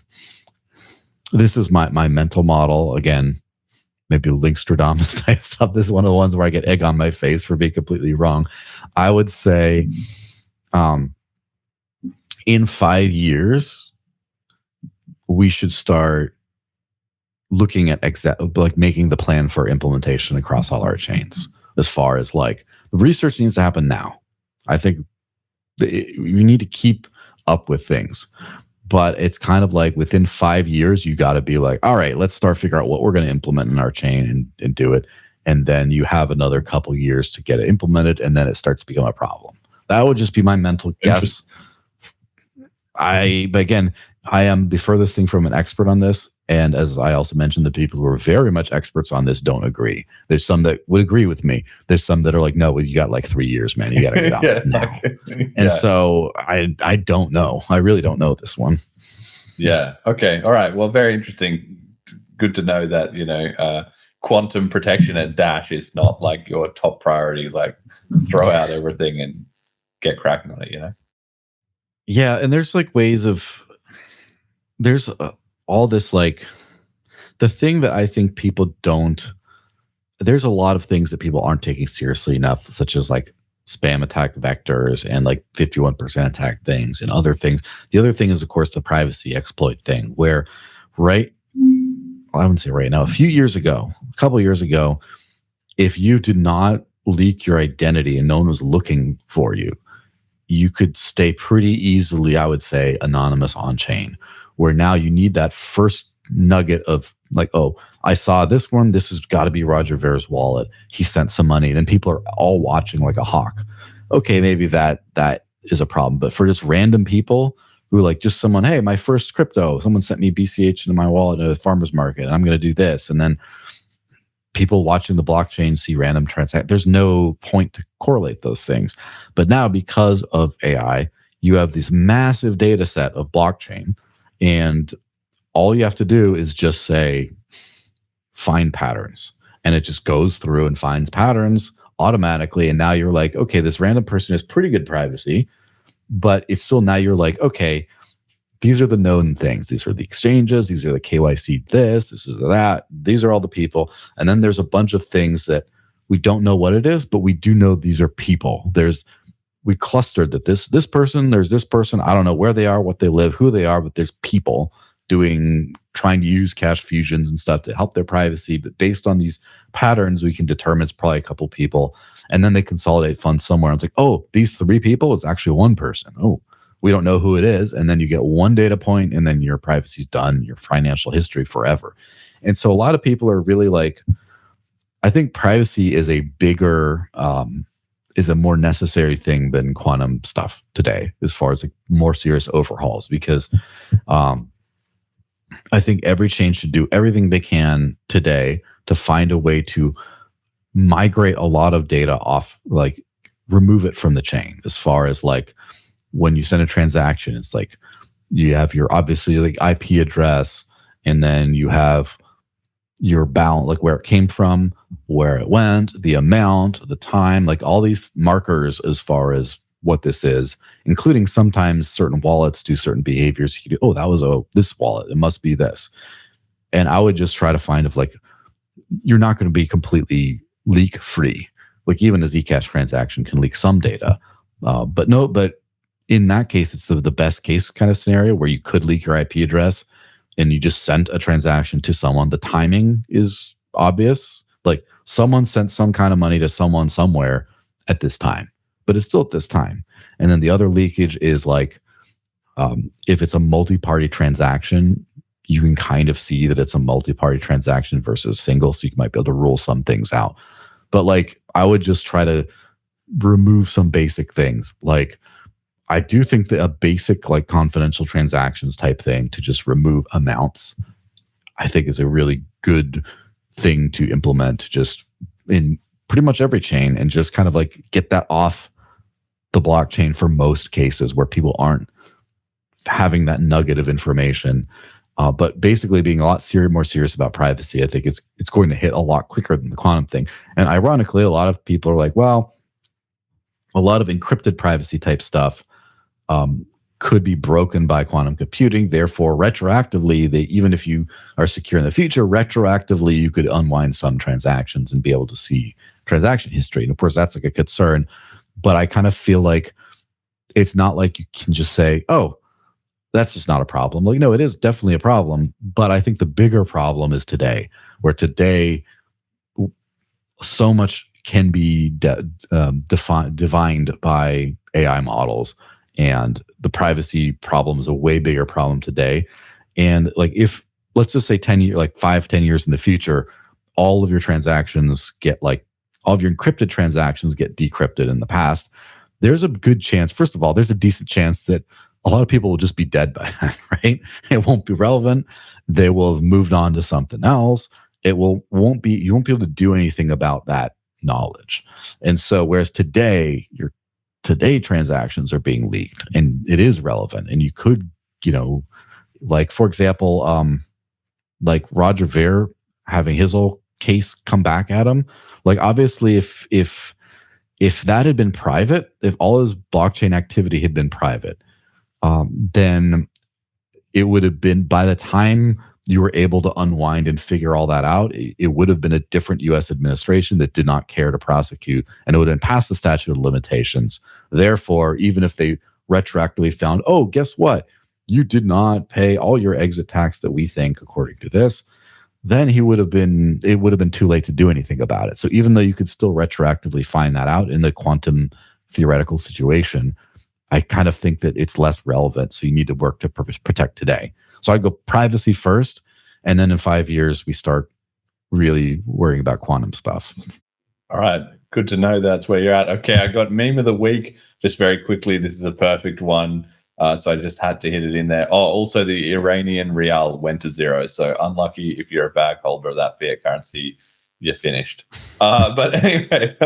this is my mental model. Again, maybe Linkstradamus type stuff. This is one of the ones where I get egg on my face for being completely wrong. I would say in 5 years, we should start looking at like making the plan for implementation across all our chains. As far as like the research needs to happen now. I think you need to keep up with things, but it's kind of like within 5 years, you got to be like, all right, let's start figure out what we're going to implement in our chain and do it. And then you have another couple years to get it implemented, and then it starts to become a problem. That would just be my mental guess. But again, I am the furthest thing from an expert on this. And as I also mentioned, the people who are very much experts on this don't agree. There's some that would agree with me. There's some that are like, no, you got like 3 years, man. You got to get out Yeah, now. okay. And so I don't know. I really don't know this one. Yeah. Okay. All right. Well, very interesting. Good to know that, quantum protection at Dash is not like your top priority. Like throw out everything and get cracking on it, Yeah. And there's like ways of, there's all this like, the thing that I think people don't, there's a lot of things that people aren't taking seriously enough, such as like spam attack vectors and like 51% attack things and other things. The other thing is, of course, the privacy exploit thing where, I wouldn't say right now, a couple of years ago, if you did not leak your identity and no one was looking for you, you could stay pretty easily, I would say, anonymous on chain, where now you need that first nugget of like, oh, I saw this one. This has got to be Roger Ver's wallet. He sent some money. Then people are all watching like a hawk. Okay, maybe that is a problem. But for just random people who like just someone, hey, my first crypto, someone sent me BCH into my wallet at a farmer's market, and I'm going to do this. And then people watching the blockchain see random transactions. There's no point to correlate those things. But now because of AI, you have this massive data set of blockchain, and all you have to do is just say, find patterns. And it just goes through and finds patterns automatically. And now you're like, okay, this random person has pretty good privacy, but it's still now you're like, okay, these are the known things. These are the exchanges. These are the KYC this is that. These are all the people. And then there's a bunch of things that we don't know what it is, but we do know these are people. We clustered that this person, there's this person. I don't know where they are, what they live, who they are, but there's people trying to use cash fusions and stuff to help their privacy. But based on these patterns, we can determine it's probably a couple people. And then they consolidate funds somewhere. And it's like, oh, these 3 people is actually one person. Oh, we don't know who it is. And then you get one data point, and then your privacy's done, your financial history forever. And so a lot of people are really like, I think privacy is a bigger, is a more necessary thing than quantum stuff today, as far as like more serious overhauls, because I think every chain should do everything they can today to find a way to migrate a lot of data off, like remove it from the chain. As far as like when you send a transaction, it's like you have your obviously like IP address, and then you have your balance, like where it came from, where it went, the amount, the time, like all these markers as far as what this is, including sometimes certain wallets do certain behaviors. You can do, oh, that was this wallet, it must be this. And I would just try to find if like you're not going to be completely leak free. Like even a Zcash transaction can leak some data, but in that case, it's the best case kind of scenario where you could leak your IP address and you just sent a transaction to someone. The timing is obvious. Like someone sent some kind of money to someone somewhere at this time, but it's still at this time. And then the other leakage is like, if it's a multi-party transaction, you can kind of see that it's a multi-party transaction versus single. So you might be able to rule some things out. But like, I would just try to remove some basic things. Like, I do think that a basic like confidential transactions type thing to just remove amounts, I think is a really good thing to implement just in pretty much every chain, and just kind of like get that off the blockchain for most cases where people aren't having that nugget of information. But basically being a lot more serious about privacy, I think it's going to hit a lot quicker than the quantum thing. And ironically, a lot of people are like, well, a lot of encrypted privacy type stuff could be broken by quantum computing. Therefore, retroactively, even if you are secure in the future, retroactively, you could unwind some transactions and be able to see transaction history. And of course, that's like a concern. But I kind of feel like it's not like you can just say, oh, that's just not a problem. Like, no, it is definitely a problem. But I think the bigger problem is today, where today so much can be divined by AI models. And the privacy problem is a way bigger problem today. And like, if let's just say 10 years, like 5-10 years in the future, all of your transactions get like, all of your encrypted transactions get decrypted in the past, there's a good chance, first of all, there's a decent chance that a lot of people will just be dead by then, right? It won't be relevant. They will have moved on to something else. You won't be able to do anything about that knowledge. And so, whereas today transactions are being leaked and it is relevant, and you could, like for example, like Roger Ver having his whole case come back at him. Like obviously if that had been private, if all his blockchain activity had been private, then it would have been, by the time you were able to unwind and figure all that out, it would have been a different U.S. administration that did not care to prosecute, and it would have been past the statute of limitations. Therefore, even if they retroactively found, oh, guess what? You did not pay all your exit tax that we think, according to this, then it would have been too late to do anything about it. So even though you could still retroactively find that out in the quantum theoretical situation, I kind of think that it's less relevant. So you need to work to protect today. So I'd go privacy first, and then in 5 years, we start really worrying about quantum stuff. All right. Good to know that's where you're at. Okay, I got meme of the week. Just very quickly, this is a perfect one. So I just had to hit it in there. Oh, also the Iranian rial went to zero. So unlucky if you're a bag holder of that fiat currency, you're finished. But anyway,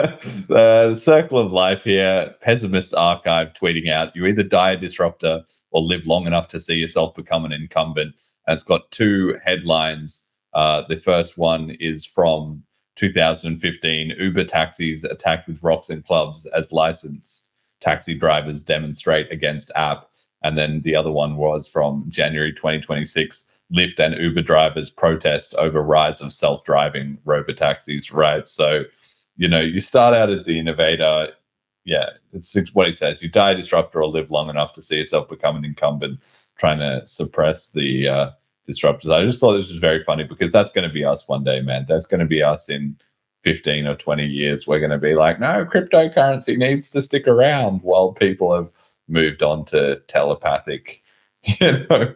the circle of life here, Pessimist Archive tweeting out, you either die a disruptor or live long enough to see yourself become an incumbent. And it's got two headlines. The first one is from 2015, Uber taxis attacked with rocks and clubs as licensed taxi drivers demonstrate against app. And then the other one was from January 2026, Lyft and Uber drivers protest over rise of self-driving robotaxis, right? So, you start out as the innovator. Yeah, it's what he says. You die a disruptor or live long enough to see yourself become an incumbent, trying to suppress the disruptors. I just thought this was very funny because that's going to be us one day, man. That's going to be us in 15 or 20 years. We're going to be like, no, cryptocurrency needs to stick around while people have moved on to telepathic,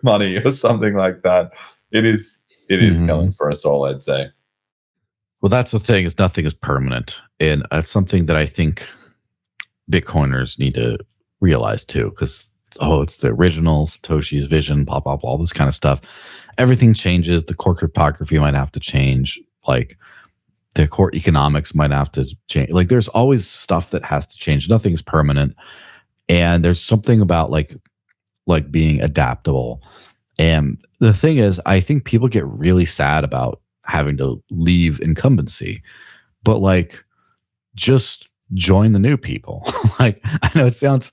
money or something like that. It is coming for us all, I'd say. Well, that's the thing, is nothing is permanent. And that's something that I think Bitcoiners need to realize too, because it's the original Satoshi's vision, blah, blah, blah, all this kind of stuff. Everything changes. The core cryptography might have to change. Like the core economics might have to change. Like there's always stuff that has to change. Nothing's permanent. And there's something about like being adaptable. And the thing is, I think people get really sad about having to leave incumbency, but like just join the new people. Like I know it sounds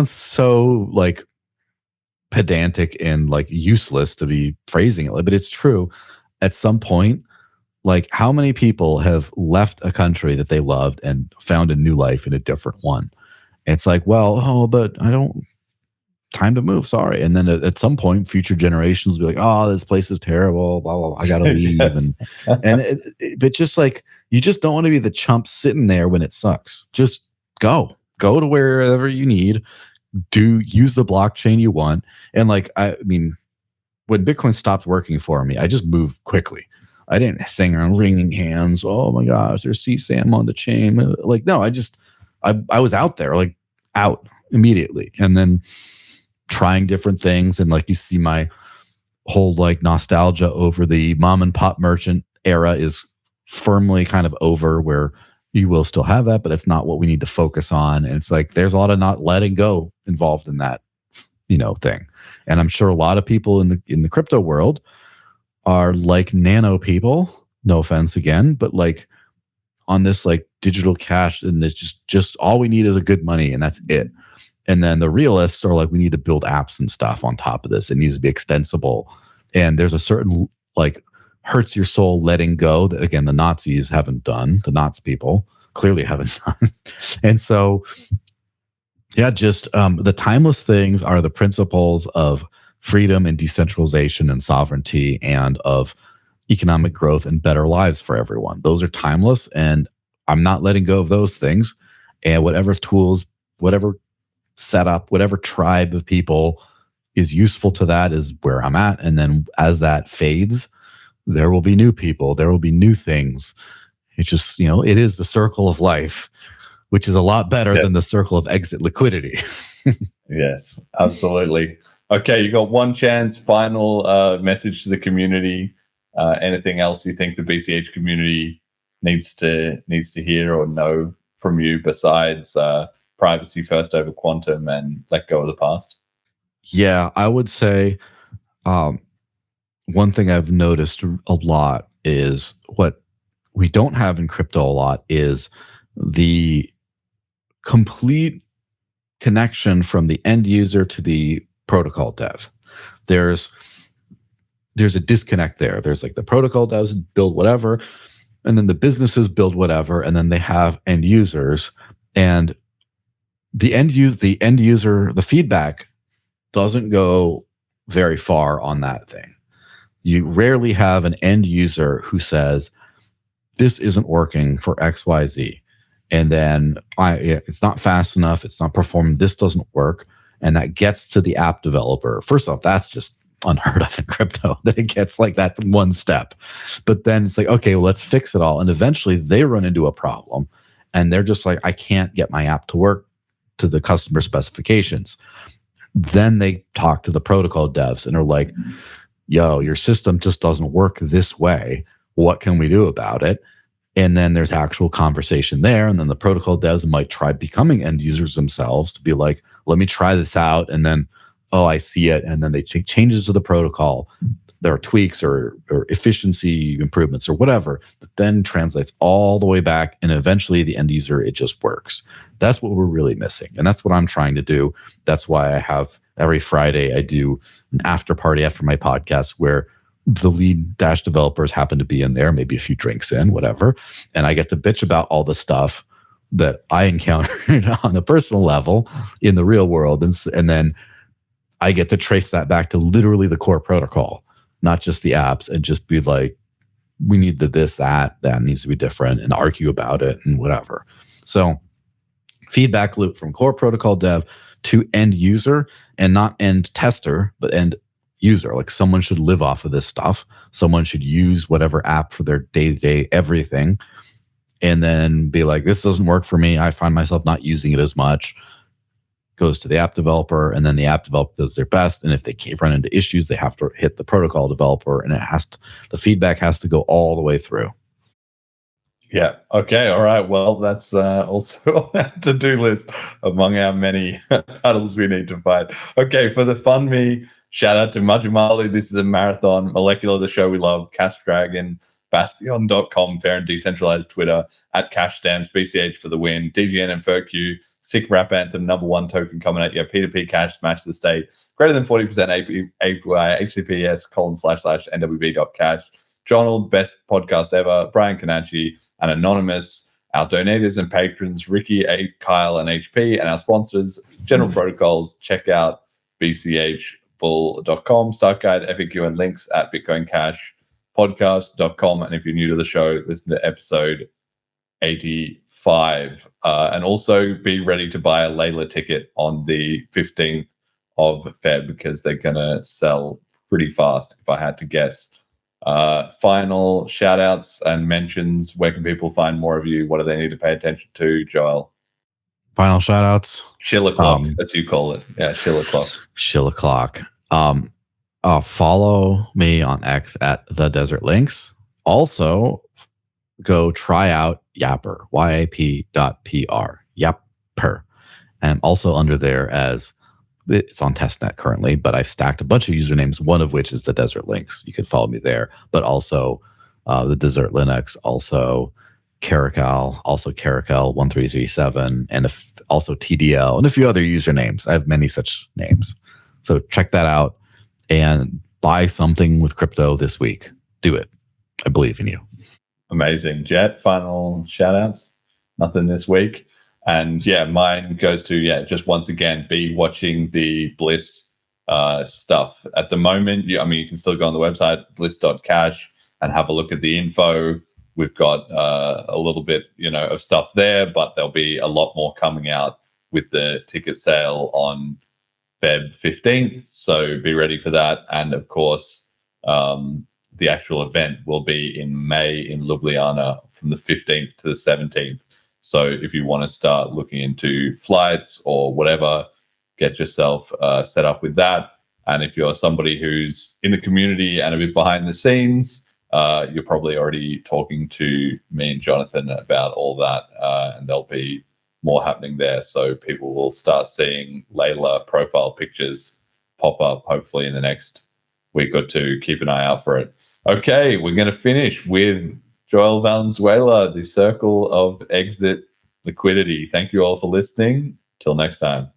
so like pedantic and like useless to be phrasing it, but it's true. At some point, like how many people have left a country that they loved and found a new life in a different one? And it's like, well, but I don't, time to move, sorry. And then at some point, future generations will be like, oh, this place is terrible, blah, blah, blah, I gotta leave. Yes. But just like, you just don't want to be the chump sitting there when it sucks. Just go to wherever you need, use the blockchain you want. And like, I mean, when Bitcoin stopped working for me, I just moved quickly. I didn't sing around wringing hands. Oh my gosh, there's CSAM on the chain. Like, no, I was out there, like out immediately. And then trying different things. And like, you see my whole like nostalgia over the mom and pop merchant era is firmly kind of over, where you will still have that, but it's not what we need to focus on. And it's like, there's a lot of not letting go involved in that, thing. And I'm sure a lot of people in the crypto world are like nano people, no offense again, but like on this like digital cash, and it's just all we need is a good money and that's it. And then the realists are like, we need to build apps and stuff on top of this. It needs to be extensible. And there's a certain like hurts your soul letting go that, again, the Nazis haven't done. The Nazi people clearly haven't done. And so, yeah, just the timeless things are the principles of freedom and decentralization and sovereignty and of economic growth and better lives for everyone. Those are timeless, and I'm not letting go of those things. And whatever tools, whatever setup, whatever tribe of people is useful to that is where I'm at. And then as that fades, there will be new people, there will be new things. It's just, it is the circle of life, which is a lot better than the circle of exit liquidity. Yes, absolutely. Okay, you got one chance, final message to the community. Anything else you think the BCH community needs to hear or know from you besides privacy first over quantum and let go of the past? Yeah, I would say one thing I've noticed a lot is what we don't have in crypto a lot is the complete connection from the end user to the protocol dev. There's a disconnect there. There's like the protocol devs build whatever, and then the businesses build whatever, and then they have end users, and the end user, the feedback doesn't go very far on that thing. You rarely have an end user who says, this isn't working for XYZ. And then it's not fast enough. It's not performing. This doesn't work. And that gets to the app developer. First off, that's just unheard of in crypto, that it gets like that one step. But then it's like, okay, well, let's fix it all. And eventually they run into a problem and they're just like, I can't get my app to work to the customer specifications. Then they talk to the protocol devs and are like, yo, your system just doesn't work this way. What can we do about it? And then there's actual conversation there. And then the protocol devs might try becoming end users themselves to be like, let me try this out. And then, oh, I see it. And then they make changes to the protocol. There are tweaks or efficiency improvements or whatever that then translates all the way back. And eventually the end user, it just works. That's what we're really missing. And that's what I'm trying to do. That's why I have every Friday, I do an after party after my podcast where the lead Dash developers happen to be in there, maybe a few drinks in, whatever. And I get to bitch about all the stuff that I encountered on a personal level in the real world. And then I get to trace that back to literally the core protocol, not just the apps, and just be like, we need this, that needs to be different, and argue about it and whatever. So feedback loop from core protocol dev to end user, and not end tester, but end user. Like someone should live off of this stuff. Someone should use whatever app for their day-to-day everything, and then be like, this doesn't work for me. I find myself not using it as much. goes to the app developer, and then the app developer does their best. And if they can't run into issues, they have to hit the protocol developer, and the feedback has to go all the way through. Yeah. Okay. All right. Well, that's also on our to-do list among our many battles we need to fight. Okay. For the Fund Me, shout out to Majumalu. This is a marathon. Molecular, the show we love. Cast Dragon. Bastion.com, fair and decentralized Twitter, at Cash Stamps, BCH for the win, DGN and FurQ, Sick Rap Anthem, #1 token coming at you, P2P Cash, Smash the State, greater than 40% API, HTTPS, //NWB.cash, Jonald, best podcast ever, Brian Kanachi, and Anonymous, our donators and patrons, Ricky, Kyle, and HP, and our sponsors, General Protocols. Check out bchbull.com, Start Guide, FAQ, and links at Bitcoin Cash. Podcast.com, and if you're new to the show, listen to episode 85, and also be ready to buy a Layla ticket on the 15th of Feb, because they're gonna sell pretty fast, if I had to guess. Final shout outs and mentions. Where can people find more of you? What do they need to pay attention to, Joel? Final shout outs, Schiller Clock, as you call it. Yeah, Schiller Clock. Follow me on X at The Desert Links. Also, go try out Yapper, YAP.PR, Yapper. And I'm also under there as, it's on testnet currently, but I've stacked a bunch of usernames, one of which is The Desert Links. You can follow me there, but also The Desert Linux, also Caracal, also Caracal1337, and also TDL, and a few other usernames. I have many such names. So check that out. And buy something with crypto this week. Do it. I believe in you. Amazing. Jet, final shout outs? Nothing this week. And yeah, mine goes to, just once again, be watching the Bliss stuff. At the moment, you can still go on the website, bliss.cash, and have a look at the info. We've got a little bit, of stuff there, but there'll be a lot more coming out with the ticket sale on Feb 15th, so be ready for that. And of course, the actual event will be in May in Ljubljana from the 15th to the 17th. So if you want to start looking into flights or whatever, get yourself set up with that. And if you're somebody who's in the community and a bit behind the scenes, you're probably already talking to me and Jonathan about all that, and there'll be more happening there. So people will start seeing Layla profile pictures pop up hopefully in the next week or two. Keep an eye out for it. Okay, we're going to finish with Joël Valenzuela, the circle of exit liquidity. Thank you all for listening. Till next time.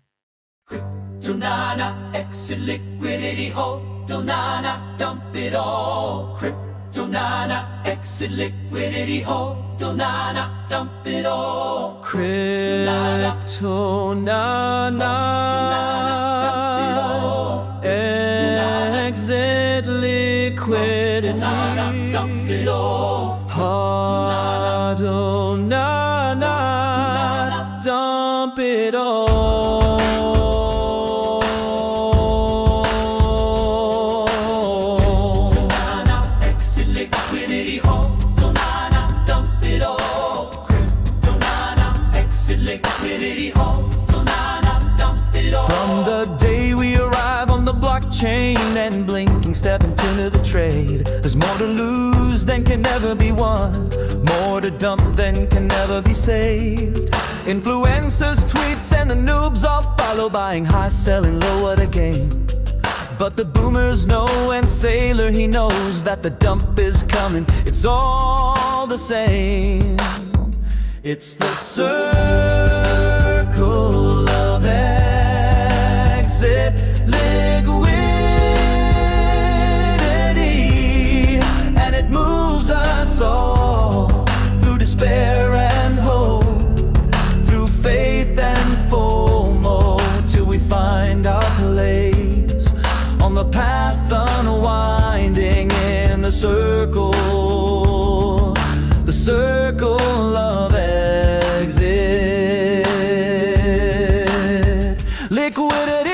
Cryptonana, exit liquidity, hodl-nana, dump it all. Cryptonana, exit liquidity, hodl-nana, dump it all. Cryptonana, exit liquidity, dump it all. Hodl-nana, dump it all. Chain and blinking, step into the trade. There's more to lose than can never be won, more to dump than can never be saved. Influencers, tweets, and the noobs all follow, buying high, selling low, what a game. But the boomers know, and Saylor, he knows that the dump is coming. It's all the same. It's the circle of exit liquidity, and it moves us all through despair and hope, through faith and FOMO, till we find our place on the path unwinding in the circle of exit liquidity.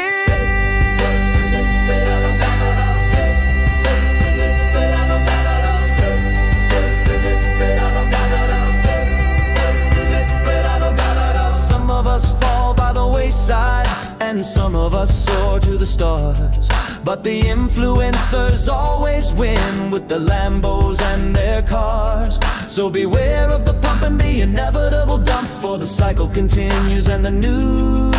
and some of us soar to the stars. But the influencers always win with the Lambos and their cars. So beware of the pump and the inevitable dump, for the cycle continues and the news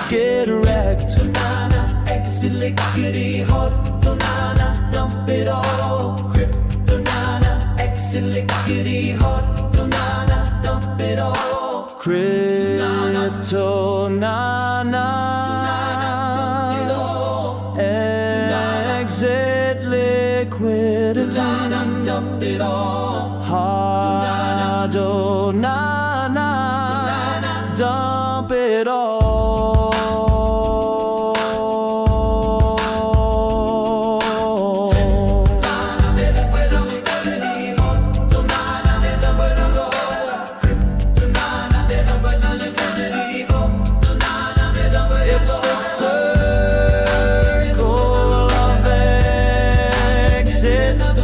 get wrecked. Banana, exit liquidity, hot banana, dump it all. Crypto nana, exit liquidity, hot banana, dump it all. Crypto nana, exit liquidity, dump it all. Hado nana, dump it all. It's the circle of exit liquidity,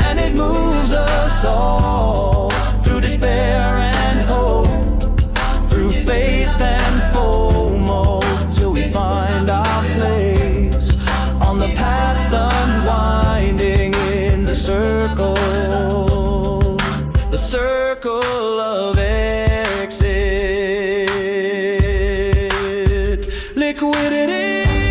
and it moves us all through despair and hope, through faith and FOMO, till we find our place on the path unwinding in the circle of exit liquidity.